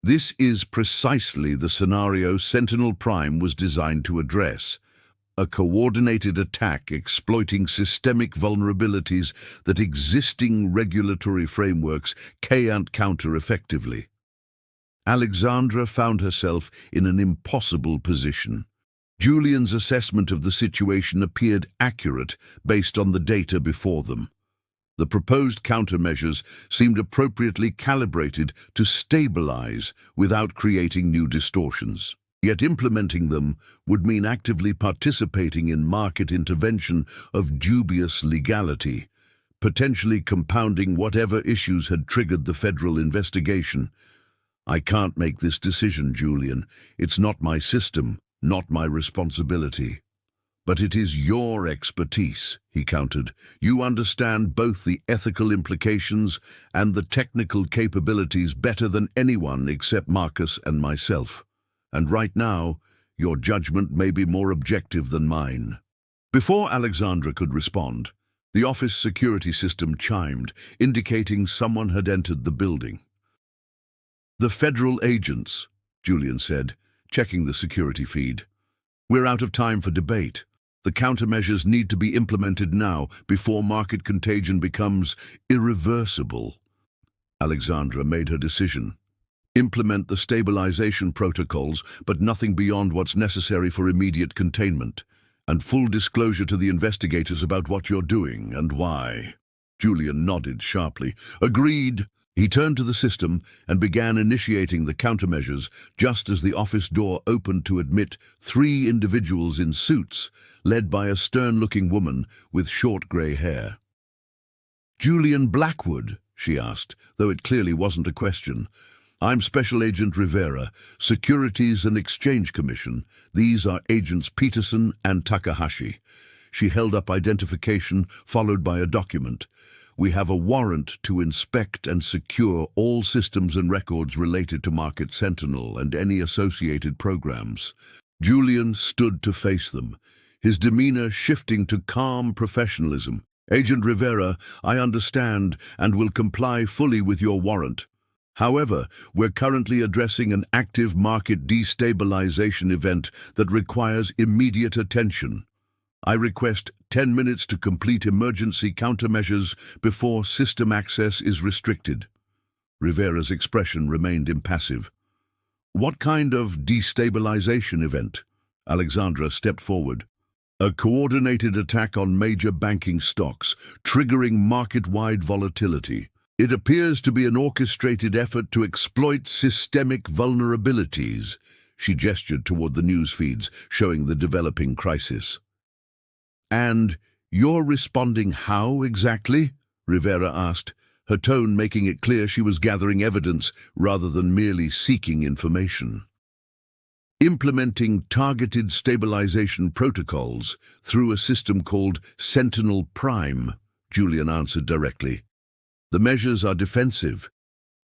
This is precisely the scenario Sentinel Prime was designed to address. A coordinated attack exploiting systemic vulnerabilities that existing regulatory frameworks can't counter effectively. Alexandra found herself in an impossible position. Julian's assessment of the situation appeared accurate based on the data before them. The proposed countermeasures seemed appropriately calibrated to stabilize without creating new distortions. Yet implementing them would mean actively participating in market intervention of dubious legality, potentially compounding whatever issues had triggered the federal investigation. I can't make this decision, Julian. It's not my system, not my responsibility. But it is your expertise, he countered. You understand both the ethical implications and the technical capabilities better than anyone except Marcus and myself. And right now, your judgment may be more objective than mine. Before Alexandra could respond, the office security system chimed, indicating someone had entered the building. The federal agents, Julian said, checking the security feed. We're out of time for debate. The countermeasures need to be implemented now before market contagion becomes irreversible. Alexandra made her decision. Implement the stabilization protocols, but nothing beyond what's necessary for immediate containment. And full disclosure to the investigators about what you're doing and why. Julian nodded sharply. Agreed. He turned to the system and began initiating the countermeasures just as the office door opened to admit 3 individuals in suits, led by a stern-looking woman with short grey hair. Julian Blackwood, she asked, though it clearly wasn't a question. I'm Special Agent Rivera, Securities and Exchange Commission. These are Agents Peterson and Takahashi. She held up identification, followed by a document. We have a warrant to inspect and secure all systems and records related to Market Sentinel and any associated programs. Julian stood to face them, his demeanor shifting to calm professionalism. Agent Rivera, I understand and will comply fully with your warrant. However, we're currently addressing an active market destabilization event that requires immediate attention. I request 10 minutes to complete emergency countermeasures before system access is restricted. Rivera's expression remained impassive. What kind of destabilization event? Alexandra stepped forward. A coordinated attack on major banking stocks, triggering market-wide volatility. It appears to be an orchestrated effort to exploit systemic vulnerabilities. She gestured toward the news feeds, showing the developing crisis. And you're responding how exactly? Rivera asked, her tone making it clear she was gathering evidence rather than merely seeking information. Implementing targeted stabilization protocols through a system called Sentinel Prime, Julian answered directly. The measures are defensive,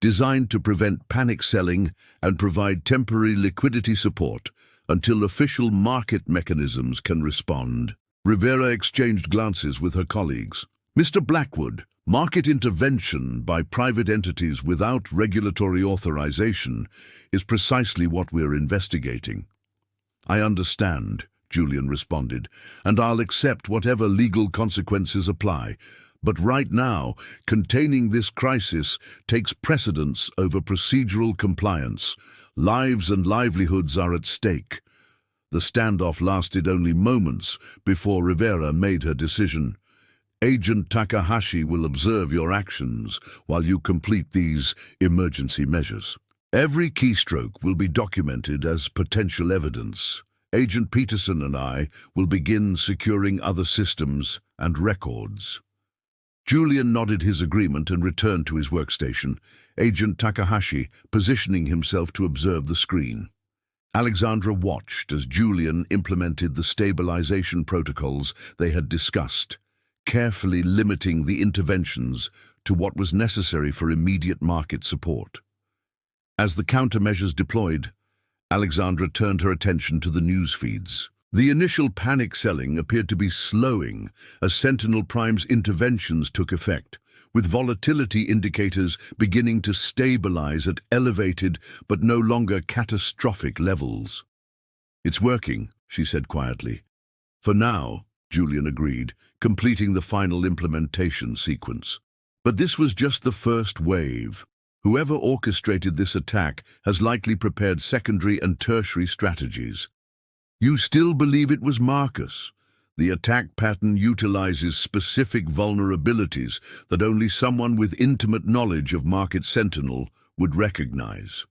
designed to prevent panic selling and provide temporary liquidity support until official market mechanisms can respond. Rivera exchanged glances with her colleagues. Mr. Blackwood, market intervention by private entities without regulatory authorization is precisely what we're investigating. I understand, Julian responded, and I'll accept whatever legal consequences apply. But right now, containing this crisis takes precedence over procedural compliance. Lives and livelihoods are at stake. The standoff lasted only moments before Rivera made her decision. Agent Takahashi will observe your actions while you complete these emergency measures. Every keystroke will be documented as potential evidence. Agent Peterson and I will begin securing other systems and records. Julian nodded his agreement and returned to his workstation, Agent Takahashi positioning himself to observe the screen. Alexandra watched as Julian implemented the stabilization protocols they had discussed, carefully limiting the interventions to what was necessary for immediate market support. As the countermeasures deployed, Alexandra turned her attention to the news feeds. The initial panic selling appeared to be slowing as Sentinel Prime's interventions took effect, with volatility indicators beginning to stabilize at elevated but no longer catastrophic levels. It's working, she said quietly. For now, Julian agreed, completing the final implementation sequence. But this was just the first wave. Whoever orchestrated this attack has likely prepared secondary and tertiary strategies. You still believe it was Marcus? The attack pattern utilizes specific vulnerabilities that only someone with intimate knowledge of Market Sentinel would recognize.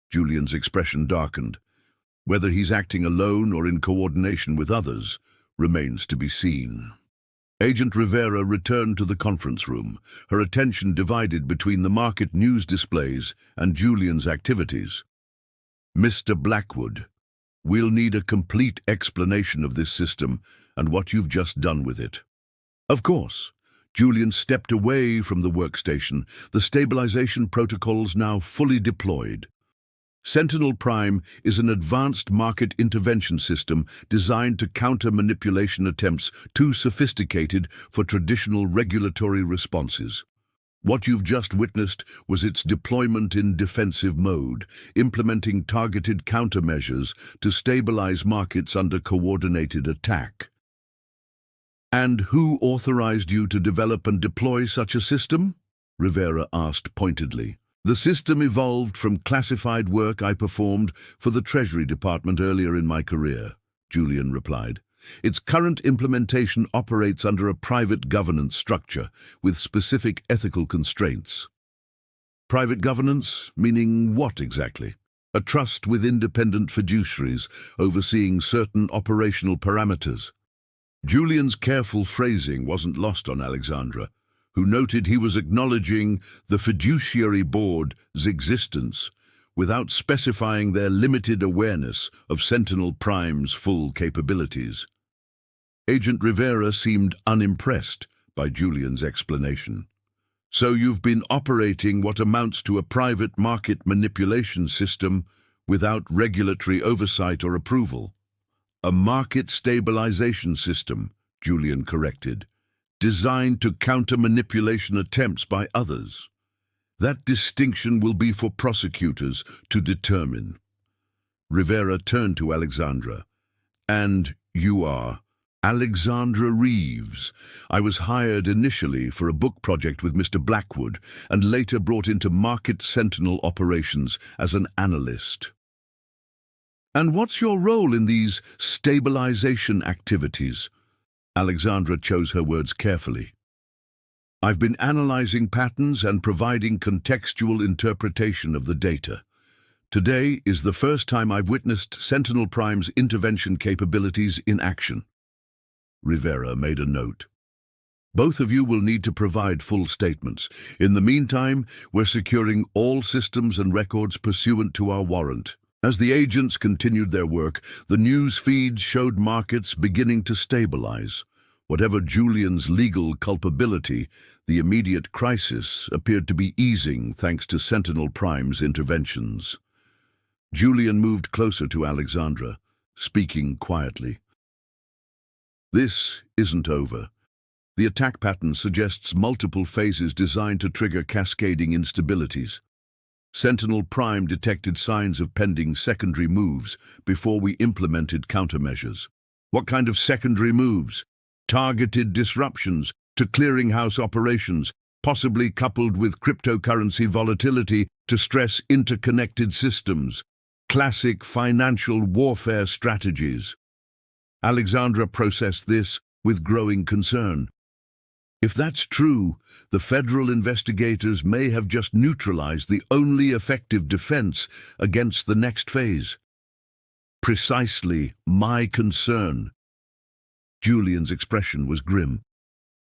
Julian's expression darkened. Whether he's acting alone or in coordination with others remains to be seen. Agent Rivera returned to the conference room, her attention divided between the market news displays and Julian's activities. "Mr. Blackwood, we'll need a complete explanation of this system and what you've just done with it." "Of course." Julian stepped away from the workstation, the stabilization protocols now fully deployed. Sentinel Prime is an advanced market intervention system designed to counter manipulation attempts too sophisticated for traditional regulatory responses. What you've just witnessed was its deployment in defensive mode, implementing targeted countermeasures to stabilize markets under coordinated attack. "And who authorized you to develop and deploy such a system?" Rivera asked pointedly. "The system evolved from classified work I performed for the Treasury Department earlier in my career," Julian replied. "Its current implementation operates under a private governance structure with specific ethical constraints." "Private governance? Meaning what exactly?" "A trust with independent fiduciaries overseeing certain operational parameters." Julian's careful phrasing wasn't lost on Alexandra, who noted he was acknowledging the fiduciary board's existence without specifying their limited awareness of Sentinel Prime's full capabilities. Agent Rivera seemed unimpressed by Julian's explanation. "So you've been operating what amounts to a private market manipulation system without regulatory oversight or approval?" "A market stabilization system," Julian corrected, "designed to counter manipulation attempts by others. That distinction will be for prosecutors to determine." Rivera turned to Alexandra. "And you are?" "Alexandra Reeves. I was hired initially for a book project with Mr. Blackwood and later brought into Market Sentinel operations as an analyst." "And what's your role in these stabilization activities?" Alexandra chose her words carefully. "I've been analyzing patterns and providing contextual interpretation of the data. Today is the first time I've witnessed Sentinel Prime's intervention capabilities in action." Rivera made a note. "Both of you will need to provide full statements. In the meantime, we're securing all systems and records pursuant to our warrant." As the agents continued their work, the news feeds showed markets beginning to stabilize. Whatever Julian's legal culpability, the immediate crisis appeared to be easing thanks to Sentinel Prime's interventions. Julian moved closer to Alexandra, speaking quietly. "This isn't over. The attack pattern suggests multiple phases designed to trigger cascading instabilities. Sentinel Prime detected signs of pending secondary moves before we implemented countermeasures." "What kind of secondary moves?" "Targeted disruptions to clearinghouse operations, possibly coupled with cryptocurrency volatility to stress interconnected systems. Classic financial warfare strategies." Alexandra processed this with growing concern. "If that's true, the federal investigators may have just neutralized the only effective defense against the next phase." "Precisely my concern." Julian's expression was grim.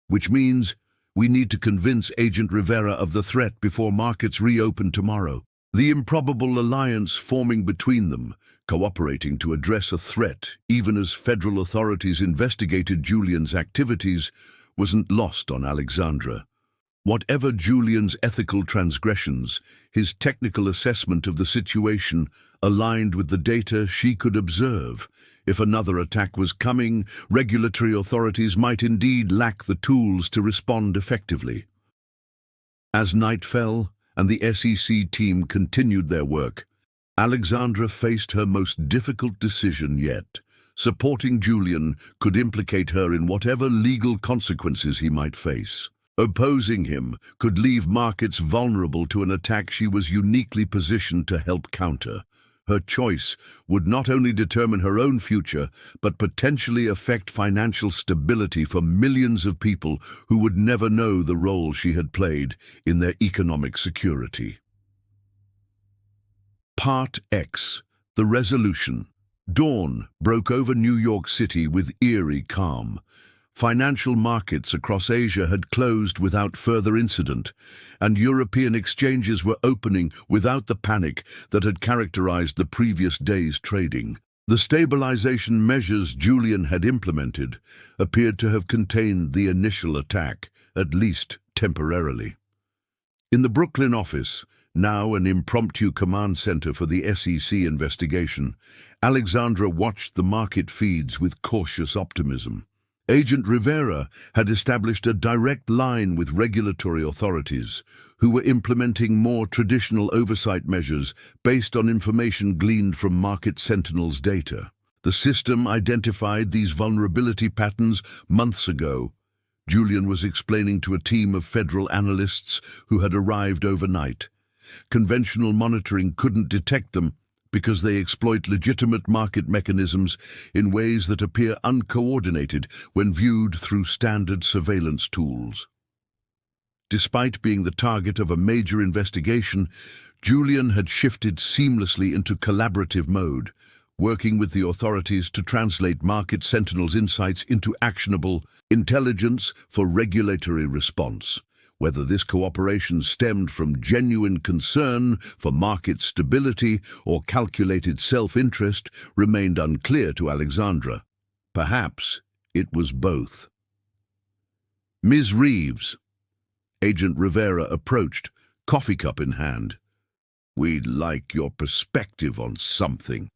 "Which means we need to convince Agent Rivera of the threat before markets reopen tomorrow. The improbable alliance forming between them, cooperating to address a threat even as federal authorities investigated Julian's activities, wasn't lost on Alexandra. Whatever Julian's ethical transgressions, his technical assessment of the situation aligned with the data she could observe. If another attack was coming, regulatory authorities might indeed lack the tools to respond effectively. As night fell and the SEC team continued their work, Alexandra faced her most difficult decision yet. Supporting Julian could implicate her in whatever legal consequences he might face. Opposing him could leave markets vulnerable to an attack she was uniquely positioned to help counter. Her choice would not only determine her own future, but potentially affect financial stability for millions of people who would never know the role she had played in their economic security. Part X. The Resolution. Dawn broke over New York City with eerie calm. Financial markets across Asia had closed without further incident, and European exchanges were opening without the panic that had characterized the previous day's trading. The stabilization measures Julian had implemented appeared to have contained the initial attack, at least temporarily. In the Brooklyn office, now an impromptu command center for the SEC investigation, Alexandra watched the market feeds with cautious optimism. Agent Rivera had established a direct line with regulatory authorities, who were implementing more traditional oversight measures based on information gleaned from Market Sentinel's data. The system identified these vulnerability patterns months ago. Julian was explaining to a team of federal analysts who had arrived overnight. Conventional monitoring couldn't detect them because they exploit legitimate market mechanisms in ways that appear uncoordinated when viewed through standard surveillance tools. Despite being the target of a major investigation, Julian had shifted seamlessly into collaborative mode, working with the authorities to translate Market Sentinel's insights into actionable intelligence for regulatory response. Whether this cooperation stemmed from genuine concern for market stability or calculated self-interest remained unclear to Alexandra. Perhaps it was both. Ms. Reeves. Agent Rivera approached, coffee cup in hand. "We'd like your perspective on something."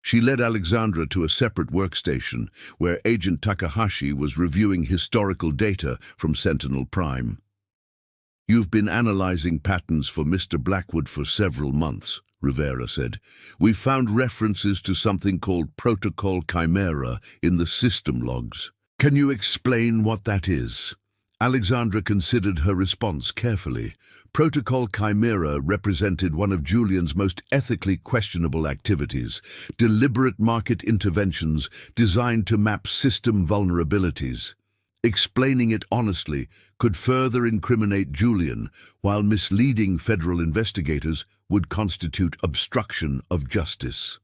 She led Alexandra to a separate workstation where Agent Takahashi was reviewing historical data from Sentinel Prime. "You've been analyzing patterns for Mr. Blackwood for several months," Rivera said. "We've found references to something called Protocol Chimera in the system logs. Can you explain what that is?" Alexandra considered her response carefully. Protocol Chimera represented one of Julian's most ethically questionable activities, deliberate market interventions designed to map system vulnerabilities. Explaining it honestly could further incriminate Julian, while misleading federal investigators would constitute obstruction of justice.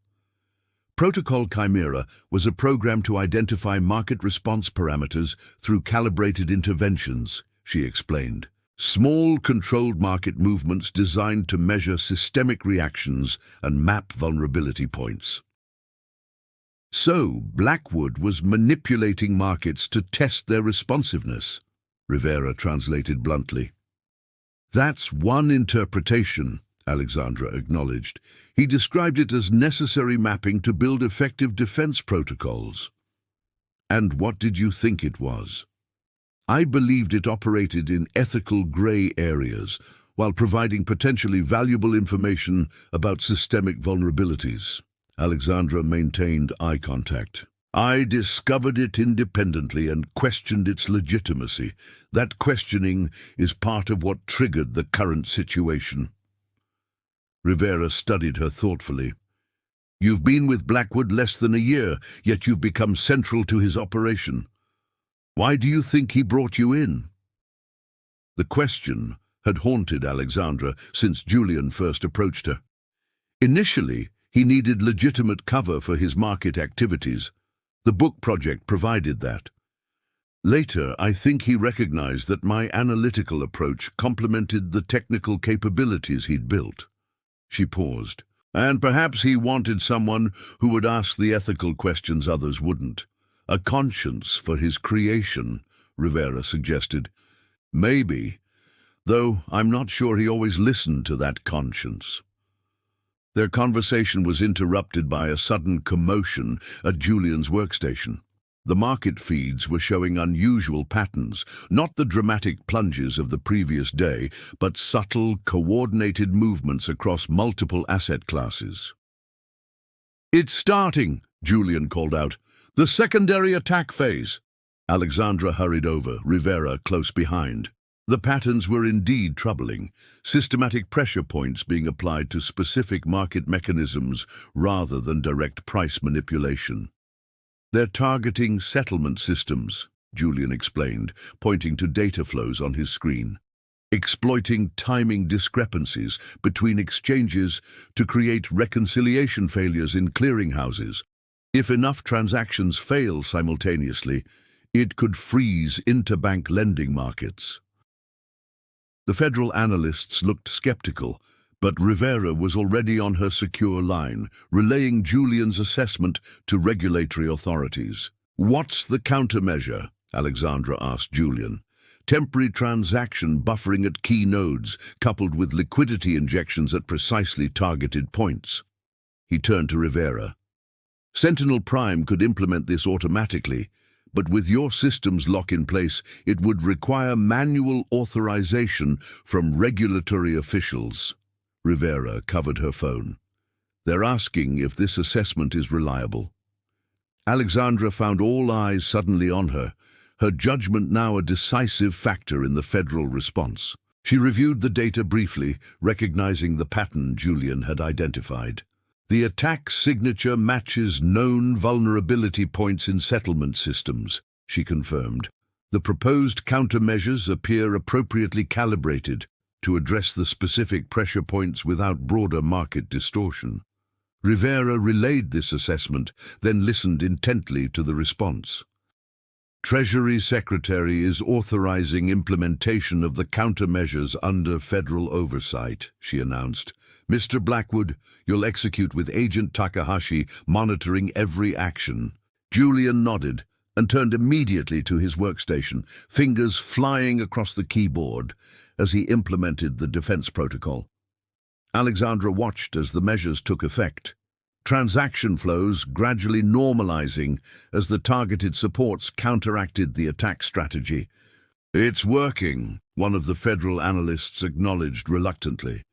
Protocol Chimera was a program to identify market response parameters through calibrated interventions, she explained. Small, controlled market movements designed to measure systemic reactions and map vulnerability points. So, Blackwood was manipulating markets to test their responsiveness, Rivera translated bluntly. "That's one interpretation," Alexandra acknowledged. "He described it as necessary mapping to build effective defense protocols." "And what did you think it was?" "I believed it operated in ethical gray areas while providing potentially valuable information about systemic vulnerabilities." Alexandra maintained eye contact. "I discovered it independently and questioned its legitimacy. That questioning is part of what triggered the current situation." Rivera studied her thoughtfully. "You've been with Blackwood less than a year, yet you've become central to his operation. Why do you think he brought you in?" The question had haunted Alexandra since Julian first approached her. Initially, he needed legitimate cover for his market activities. The book project provided that. Later, I think he recognized that my analytical approach complemented the technical capabilities he'd built. She paused. "And perhaps he wanted someone who would ask the ethical questions others wouldn't. A conscience for his creation," Rivera suggested. "Maybe, though I'm not sure he always listened to that conscience." Their conversation was interrupted by a sudden commotion at Julian's workstation. The market feeds were showing unusual patterns, not the dramatic plunges of the previous day, but subtle, coordinated movements across multiple asset classes. "It's starting," Julian called out. "The secondary attack phase." Alexandra hurried over, Rivera close behind. The patterns were indeed troubling, systematic pressure points being applied to specific market mechanisms rather than direct price manipulation. "They're targeting settlement systems," Julian explained, pointing to data flows on his screen. exploiting timing discrepancies between exchanges to create reconciliation failures in clearinghouses. If enough transactions fail simultaneously, it could freeze interbank lending markets. The federal analysts looked skeptical, but Rivera was already on her secure line, relaying Julian's assessment to regulatory authorities. "What's the countermeasure?" Alexandra asked Julian. "Temporary transaction buffering at key nodes, coupled with liquidity injections at precisely targeted points." He turned to Rivera. "Sentinel Prime could implement this automatically, but with your system's lock in place, it would require manual authorization from regulatory officials." Rivera covered her phone. "They're asking if this assessment is reliable." Alexandra found all eyes suddenly on her, her judgment now a decisive factor in the federal response. She reviewed the data briefly, recognizing the pattern Julian had identified. "The attack signature matches known vulnerability points in settlement systems," she confirmed. "The proposed countermeasures appear appropriately calibrated to address the specific pressure points without broader market distortion." Rivera relayed this assessment, then listened intently to the response. "Treasury Secretary is authorizing implementation of the countermeasures under federal oversight," she announced. "Mr. Blackwood, you'll execute with Agent Takahashi monitoring every action." Julian nodded and turned immediately to his workstation, fingers flying across the keyboard as he implemented the defense protocol. Alexandra watched as the measures took effect, transaction flows gradually normalizing as the targeted supports counteracted the attack strategy. "It's working," one of the federal analysts acknowledged reluctantly.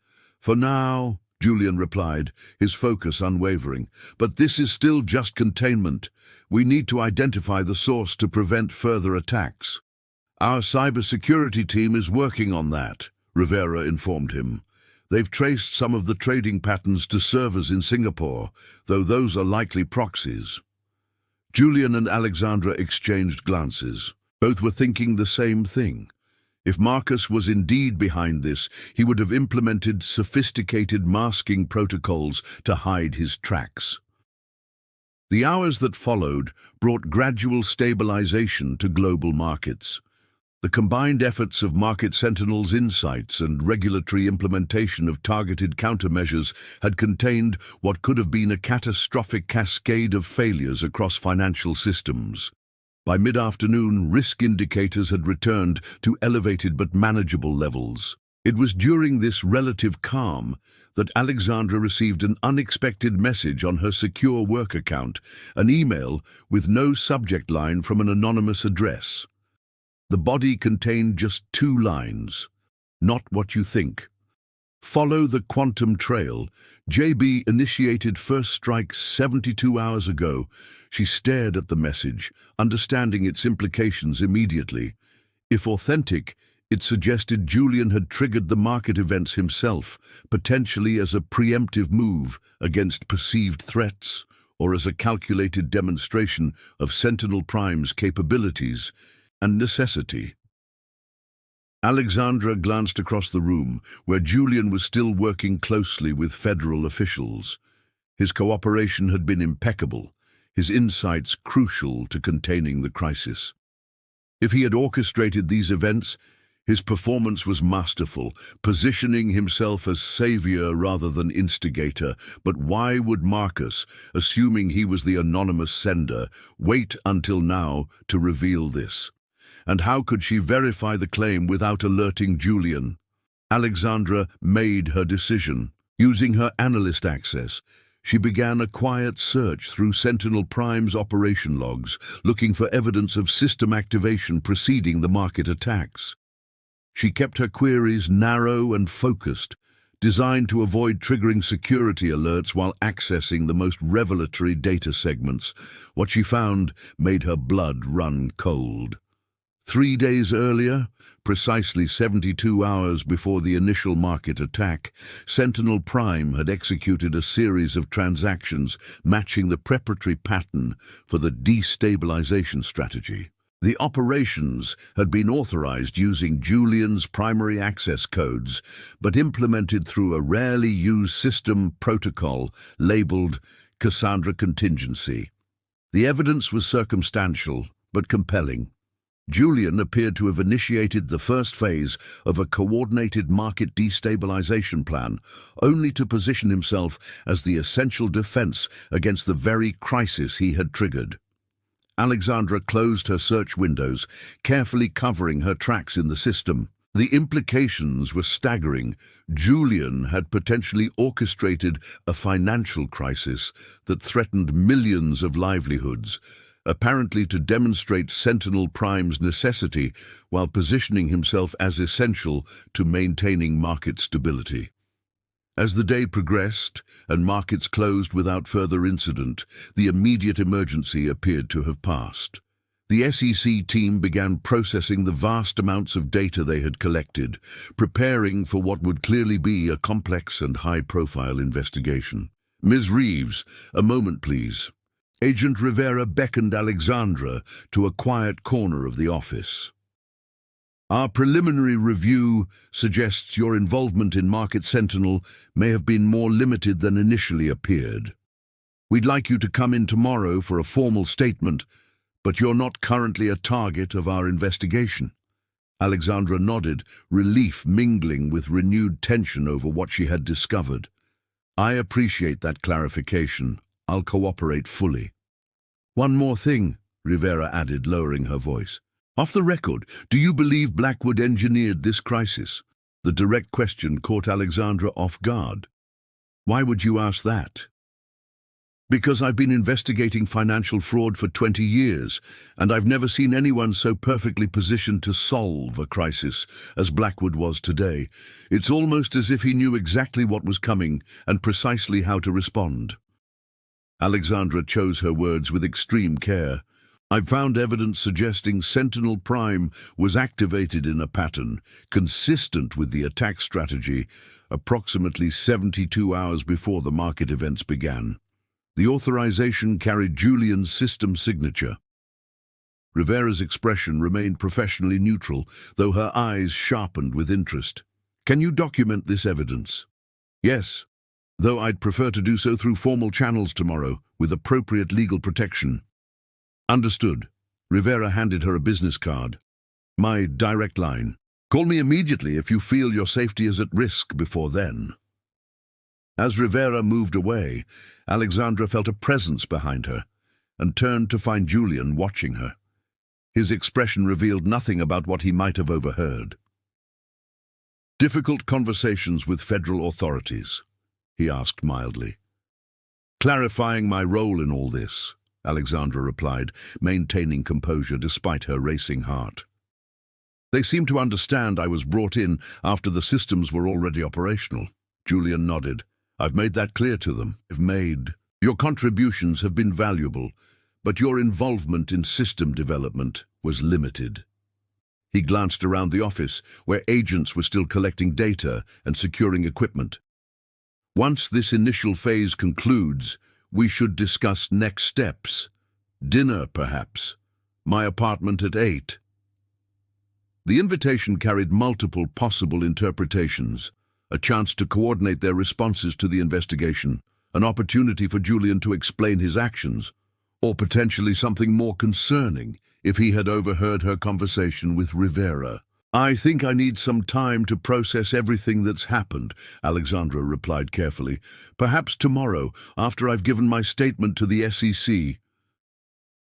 "For now," Julian replied, his focus unwavering. "But this is still just containment. We need to identify the source to prevent further attacks." "Our cybersecurity team is working on that," Rivera informed him. "They've traced some of the trading patterns to servers in Singapore, though those are likely proxies." Julian and Alexandra exchanged glances. Both were thinking the same thing. If Marcus was indeed behind this, he would have implemented sophisticated masking protocols to hide his tracks. The hours that followed brought gradual stabilization to global markets. The combined efforts of market sentinels' insights and regulatory implementation of targeted countermeasures had contained what could have been a catastrophic cascade of failures across financial systems. By mid-afternoon, risk indicators had returned to elevated but manageable levels. It was during this relative calm that Alexandra received an unexpected message on her secure work account, an email with no subject line from an anonymous address. The body contained just 2 lines. "Not what you think. Follow the quantum trail. JB initiated first strike 72 hours ago." She stared at the message, understanding its implications immediately. If authentic, it suggested Julian had triggered the market events himself, potentially as a preemptive move against perceived threats, or as a calculated demonstration of Sentinel Prime's capabilities and necessity. Alexandra glanced across the room, where Julian was still working closely with federal officials. His cooperation had been impeccable, his insights crucial to containing the crisis. If he had orchestrated these events, his performance was masterful, positioning himself as savior rather than instigator. But why would Marcus, assuming he was the anonymous sender, wait until now to reveal this? And how could she verify the claim without alerting Julian? Alexandra made her decision. Using her analyst access, she began a quiet search through Sentinel Prime's operation logs, looking for evidence of system activation preceding the market attacks. She kept her queries narrow and focused, designed to avoid triggering security alerts while accessing the most revelatory data segments. What she found made her blood run cold. 3 days earlier, precisely 72 hours before the initial market attack, Sentinel Prime had executed a series of transactions matching the preparatory pattern for the destabilization strategy. The operations had been authorized using Julian's primary access codes, but implemented through a rarely used system protocol labeled Cassandra Contingency. The evidence was circumstantial, but compelling. Julian appeared to have initiated the first phase of a coordinated market destabilization plan, only to position himself as the essential defense against the very crisis he had triggered. Alexandra closed her search windows, carefully covering her tracks in the system. The implications were staggering. Julian had potentially orchestrated a financial crisis that threatened millions of livelihoods, apparently to demonstrate Sentinel Prime's necessity while positioning himself as essential to maintaining market stability. As the day progressed and markets closed without further incident, the immediate emergency appeared to have passed. The SEC team began processing the vast amounts of data they had collected, preparing for what would clearly be a complex and high-profile investigation. "Ms. Reeves, a moment, please." Agent Rivera beckoned Alexandra to a quiet corner of the office. "Our preliminary review suggests your involvement in Market Sentinel may have been more limited than initially appeared. We'd like you to come in tomorrow for a formal statement, but you're not currently a target of our investigation." Alexandra nodded, relief mingling with renewed tension over what she had discovered. "I appreciate that clarification. I'll cooperate fully." "One more thing," Rivera added, lowering her voice. "Off the record, do you believe Blackwood engineered this crisis?" The direct question caught Alexandra off guard. "Why would you ask that?" "Because I've been investigating financial fraud for 20 years, and I've never seen anyone so perfectly positioned to solve a crisis as Blackwood was today. It's almost as if he knew exactly what was coming and precisely how to respond." Alexandra chose her words with extreme care. "I've found evidence suggesting Sentinel Prime was activated in a pattern consistent with the attack strategy approximately 72 hours before the market events began. The authorization carried Julian's system signature." Rivera's expression remained professionally neutral, though her eyes sharpened with interest. "Can you document this evidence?" "Yes, though I'd prefer to do so through formal channels tomorrow, with appropriate legal protection." "Understood." Rivera handed her a business card. "My direct line. Call me immediately if you feel your safety is at risk before then." As Rivera moved away, Alexandra felt a presence behind her and turned to find Julian watching her. His expression revealed nothing about what he might have overheard. "Difficult conversations with federal authorities?" he asked mildly. "Clarifying my role in all this," Alexandra replied, maintaining composure despite her racing heart. "They seem to understand I was brought in after the systems were already operational." Julian nodded. "I've made that clear to them. Your contributions have been valuable, but your involvement in system development was limited." He glanced around the office, where agents were still collecting data and securing equipment. "Once this initial phase concludes, we should discuss next steps. Dinner, perhaps. My apartment at 8. The invitation carried multiple possible interpretations: a chance to coordinate their responses to the investigation, an opportunity for Julian to explain his actions, or potentially something more concerning if he had overheard her conversation with Rivera. "I think I need some time to process everything that's happened," Alexandra replied carefully. "Perhaps tomorrow, after I've given my statement to the SEC."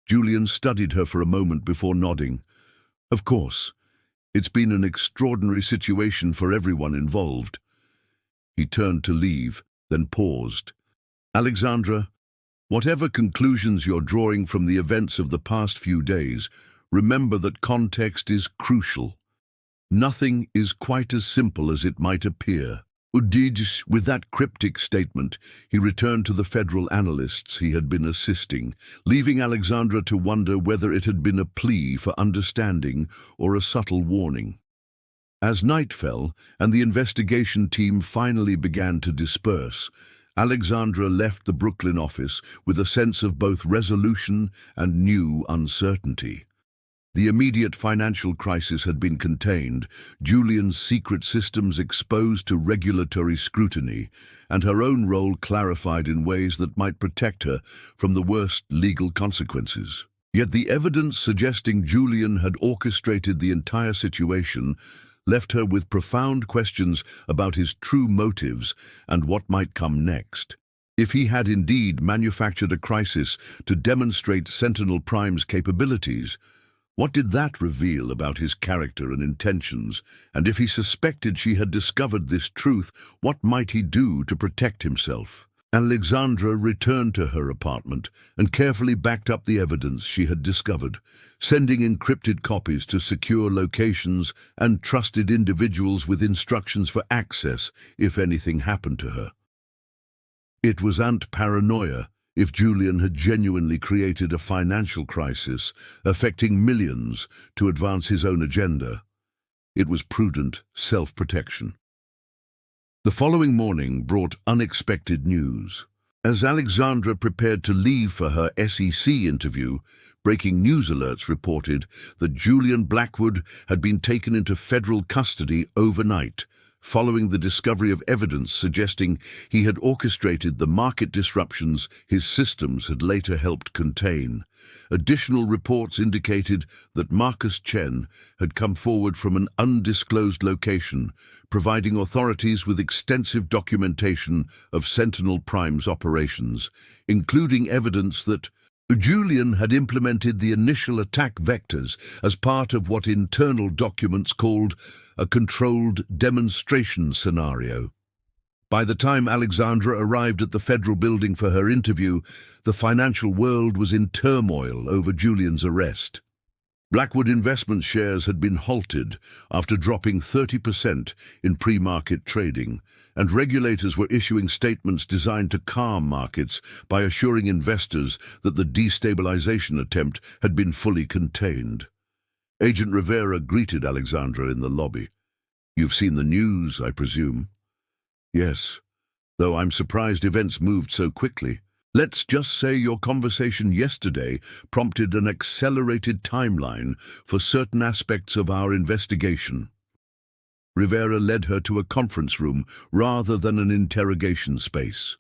Julian studied her for a moment before nodding. "Of course. It's been an extraordinary situation for everyone involved." He turned to leave, then paused. "Alexandra, whatever conclusions you're drawing from the events of the past few days, remember that context is crucial. Nothing is quite as simple as it might appear." With that cryptic statement, he returned to the federal analysts he had been assisting, leaving Alexandra to wonder whether it had been a plea for understanding or a subtle warning. As night fell and the investigation team finally began to disperse, Alexandra left the Brooklyn office with a sense of both resolution and new uncertainty. The immediate financial crisis had been contained, Julian's secret systems exposed to regulatory scrutiny, and her own role clarified in ways that might protect her from the worst legal consequences. Yet the evidence suggesting Julian had orchestrated the entire situation left her with profound questions about his true motives and what might come next. If he had indeed manufactured a crisis to demonstrate Sentinel Prime's capabilities, what did that reveal about his character and intentions? And if he suspected she had discovered this truth, what might he do to protect himself? Alexandra returned to her apartment and carefully backed up the evidence she had discovered, sending encrypted copies to secure locations and trusted individuals with instructions for access if anything happened to her. It was paranoia if Julian had genuinely created a financial crisis affecting millions to advance his own agenda. It was prudent self-protection. The following morning brought unexpected news. As Alexandra prepared to leave for her SEC interview, breaking news alerts reported that Julian Blackwood had been taken into federal custody overnight, following the discovery of evidence suggesting he had orchestrated the market disruptions his systems had later helped contain. Additional reports indicated that Marcus Chen had come forward from an undisclosed location, providing authorities with extensive documentation of Sentinel Prime's operations, including evidence that Julian had implemented the initial attack vectors as part of what internal documents called a controlled demonstration scenario. By the time Alexandra arrived at the federal building for her interview, the financial world was in turmoil over Julian's arrest. Blackwood investment shares had been halted after dropping 30% in pre-market trading, and regulators were issuing statements designed to calm markets by assuring investors that the destabilization attempt had been fully contained. Agent Rivera greeted Alexandra in the lobby. "You've seen the news, I presume?" "Yes, though I'm surprised events moved so quickly. Let's just say your conversation yesterday prompted an accelerated timeline for certain aspects of our investigation." Rivera led her to a conference room rather than an interrogation space.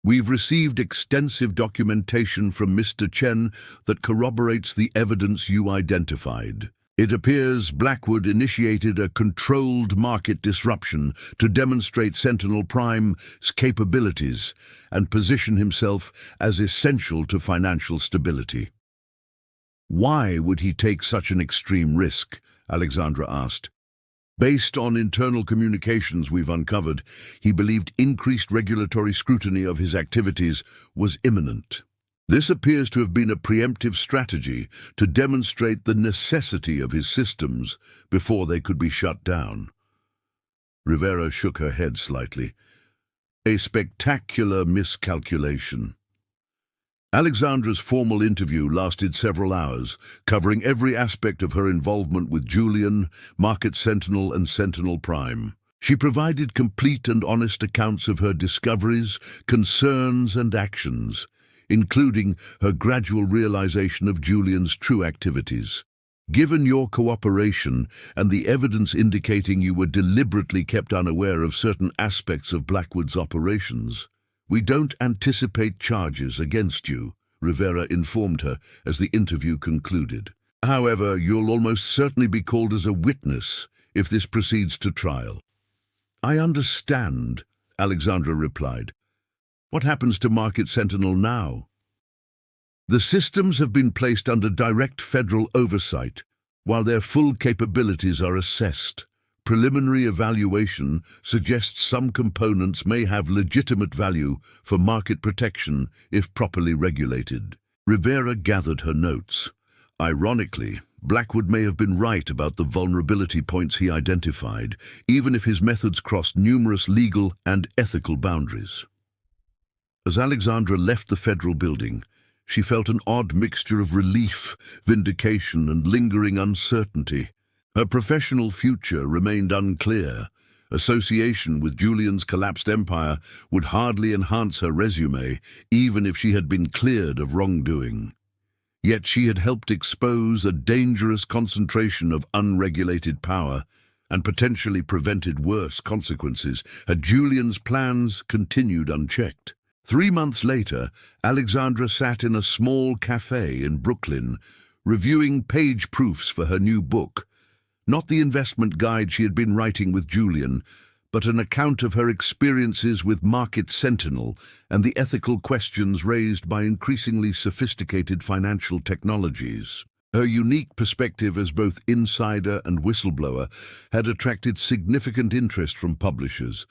"We've received extensive documentation from Mr. Chen that corroborates the evidence you identified. It appears Blackwood initiated a controlled market disruption to demonstrate Sentinel Prime's capabilities and position himself as essential to financial stability." "Why would he take such an extreme risk?" Alexandra asked. "Based on internal communications we've uncovered, he believed increased regulatory scrutiny of his activities was imminent. This appears to have been a preemptive strategy to demonstrate the necessity of his systems before they could be shut down." Rivera shook her head slightly. "A spectacular miscalculation." Alexandra's formal interview lasted several hours, covering every aspect of her involvement with Julian, Market Sentinel, and Sentinel Prime. She provided complete and honest accounts of her discoveries, concerns, and actions, including her gradual realization of Julian's true activities. "Given your cooperation and the evidence indicating you were deliberately kept unaware of certain aspects of Blackwood's operations, we don't anticipate charges against you," Rivera informed her as the interview concluded. "However, you'll almost certainly be called as a witness if this proceeds to trial." "I understand," Alexandra replied. "What happens to Market Sentinel now?" "The systems have been placed under direct federal oversight while their full capabilities are assessed. Preliminary evaluation suggests some components may have legitimate value for market protection if properly regulated." Rivera gathered her notes. Ironically, Blackwood may have been right about the vulnerability points he identified, even if his methods crossed numerous legal and ethical boundaries. As Alexandra left the federal building, she felt an odd mixture of relief, vindication, and lingering uncertainty. Her professional future remained unclear. Association with Julian's collapsed empire would hardly enhance her resume, even if she had been cleared of wrongdoing. Yet she had helped expose a dangerous concentration of unregulated power and potentially prevented worse consequences had Julian's plans continued unchecked. 3 months later, Alexandra sat in a small cafe in Brooklyn, reviewing page proofs for her new book. Not the investment guide she had been writing with Julian, but an account of her experiences with Market Sentinel and the ethical questions raised by increasingly sophisticated financial technologies. Her unique perspective as both insider and whistleblower had attracted significant interest from publishers,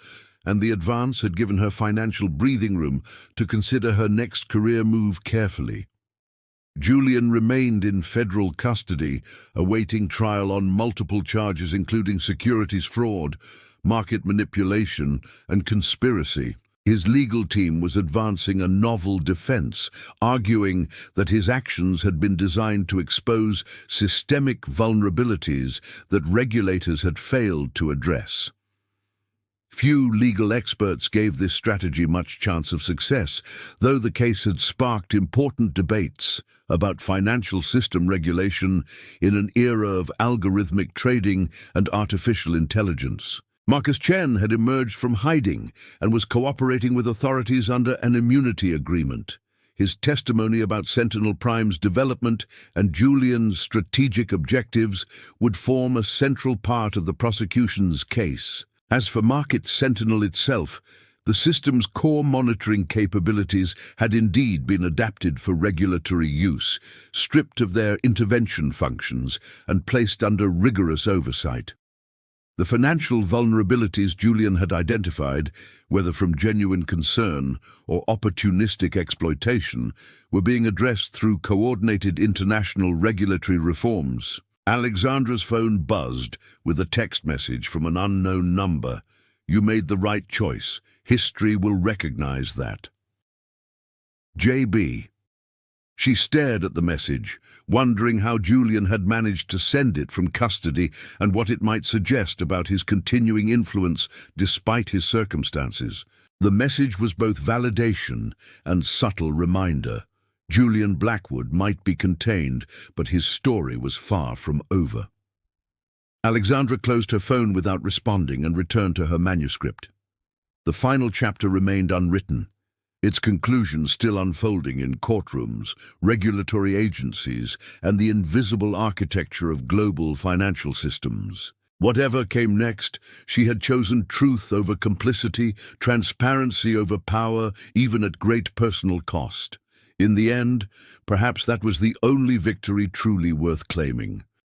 and the advance had given her financial breathing room to consider her next career move carefully. Julian remained in federal custody, awaiting trial on multiple charges including securities fraud, market manipulation, and conspiracy. His legal team was advancing a novel defense, arguing that his actions had been designed to expose systemic vulnerabilities that regulators had failed to address. Few legal experts gave this strategy much chance of success, though the case had sparked important debates about financial system regulation in an era of algorithmic trading and artificial intelligence. Marcus Chen had emerged from hiding and was cooperating with authorities under an immunity agreement. His testimony about Sentinel Prime's development and Julian's strategic objectives would form a central part of the prosecution's case. As for Market Sentinel itself, the system's core monitoring capabilities had indeed been adapted for regulatory use, stripped of their intervention functions, and placed under rigorous oversight. The financial vulnerabilities Julian had identified, whether from genuine concern or opportunistic exploitation, were being addressed through coordinated international regulatory reforms. Alexandra's phone buzzed with a text message from an unknown number. "You made the right choice. History will recognize that. JB." She stared at the message, wondering how Julian had managed to send it from custody and what it might suggest about his continuing influence despite his circumstances. The message was both validation and subtle reminder. Julian Blackwood might be contained, but his story was far from over. Alexandra closed her phone without responding and returned to her manuscript. The final chapter remained unwritten, its conclusion still unfolding in courtrooms, regulatory agencies, and the invisible architecture of global financial systems. Whatever came next, she had chosen truth over complicity, transparency over power, even at great personal cost. In the end, perhaps that was the only victory truly worth claiming.